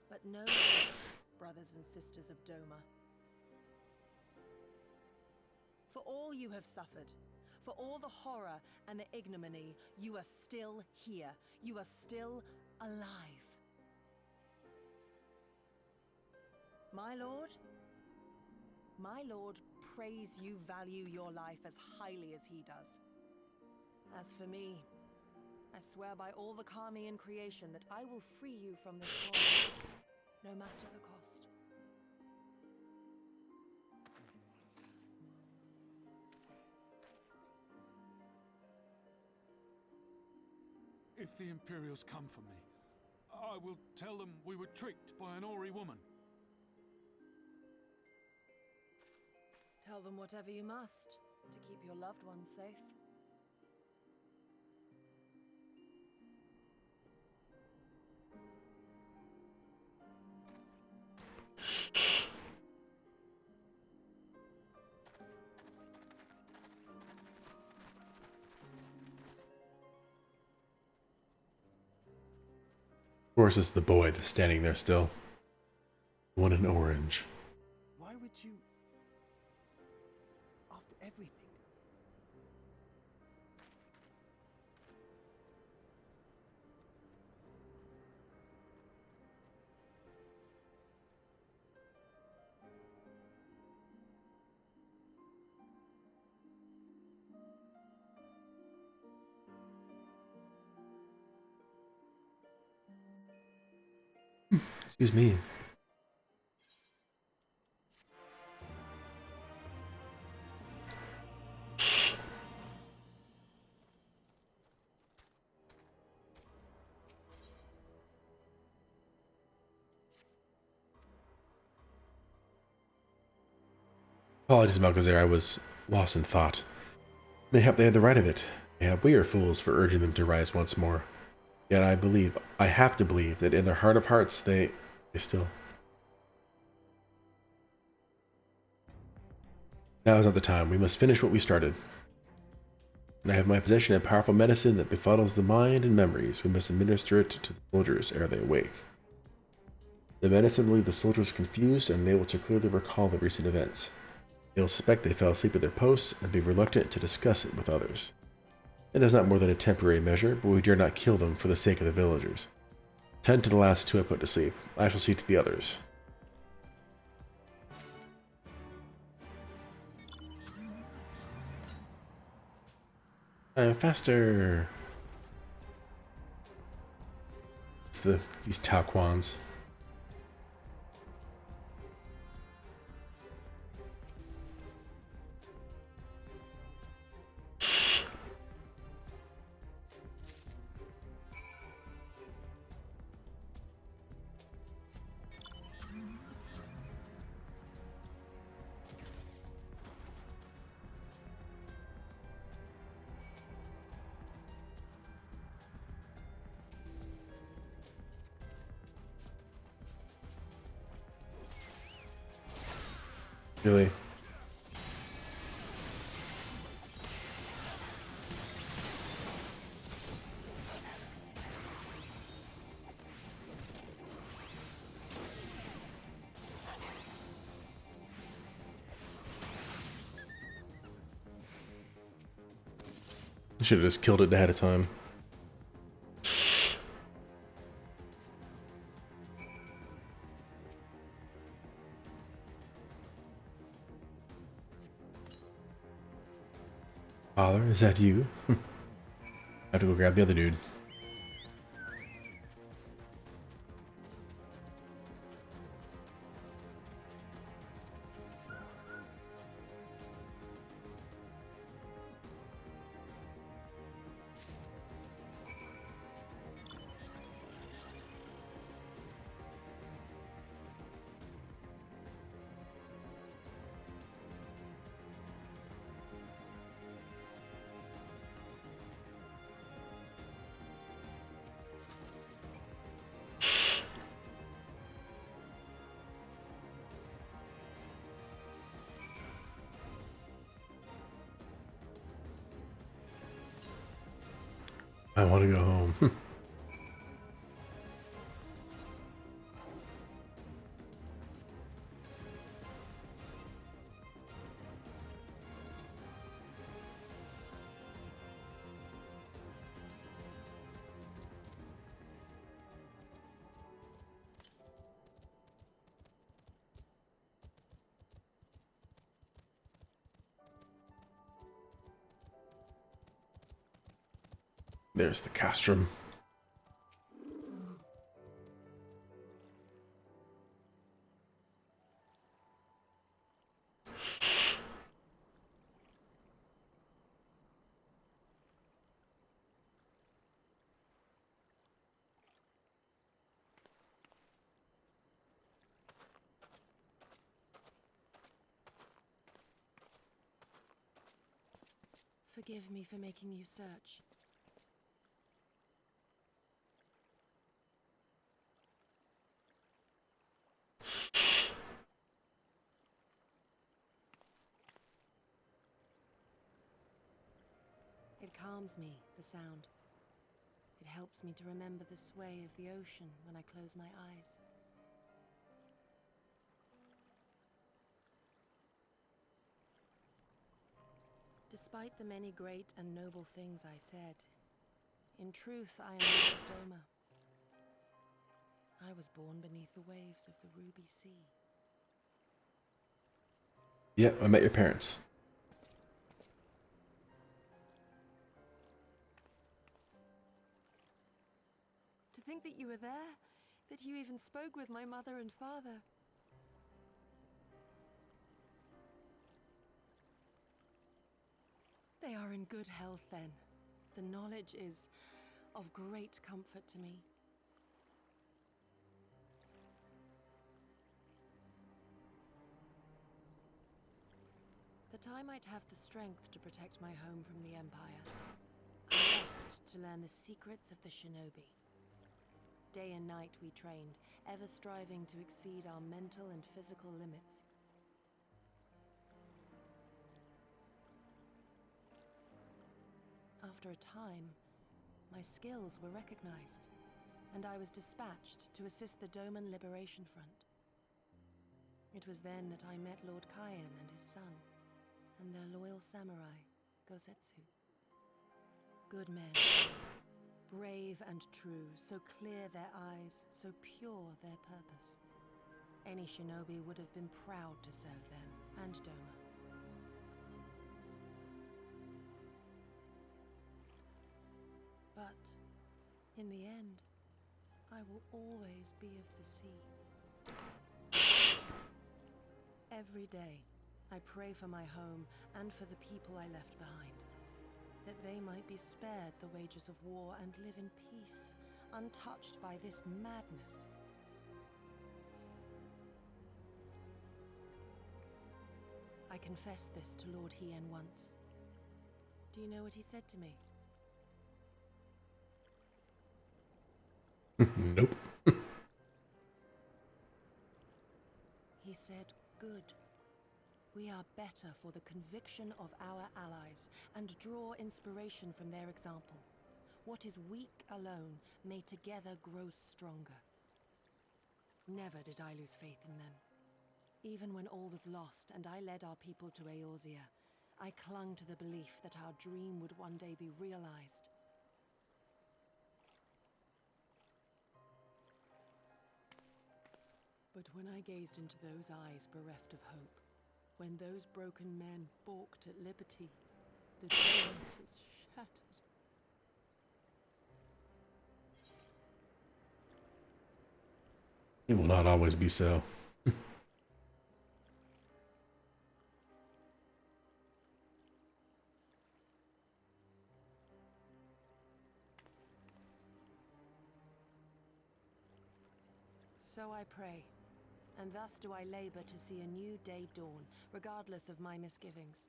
But know this, brothers and sisters of Doma. For all you have suffered, for all the horror and the ignominy, you are still here. You are still alive. My lord prays you value your life as highly as he does. As for me, I swear by all the Kami in creation that I will free you from this horror, no matter the cost. If the Imperials come for me, I will tell them we were tricked by an Ori woman. Tell them whatever you must to keep your loved ones safe. Of course, it's the boy that's standing there still. One in orange. Why would you... After everything? Excuse me. Apologies, Malgazar, I was lost in thought. Mayhap they had the right of it. Mayhap we are fools for urging them to rise once more. Yet I have to believe that in their heart of hearts they still... Now is not the time. We must finish what we started. And I have in my possession a powerful medicine that befuddles the mind and memories. We must administer it to the soldiers ere they awake. The medicine will leave the soldiers confused and unable to clearly recall the recent events. They will suspect they fell asleep at their posts and be reluctant to discuss it with others. It is not more than a temporary measure, but we dare not kill them for the sake of the villagers. Tend to the last two I put to sleep. I shall see to the others. I am faster. It's these Taoquans. Really? I should have just killed it ahead of time. Father, is that you? I have to go grab the other dude. I want to go home. There's the castrum. Forgive me for making you search. It calms me, the sound. It helps me to remember the sway of the ocean when I close my eyes. Despite the many great and noble things I said, in truth I am not of Doma. I was born beneath the waves of the Ruby Sea. Yep, I met your parents. To think that you were there, that you even spoke with my mother and father. They are in good health then. The knowledge is of great comfort to me. That I might have the strength to protect my home from the Empire, I left to learn the secrets of the shinobi. Day and night we trained, ever striving to exceed our mental and physical limits. After a time, my skills were recognized, and I was dispatched to assist the Doman Liberation Front. It was then that I met Lord Kayan and his son, and their loyal samurai, Gosetsu. Good men, brave and true, so clear their eyes, so pure their purpose. Any shinobi would have been proud to serve them and Doma. But in the end, I will always be of the sea. Every day, I pray for my home and for the people I left behind, that they might be spared the wages of war and live in peace, untouched by this madness. I confessed this to Lord Hien once. Do you know what he said to me? Nope. He said, "Good. We are better for the conviction of our allies, and draw inspiration from their example. What is weak alone may together grow stronger." Never did I lose faith in them. Even when all was lost and I led our people to Eorzea, I clung to the belief that our dream would one day be realized. But when I gazed into those eyes bereft of hope, when those broken men balked at liberty, the dreams is shattered. It will not always be so. So I pray, and thus do I labor to see a new day dawn, regardless of my misgivings.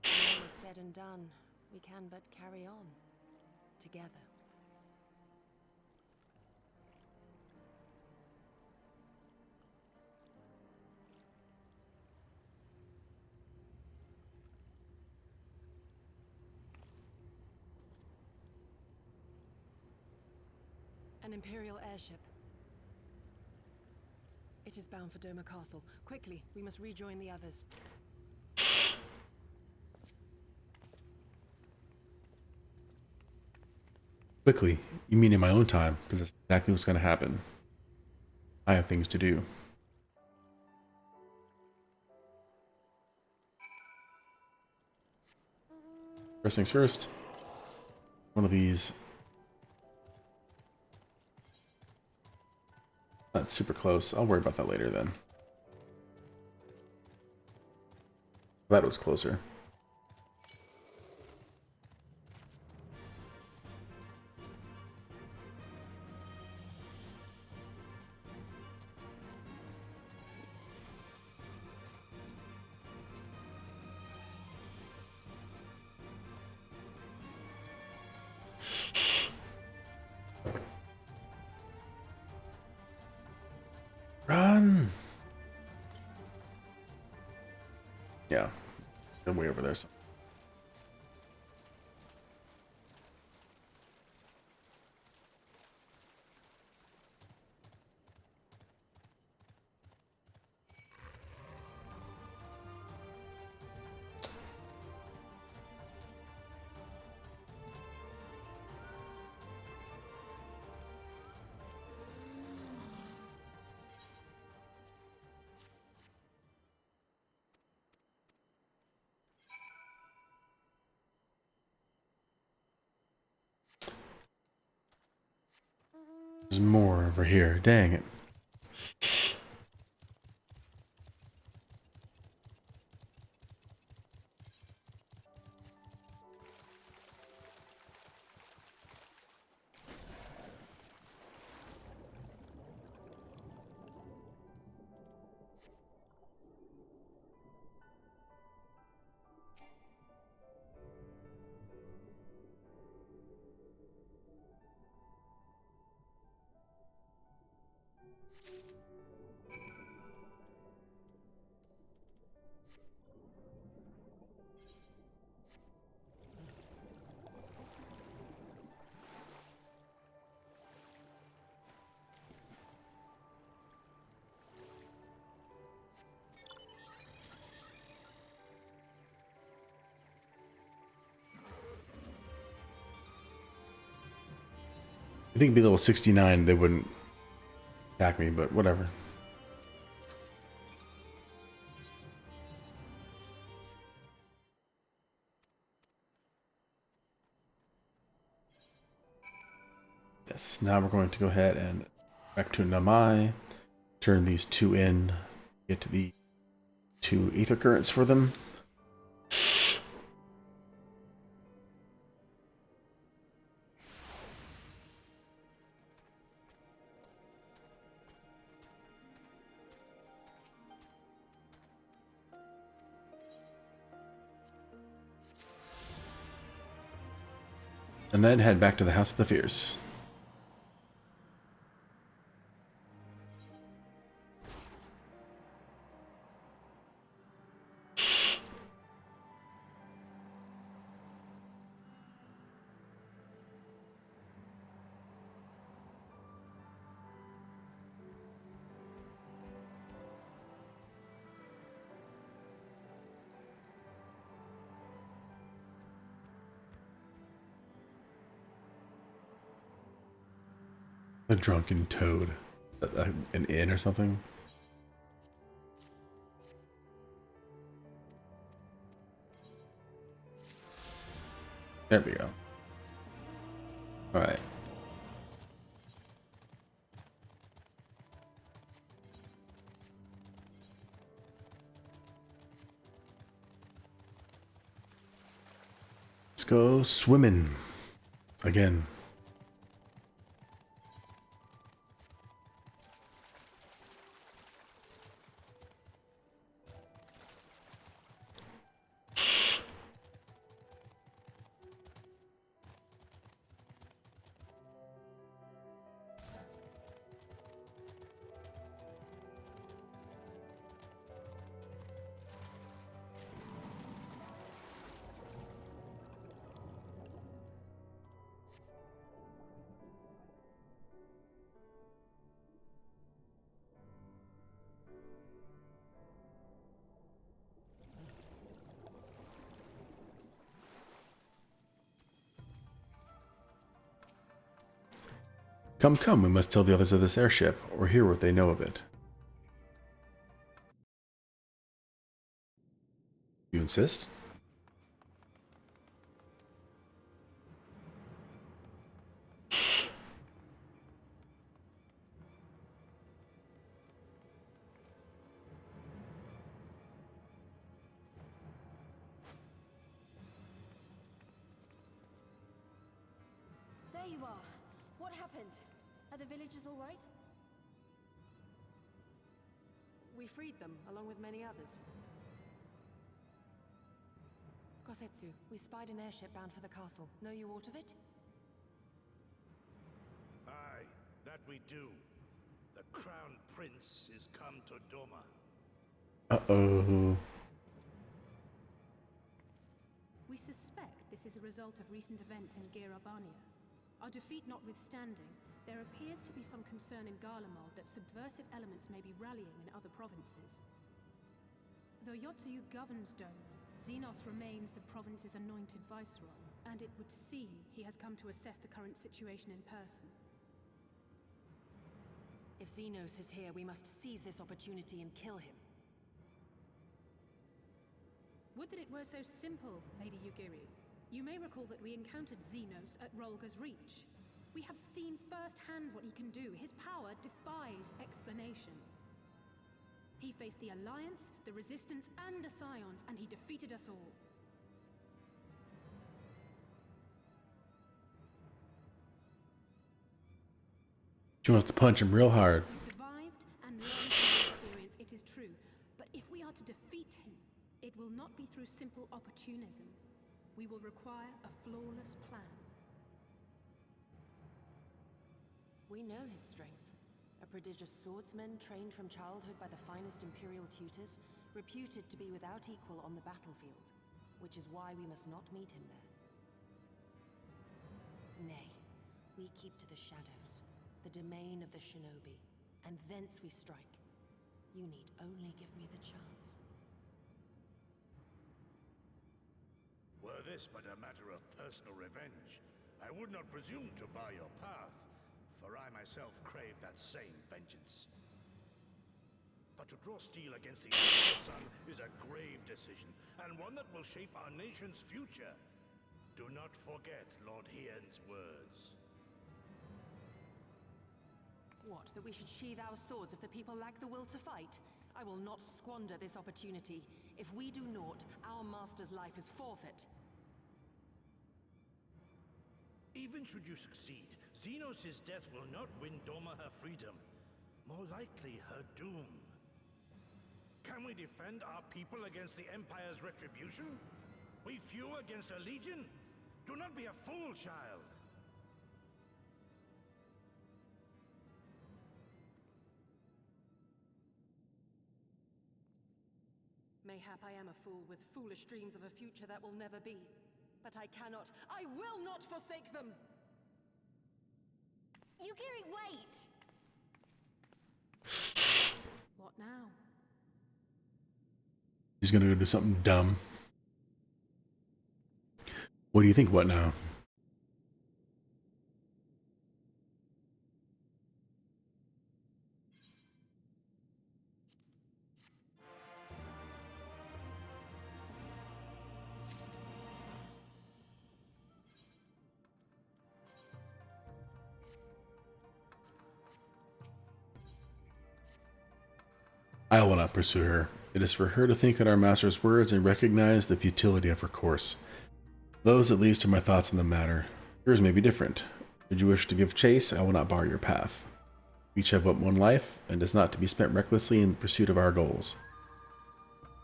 When all is said and done, we can but carry on, together. An Imperial airship. It is bound for Doma Castle. Quickly, we must rejoin the others. Quickly? You mean in my own time? Because that's exactly what's going to happen. I have things to do. First things first. One of these. Not super close. I'll worry about that later then. That was closer. Run! Yeah, they're way over there. So. There's more over here. Dang it. I think it'd be level 69, they wouldn't attack me, but whatever. Yes, now we're going to go ahead and back to Namai, turn these two in, get to the two ether currents for them. And then head back to the House of the Fierce. A drunken toad. An inn or something? There we go. Alright. Let's go swimming. Again. Come, come, we must tell the others of this airship, or hear what they know of it. You insist? There you are. What happened? Are the villagers all right? We freed them, along with many others. Kosetsu, we spied an airship bound for the castle. Know you aught of it? Aye, that we do. The Crown Prince is come to Doma. Uh-oh. We suspect this is a result of recent events in Girabania. Our defeat notwithstanding, there appears to be some concern in Garlemald that subversive elements may be rallying in other provinces. Though Yotsuyu governs Doma, Xenos remains the province's anointed viceroy, and it would seem he has come to assess the current situation in person. If Xenos is here, we must seize this opportunity and kill him. Would that it were so simple, Lady Yugiri. You may recall that we encountered Xenos at Rolga's Reach. We have seen firsthand what he can do. His power defies explanation. He faced the Alliance, the Resistance, and the Scions, and he defeated us all. She wants to punch him real hard. We survived and learned from his experience, it is true. But if we are to defeat him, it will not be through simple opportunism. We will require a flawless plan. We know his strengths. A prodigious swordsman trained from childhood by the finest Imperial tutors, reputed to be without equal on the battlefield, which is why we must not meet him there. Nay, we keep to the shadows, the domain of the shinobi, and thence we strike. You need only give me the chance. Were this but a matter of personal revenge, I would not presume to bar your path, for I myself crave that same vengeance. But to draw steel against the Emperor's son is a grave decision, and one that will shape our nation's future. Do not forget Lord Hien's words. What, that we should sheathe our swords if the people lack the will to fight? I will not squander this opportunity. If we do naught, our master's life is forfeit. Even should you succeed, Xenos' death will not win Doma her freedom. More likely, her doom. Can we defend our people against the Empire's retribution? We few against a legion? Do not be a fool, child! Mayhap I am a fool with foolish dreams of a future that will never be. But I cannot, I will not forsake them! Yugiri, wait! What now? He's gonna go do something dumb. What do you think? What now? I will not pursue her. It is for her to think on our master's words and recognize the futility of her course. Those, at least, are my thoughts on the matter. Yours may be different. Should you wish to give chase, I will not bar your path. We each have but one life, and is not to be spent recklessly in pursuit of our goals.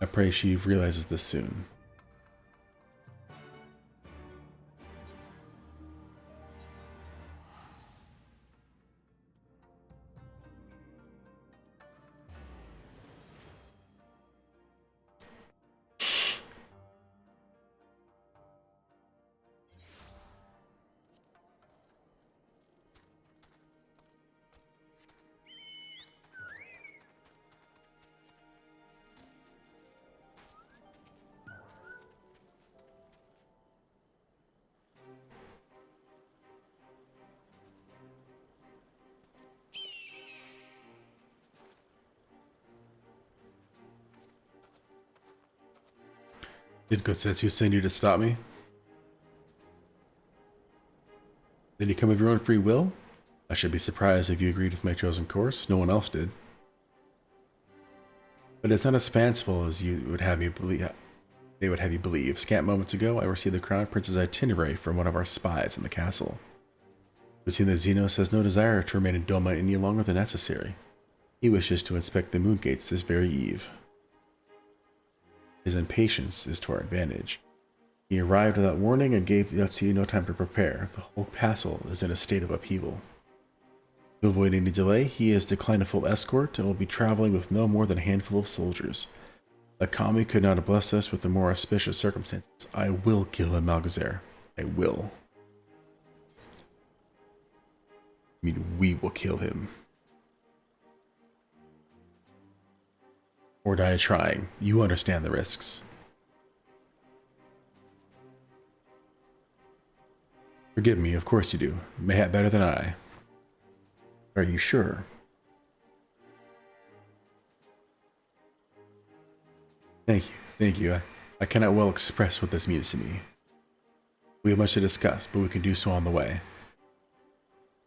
I pray she realizes this soon. Did Gosetsu send you to stop me? Did you come of your own free will? I should be surprised if you agreed with my chosen course. No one else did. But it's not as fanciful as you would have me believe. They would have you believe. Scant moments ago, I received the Crown Prince's itinerary from one of our spies in the castle. It would seem that Xenos has no desire to remain in Doma any longer than necessary. He wishes to inspect the moon gates this very eve. His impatience is to our advantage. He arrived without warning and gave Yotsuyu no time to prepare. The whole castle is in a state of upheaval. To avoid any delay, he has declined a full escort and will be traveling with no more than a handful of soldiers. The Kami could not have blessed us with the more auspicious circumstances. I will kill him, Malgazer. I will. I mean, we will kill him. Or die trying. You understand the risks. Forgive me, of course you do. Mayhap better than I. Are you sure? Thank you, thank you. I cannot well express what this means to me. We have much to discuss, but we can do so on the way.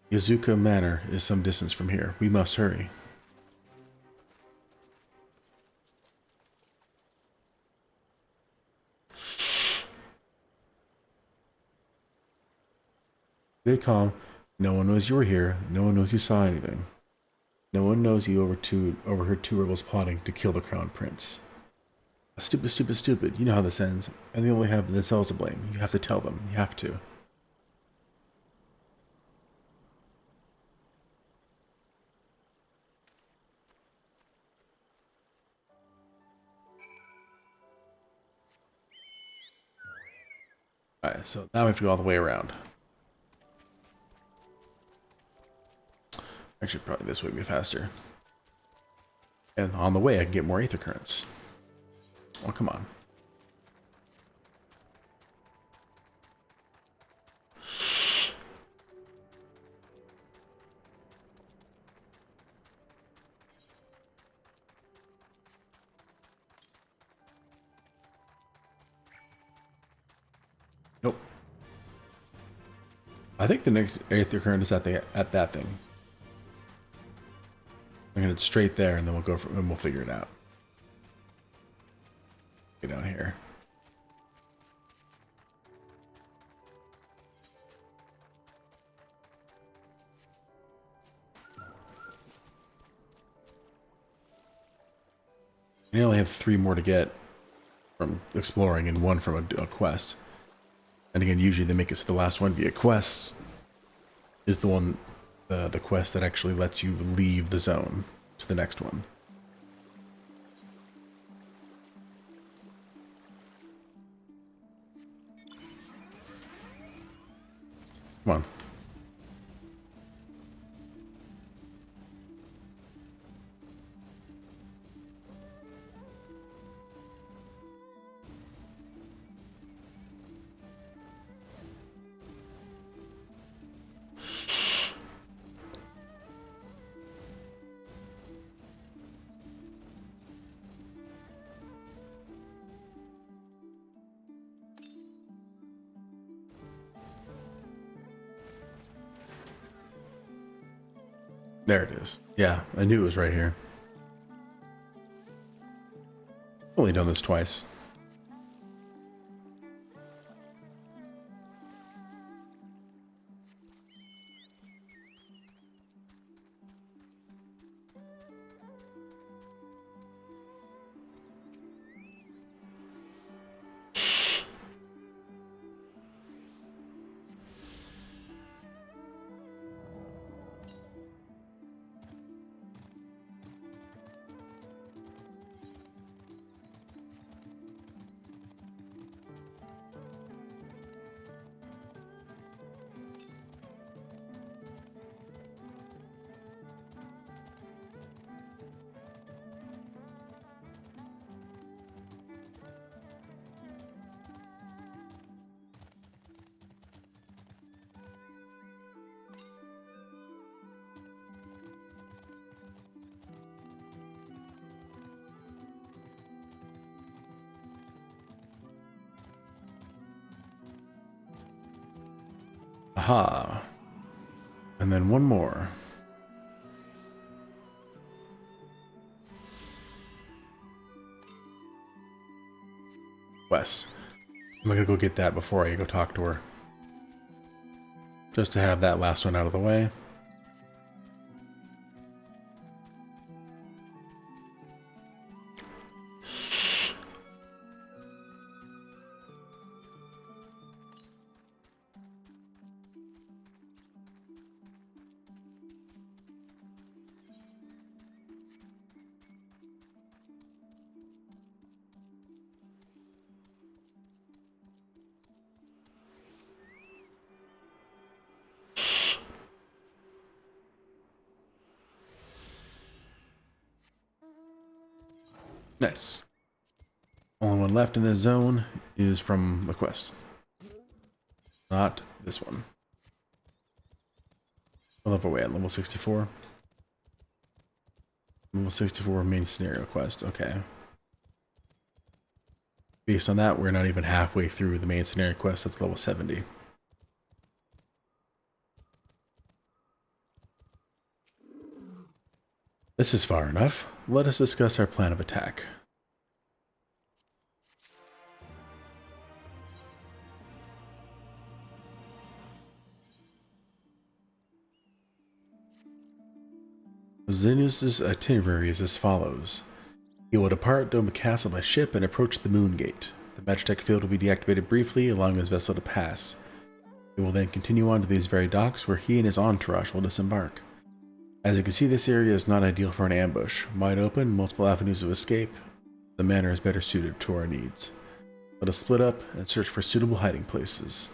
Yazuka Manor is some distance from here. We must hurry. Stay calm. No one knows you were here. No one knows you saw anything. No one knows you overheard two rebels plotting to kill the Crown Prince. Stupid, stupid, stupid. You know how this ends. And they only have themselves to blame. You have to tell them. You have to. Alright, so now we have to go all the way around. Actually, probably this way would be faster. And on the way, I can get more Aether Currents. Oh, come on. Nope. I think the next Aether Current is at that thing. I'm gonna head straight there, and then we'll figure it out. Get down here. I only have 3 more to get from exploring, and 1 from a quest. And again, usually they make it so the last one be a quest is the one, the quest that actually lets you leave the zone to the next one. Come on. There it is. Yeah, I knew it was right here. Only done this twice. Aha. And then one more. Wes. I'm gonna go get that before I go talk to her. Just to have that last one out of the way. Nice. Only one left in this zone is from a quest. Not this one. What level are we at? Level 64? Level 64 main scenario quest. Okay. Based on that, we're not even halfway through the main scenario quest at level 70. This is far enough. Let us discuss our plan of attack. Xenius' itinerary is as follows. He will depart Dome Castle by ship and approach the Moon Gate. The Magitech field will be deactivated briefly, allowing his vessel to pass. He will then continue on to these very docks where he and his entourage will disembark. As you can see, this area is not ideal for an ambush. Wide open, multiple avenues of escape. The manor is better suited to our needs. Let us split up and search for suitable hiding places.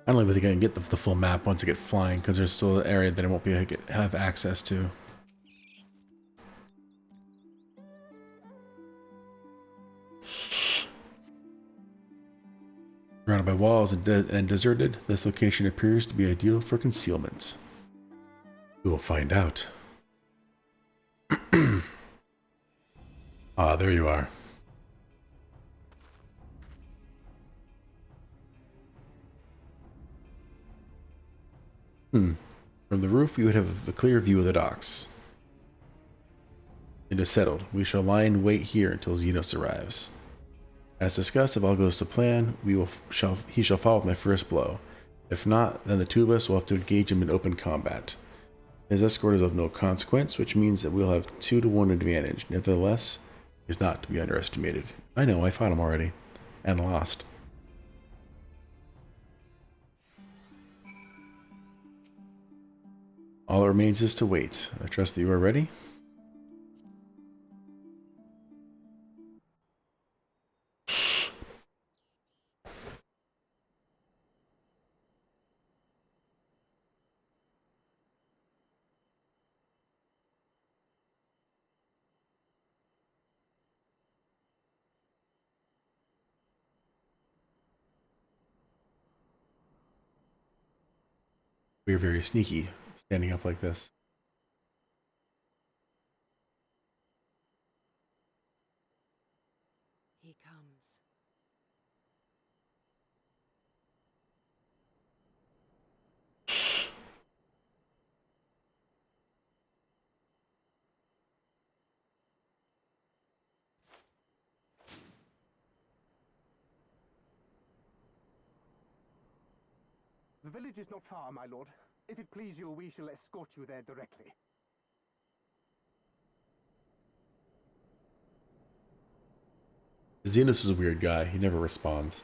I don't even think I can get the full map once I get flying, because there's still an area that I won't be able to have access to. Surrounded by walls and deserted, this location appears to be ideal for concealment. We will find out. Ah, there you are. From the roof, we would have a clear view of the docks. It is settled. We shall lie in wait here until Xenos arrives. As discussed, if all goes to plan, he shall fall with my first blow. If not, then the two of us will have to engage him in open combat. His escort is of no consequence, which means that we'll have 2-to-1 advantage. Nevertheless, he is not to be underestimated. I know, I fought him already. And lost. All that remains is to wait. I trust that you are ready. We are very sneaky, standing up like this. He comes. The village is not far, my lord. If it please you, we shall escort you there directly. Xenos is a weird guy. He never responds.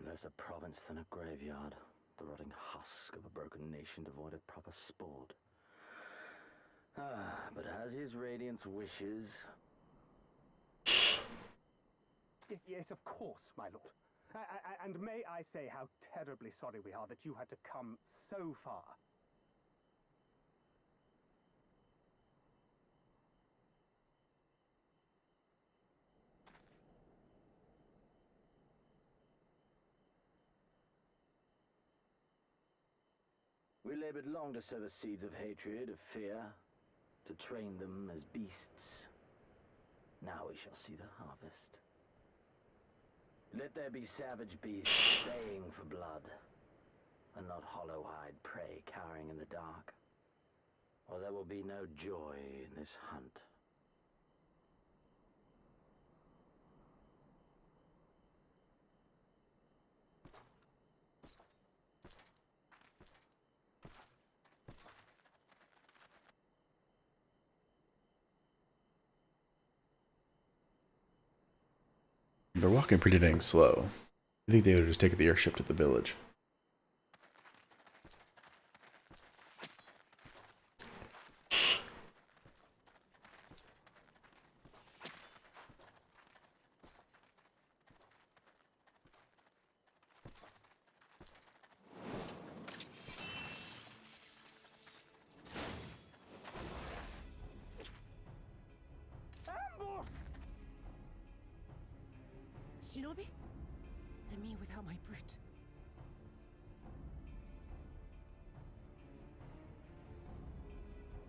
Less a province than a graveyard. The rotting husk of a broken nation devoid of proper sport. But as his radiance wishes... Yes, of course, my lord. And may I say how terribly sorry we are that you had to come so far. We labored long to sow the seeds of hatred, of fear, to train them as beasts. Now we shall see the harvest. Let there be savage beasts baying for blood, and not hollow-eyed prey cowering in the dark, or there will be no joy in this hunt. They're walking pretty dang slow. I think they would just take the airship to the village. Shinobi? And me without my brute.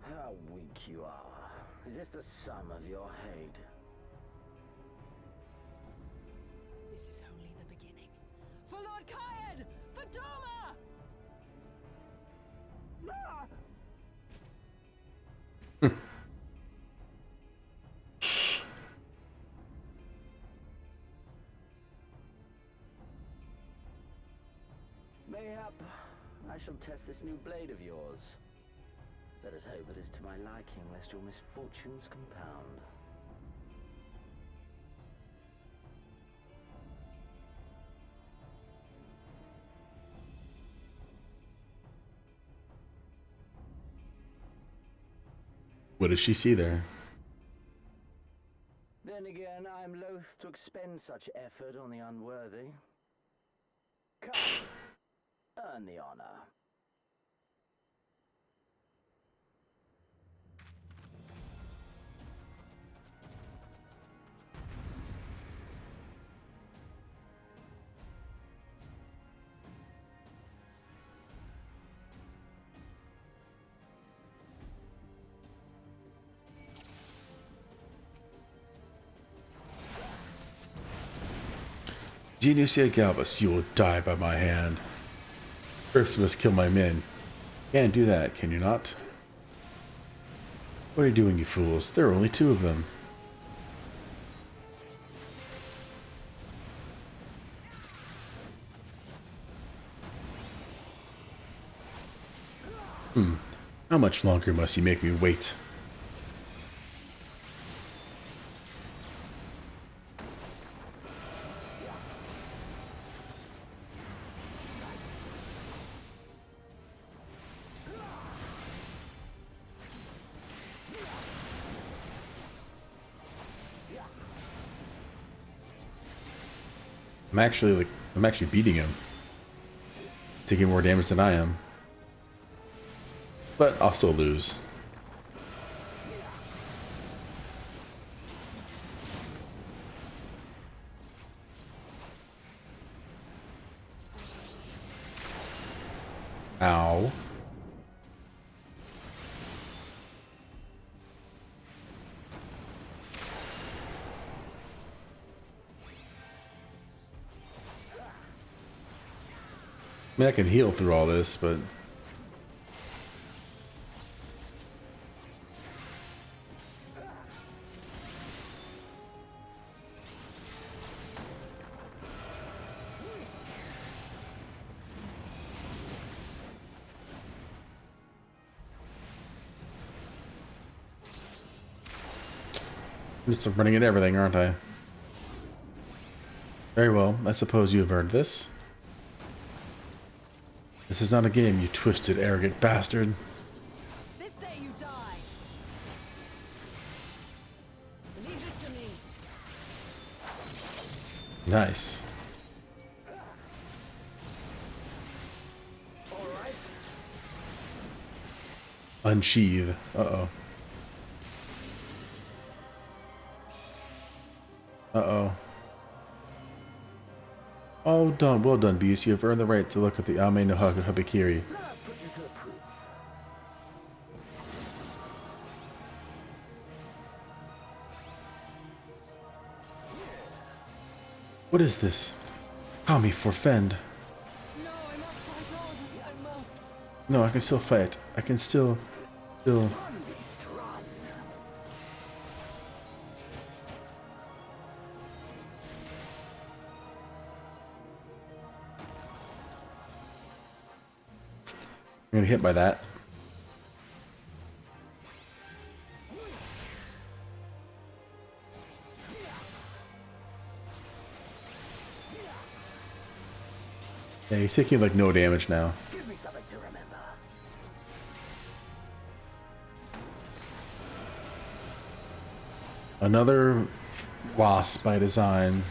How weak you are. Is this the sum of your hate? This is only the beginning. For Lord Kyan! For Doma! Mayhap I shall test this new blade of yours. Let us hope it is to my liking, lest your misfortunes compound. What does she see there? Then again, I am loath to expend such effort on the unworthy. Come, earn the honor. Genucia Galvus, you will die by my hand. First, you must kill my men. Can't do that, can you not? What are you doing, you fools? There are only 2 of them. How much longer must you make me wait? I'm actually beating him. Taking more damage than I am. But I'll still lose. Ow. I mean, I can heal through all this, but... I'm just running at everything, aren't I? Very well, I suppose you have earned this. This is not a game, you twisted, arrogant bastard. This day you die. Leave this to me. Nice. Unsheathe. Uh-oh. Uh-oh. Oh, done. Well done, Beast. You have earned the right to look at the Ame no Habikiri. Let us put you to the proof. What is this? Kami forfend. No, I must fight on. I must. No, I can still fight. I can still. I'm gonna hit by that. Yeah, he's taking like no damage now. Give me something to remember. Another wasp by design.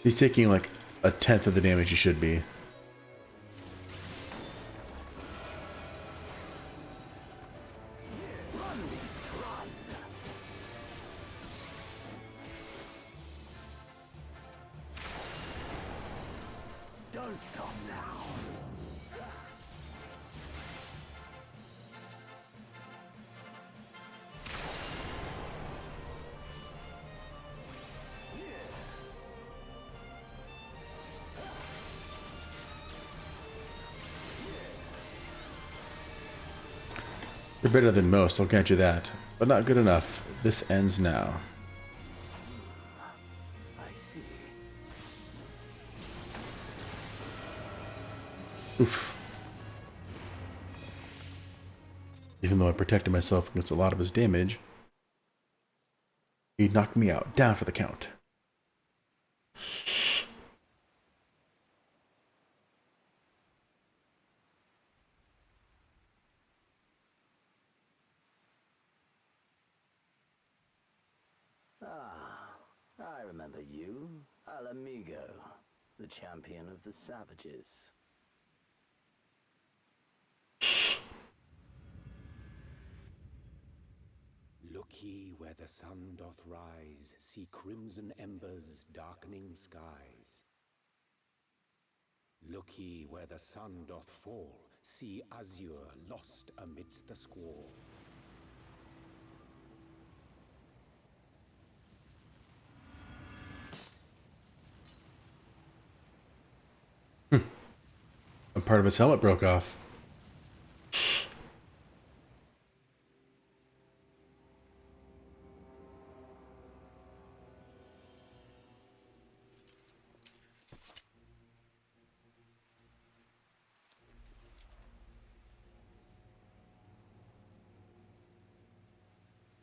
He's taking like a tenth of the damage he should be. Don't stop now. You're better than most, I'll grant you that. But not good enough. This ends now. I see. Oof. Even though I protected myself against a lot of his damage, he knocked me out. Down for the count. I remember you, Al Amigo, the champion of the savages. Look ye where the sun doth rise, see crimson embers darkening skies. Look ye where the sun doth fall, see azure lost amidst the squall. A part of his helmet broke off.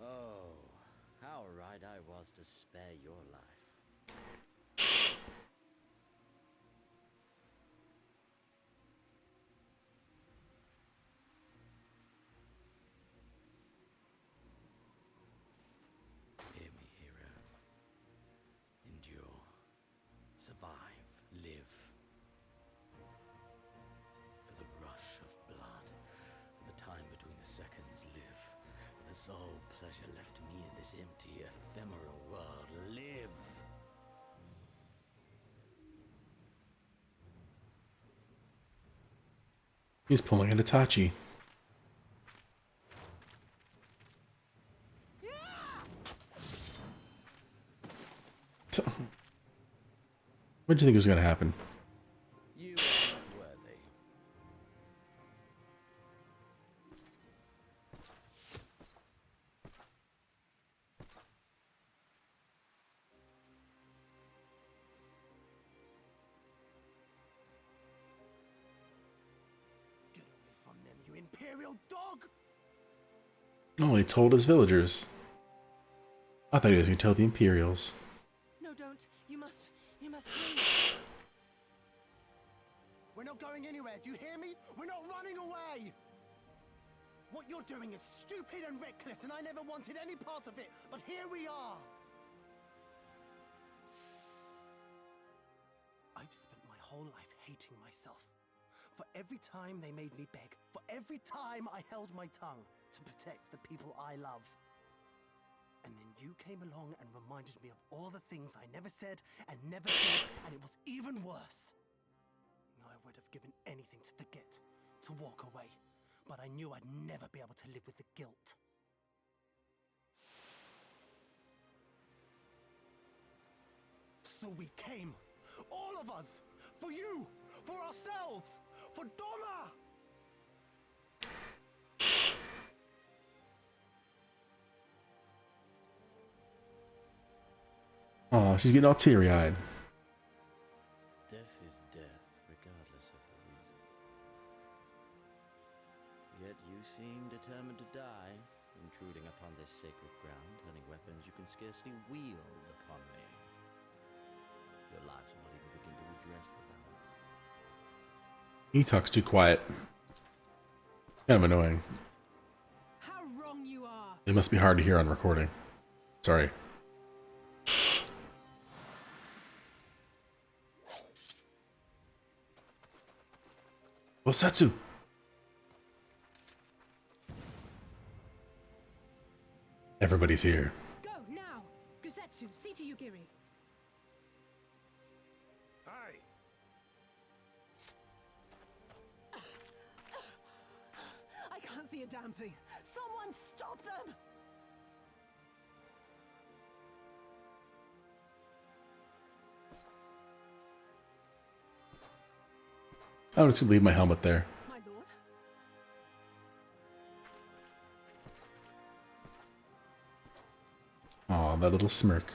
Oh, how right I was to spare your life. Hear me, hero. Endure. Survive. Live. For the rush of blood. For the time between the seconds. Live. For the sole pleasure left me in this empty, ephemeral world. Live. He's pulling an Itachi. What do you think was going to happen? You are unworthy. Get away from them, you imperial dog! Oh, he told his villagers. I thought he was going to tell the Imperials. No, don't. You must hear me. We're not going anywhere, do you hear me? We're not running away! What you're doing is stupid and reckless, and I never wanted any part of it, but here we are! I've spent my whole life hating myself. For every time they made me beg, for every time I held my tongue to protect the people I love. And then you came along and reminded me of all the things I never said and never did, and it was even worse. I would have given anything to forget, to walk away, but I knew I'd never be able to live with the guilt. So we came, all of us, for you, for ourselves, for Doma! Oh, she's getting all teary-eyed. Death is death, regardless of the reason. Yet you seem determined to die, intruding upon this sacred ground, turning weapons you can scarcely wield upon me. Your lives will not even begin to redress the balance. He talks too quiet. Kind of annoying. How wrong you are! It must be hard to hear on recording. Sorry. Osatsu! Everybody's here. Go, now! Gusetsu, see to Yugiri. Hi! I can't see a damn thing. Someone stop them! I'm just gonna leave my helmet there. My lord? Aw, that little smirk.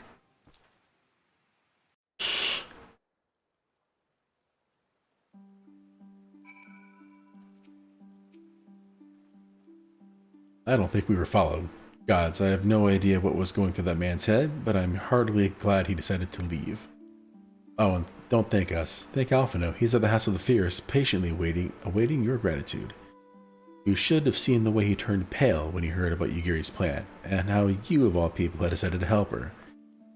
I don't think we were followed. Gods, I have no idea what was going through that man's head, but I'm heartily glad he decided to leave. Oh, and don't thank us. Thank Alphino. He's at the House of the Fierce, patiently awaiting your gratitude. You should have seen the way he turned pale when he heard about Yugiri's plan, and how you, of all people, had decided to help her.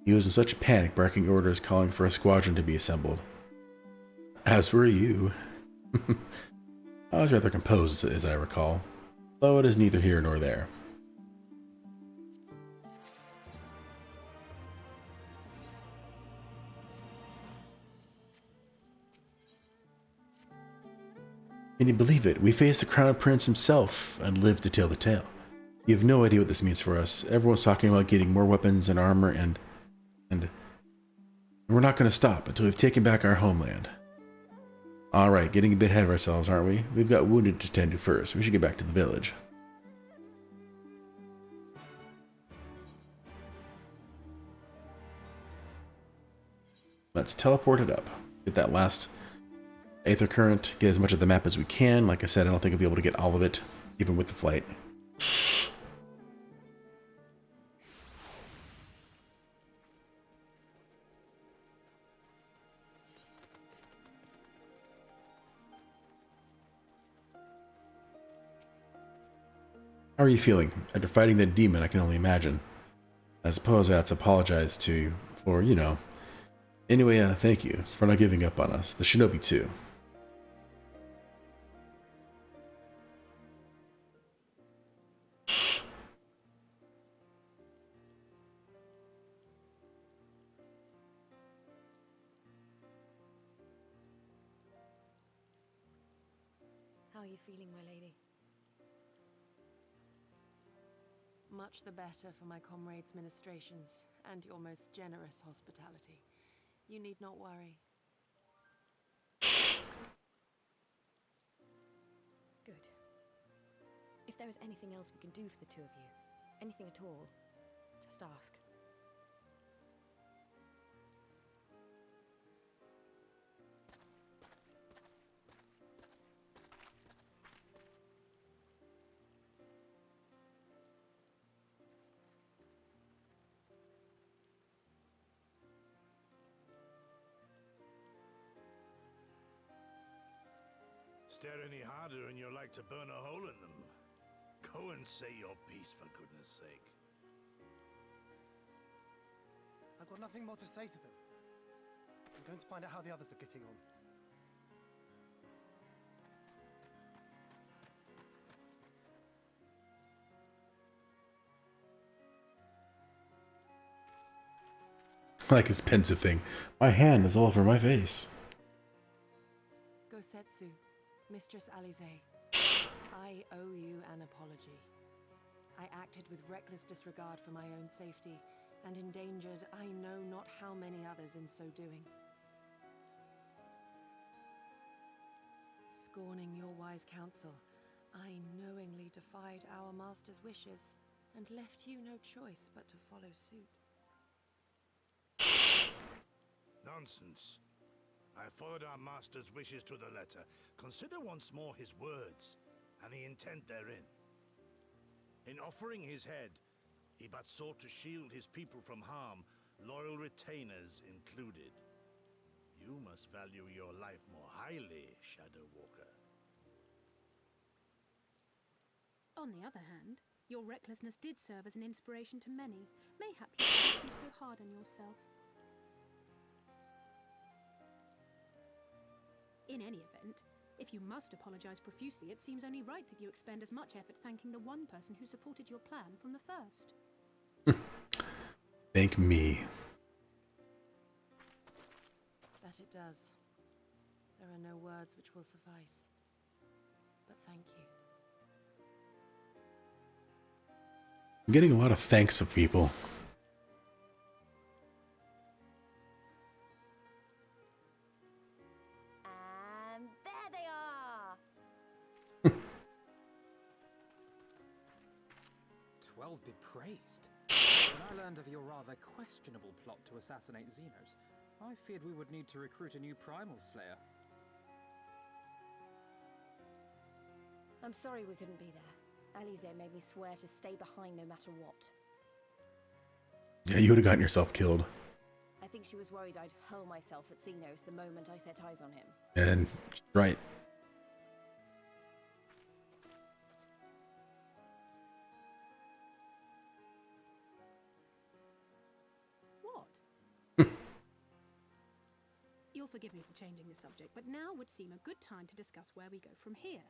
He was in such a panic, barking orders calling for a squadron to be assembled. As were you. I was rather composed, as I recall, though it is neither here nor there. Can you believe it? We faced the Crown Prince himself and lived to tell the tale. You have no idea what this means for us. Everyone's talking about getting more weapons and armor and we're not going to stop until we've taken back our homeland. Alright, getting a bit ahead of ourselves, aren't we? We've got wounded to tend to first. We should get back to the village. Let's teleport it up. Get that last Aether Current, get as much of the map as we can. Like I said, I don't think I'll be able to get all of it, even with the flight. How are you feeling? After fighting that demon, I can only imagine. I suppose I ought to apologize to you for, you know. Anyway, thank you for not giving up on us. The shinobi too. How are you feeling, my lady? Much the better for my comrades' ministrations and your most generous hospitality. You need not worry. Good. If there is anything else we can do for the two of you, anything at all, just ask. Stare any harder and you're like to burn a hole in them. Go and say your piece, for goodness sake. I've got nothing more to say to them. I'm going to find out how the others are getting on. I like his pensive thing. My hand is all over my face. Gosetsu, Mistress Alize, I owe you an apology. I acted with reckless disregard for my own safety, and endangered I know not how many others in so doing. Scorning your wise counsel, I knowingly defied our master's wishes, and left you no choice but to follow suit. Nonsense. I followed our master's wishes to the letter. Consider once more his words, and the intent therein. In offering his head, he but sought to shield his people from harm, loyal retainers included. You must value your life more highly, Shadow Walker. On the other hand, your recklessness did serve as an inspiration to many. Mayhap you shouldn't be so hard on yourself. In any event, if you must apologize profusely, it seems only right that you expend as much effort thanking the one person who supported your plan from the first. Thank me. That it does. There are no words which will suffice. But thank you. I'm getting a lot of thanks of people. And there they are! 12 be praised. When I learned of your rather questionable plot to assassinate Xenos, I feared we would need to recruit a new primal slayer. I'm sorry we couldn't be there. Alize made me swear to stay behind no matter what. Yeah, you would have gotten yourself killed. I think she was worried I'd hurl myself at Xenos the moment I set eyes on him. And, right. What? You'll forgive me for changing the subject, but now would seem a good time to discuss where we go from here.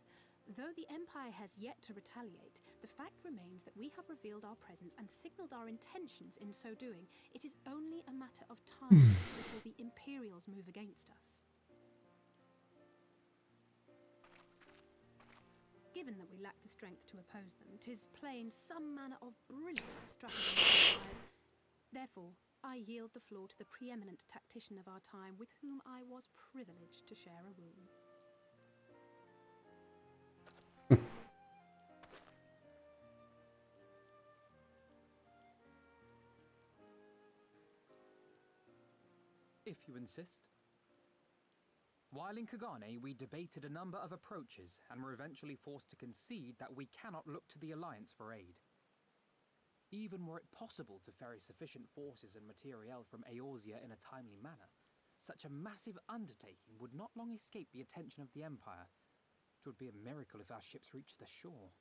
Though the Empire has yet to retaliate, the fact remains that we have revealed our presence and signaled our intentions in so doing. It is only a matter of time before the Imperials move against us. Given that we lack the strength to oppose them, 'tis plain some manner of brilliant stratagem is required. Therefore, I yield the floor to the preeminent tactician of our time, with whom I was privileged to share a room. If you insist. While in Kagane, we debated a number of approaches and were eventually forced to concede that we cannot look to the Alliance for aid. Even were it possible to ferry sufficient forces and materiel from Eorzea in a timely manner, such a massive undertaking would not long escape the attention of the Empire. It would be a miracle if our ships reached the shore.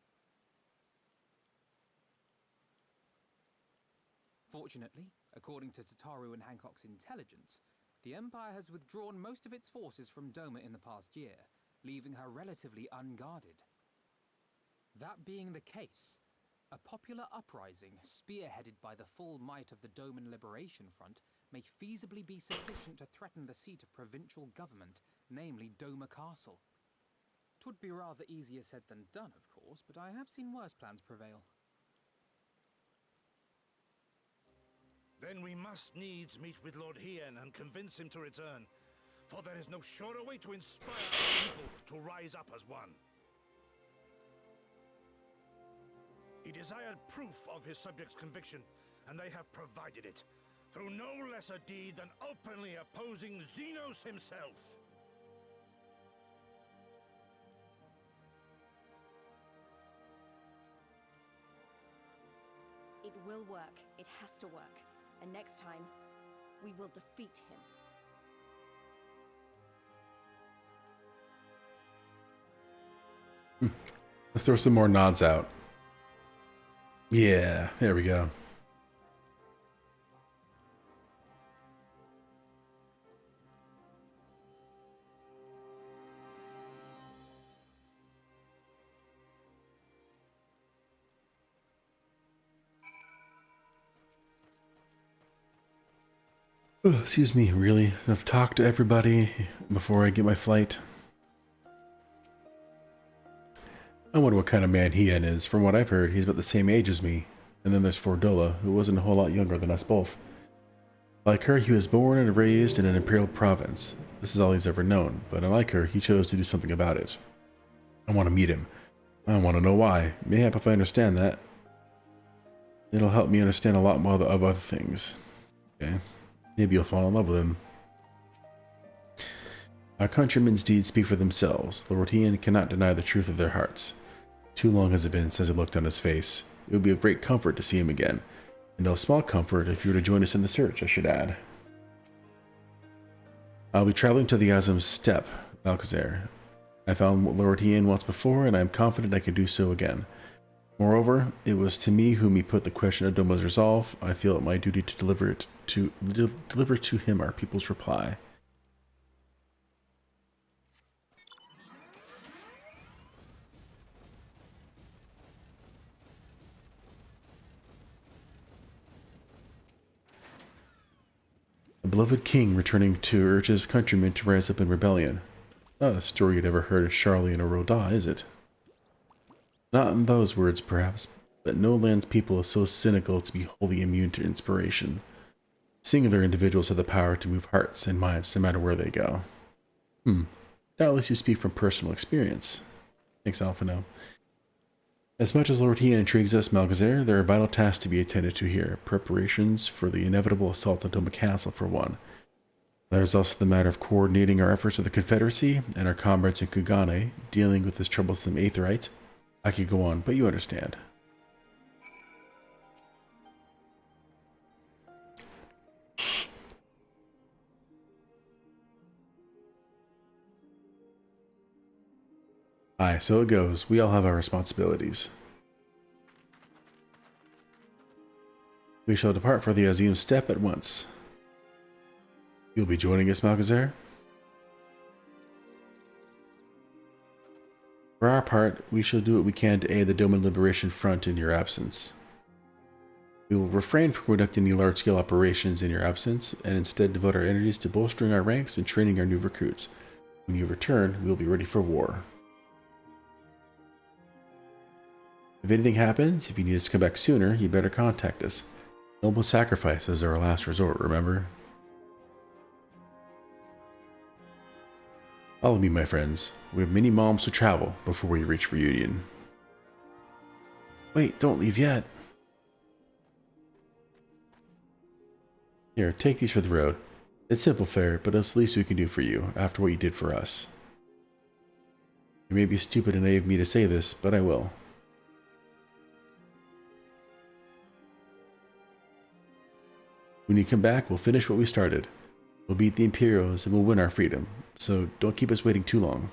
Fortunately, according to Tataru and Hancock's intelligence, the Empire has withdrawn most of its forces from Doma in the past year, leaving her relatively unguarded. That being the case, a popular uprising spearheaded by the full might of the Doman Liberation Front may feasibly be sufficient to threaten the seat of provincial government, namely Doma Castle. 'Twould be rather easier said than done, of course, but I have seen worse plans prevail. Then we must needs meet with Lord Hien and convince him to return, for there is no surer way to inspire our people to rise up as one. He desired proof of his subjects' conviction, and they have provided it, through no lesser deed than openly opposing Xenos himself. It will work. It has to work. And next time, we will defeat him. Let's throw some more nods out. Yeah, there we go. Oh, excuse me, really? I've talked to everybody before I get my flight. I wonder what kind of man Hien is. From what I've heard, he's about the same age as me. And then there's Fordola, who wasn't a whole lot younger than us both. Like her, he was born and raised in an imperial province. This is all he's ever known, but unlike her, he chose to do something about it. I want to meet him. I want to know why. Mayhap if I understand that, it'll help me understand a lot more of other things. Okay. Maybe you'll fall in love with him. Our countrymen's deeds speak for themselves. Lord Hien cannot deny the truth of their hearts. Too long has it been since I looked on his face. It would be a great comfort to see him again. And no small comfort if you were to join us in the search, I should add. I'll be traveling to the Azim's Steppe, Malkazar. I found Lord Hien once before, and I am confident I can do so again. Moreover, it was to me whom he put the question of Doma's resolve. I feel it my duty to deliver to him our people's reply. A beloved king returning to urge his countrymen to rise up in rebellion. Not a story you'd ever heard of Charlene or Roda, is it? Not in those words, perhaps, but no land's people is so cynical to be wholly immune to inspiration. Singular individuals have the power to move hearts and minds no matter where they go. Doubtless you speak from personal experience. Thanks, Alphino. As much as Lord Hien intrigues us, Malkazar, there are vital tasks to be attended to here. Preparations for the inevitable assault on Doma Castle, for one. There's also the matter of coordinating our efforts with the Confederacy and our comrades in Kugane, dealing with this troublesome Aetherite. I could go on, but you understand. Aye, so it goes. We all have our responsibilities. We shall depart for the Azim's Steppe at once. You'll be joining us, Malkazar? For our part, we shall do what we can to aid the Doman Liberation Front in your absence. We will refrain from conducting any large-scale operations in your absence, and instead devote our energies to bolstering our ranks and training our new recruits. When you return, we will be ready for war. If anything happens, if you need us to come back sooner, you better contact us. Noble sacrifice is our last resort, remember? Follow me, my friends. We have many miles to travel before we reach Reunion. Wait, don't leave yet. Here, take these for the road. It's simple fare, but it's the least we can do for you, after what you did for us. It may be stupid and naive of me to say this, but I will. When you come back, we'll finish what we started. We'll beat the Imperials and we'll win our freedom, so don't keep us waiting too long.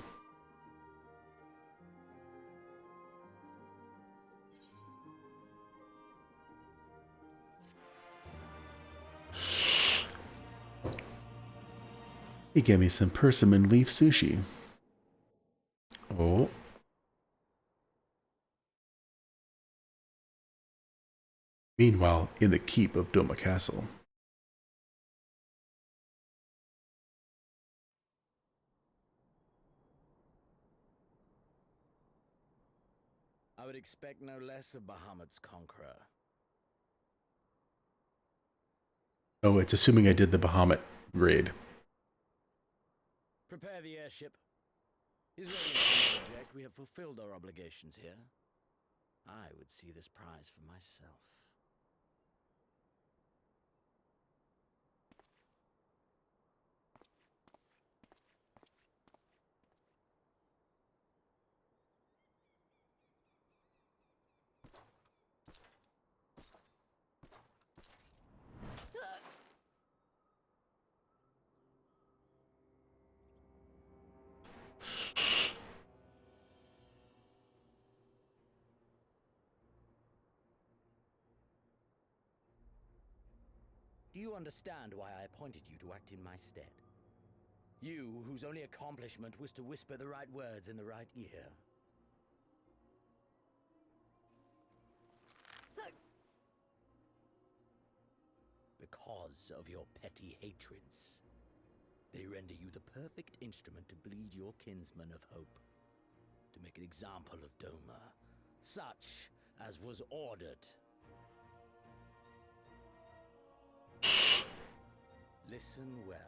He gave me some persimmon leaf sushi. Oh. Meanwhile, in the keep of Doma Castle. I would expect no less of Bahamut's conqueror. Oh, it's assuming I did the Bahamut raid. Prepare the airship. Israeli project, we have fulfilled our obligations here. I would see this prize for myself. Do you understand why I appointed you to act in my stead? You, whose only accomplishment was to whisper the right words in the right ear. Because cause of your petty hatreds. They render you the perfect instrument to bleed your kinsman of hope, to make an example of Doma, such as was ordered. Listen well.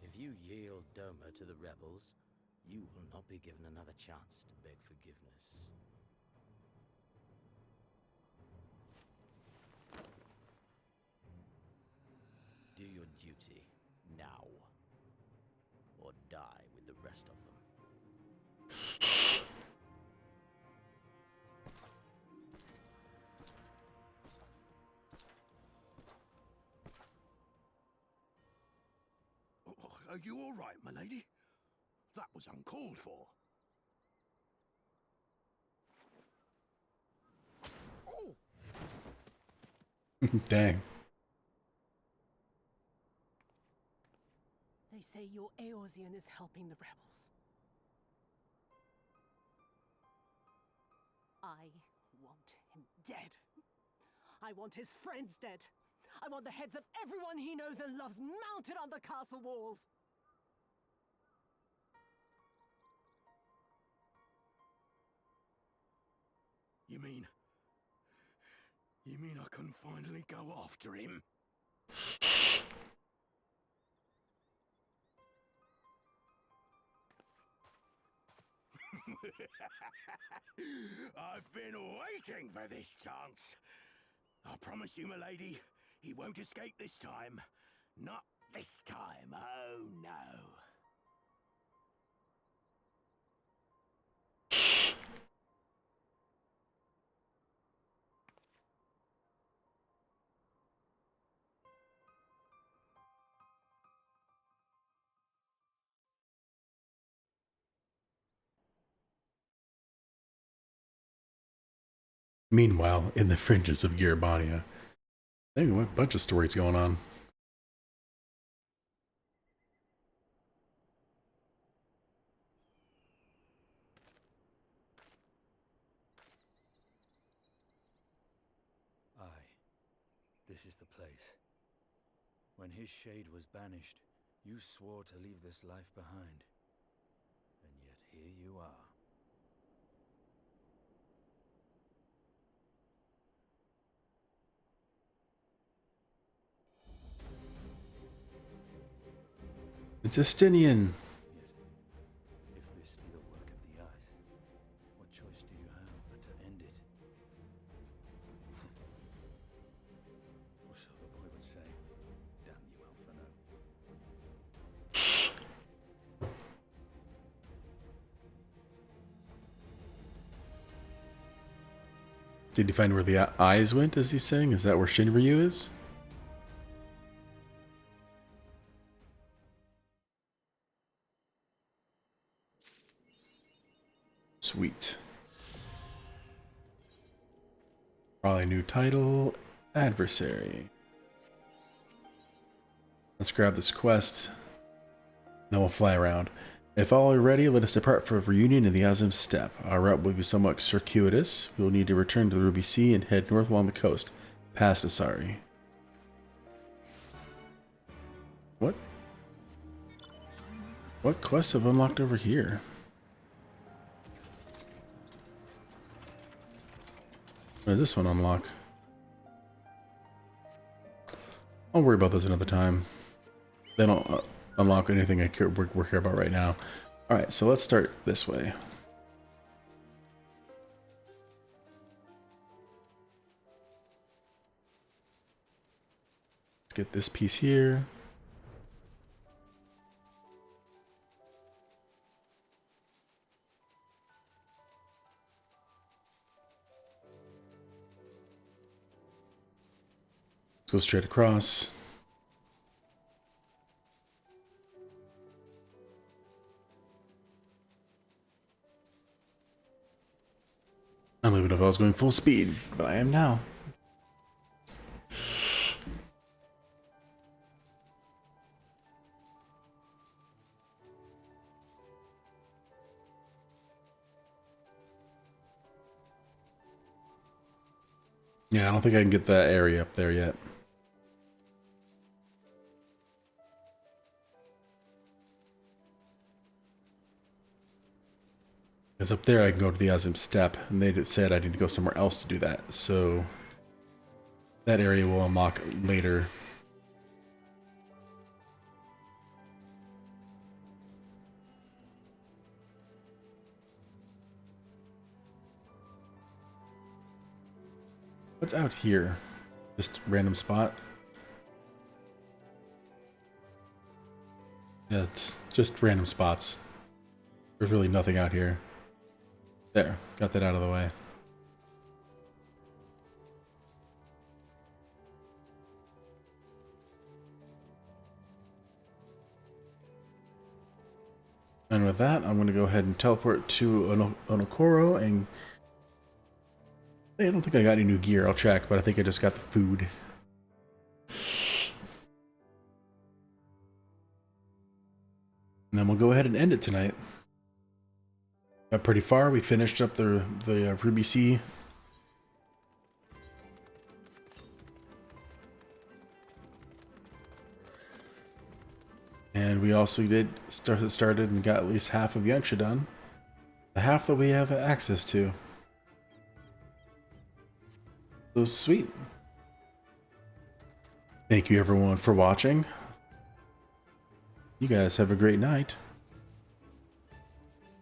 If you yield Doma to the rebels, you will not be given another chance to beg forgiveness. Do your duty now, or die with the rest of them. Are you all right, my lady? That was uncalled for. Oh! Dang. They say your Eorzean is helping the rebels. I want him dead. I want his friends dead. I want the heads of everyone he knows and loves mounted on the castle walls. You mean I can finally go after him? I've been waiting for this chance. I promise you, my lady, he won't escape this time. Not this time, oh no. Meanwhile, in the fringes of Girabania, anyway, a bunch of stories going on. Aye, this is the place. When his shade was banished, you swore to leave this life behind. And yet here you are. It's Estinian. If this be the work of the eyes, what choice do you have but to end it? Or so the boy would say. Damn you, Alphino. Did you find where the eyes went, as he's saying? Is that where Shinryu is? Sweet. Probably new title, Adversary. Let's grab this quest, then we'll fly around. If all are ready, let us depart for a reunion in the Azim Steppe. Our route will be somewhat circuitous. We will need to return to the Ruby Sea and head north along the coast, past Asari. What? What quests have unlocked over here? What does this one unlock? I'll worry about this another time. They don't unlock anything I care about right now. Alright, so let's start this way. Let's get this piece here. Let's go straight across. I don't even know if I was going full speed, but I am now. Yeah, I don't think I can get that area up there yet. Because up there I can go to the Azim Steppe, and they said I need to go somewhere else to do that, so that area will unlock later. What's out here? Just random spot? Yeah, it's just random spots. There's really nothing out here. There, got that out of the way. And with that, I'm going to go ahead and teleport to Onokoro, and I don't think I got any new gear. I'll check, but I think I just got the food. And then we'll go ahead and end it tonight. Got pretty far. We finished up the Ruby Sea. And we also started and got at least half of Yanxia done. The half that we have access to. So sweet. Thank you everyone for watching. You guys have a great night.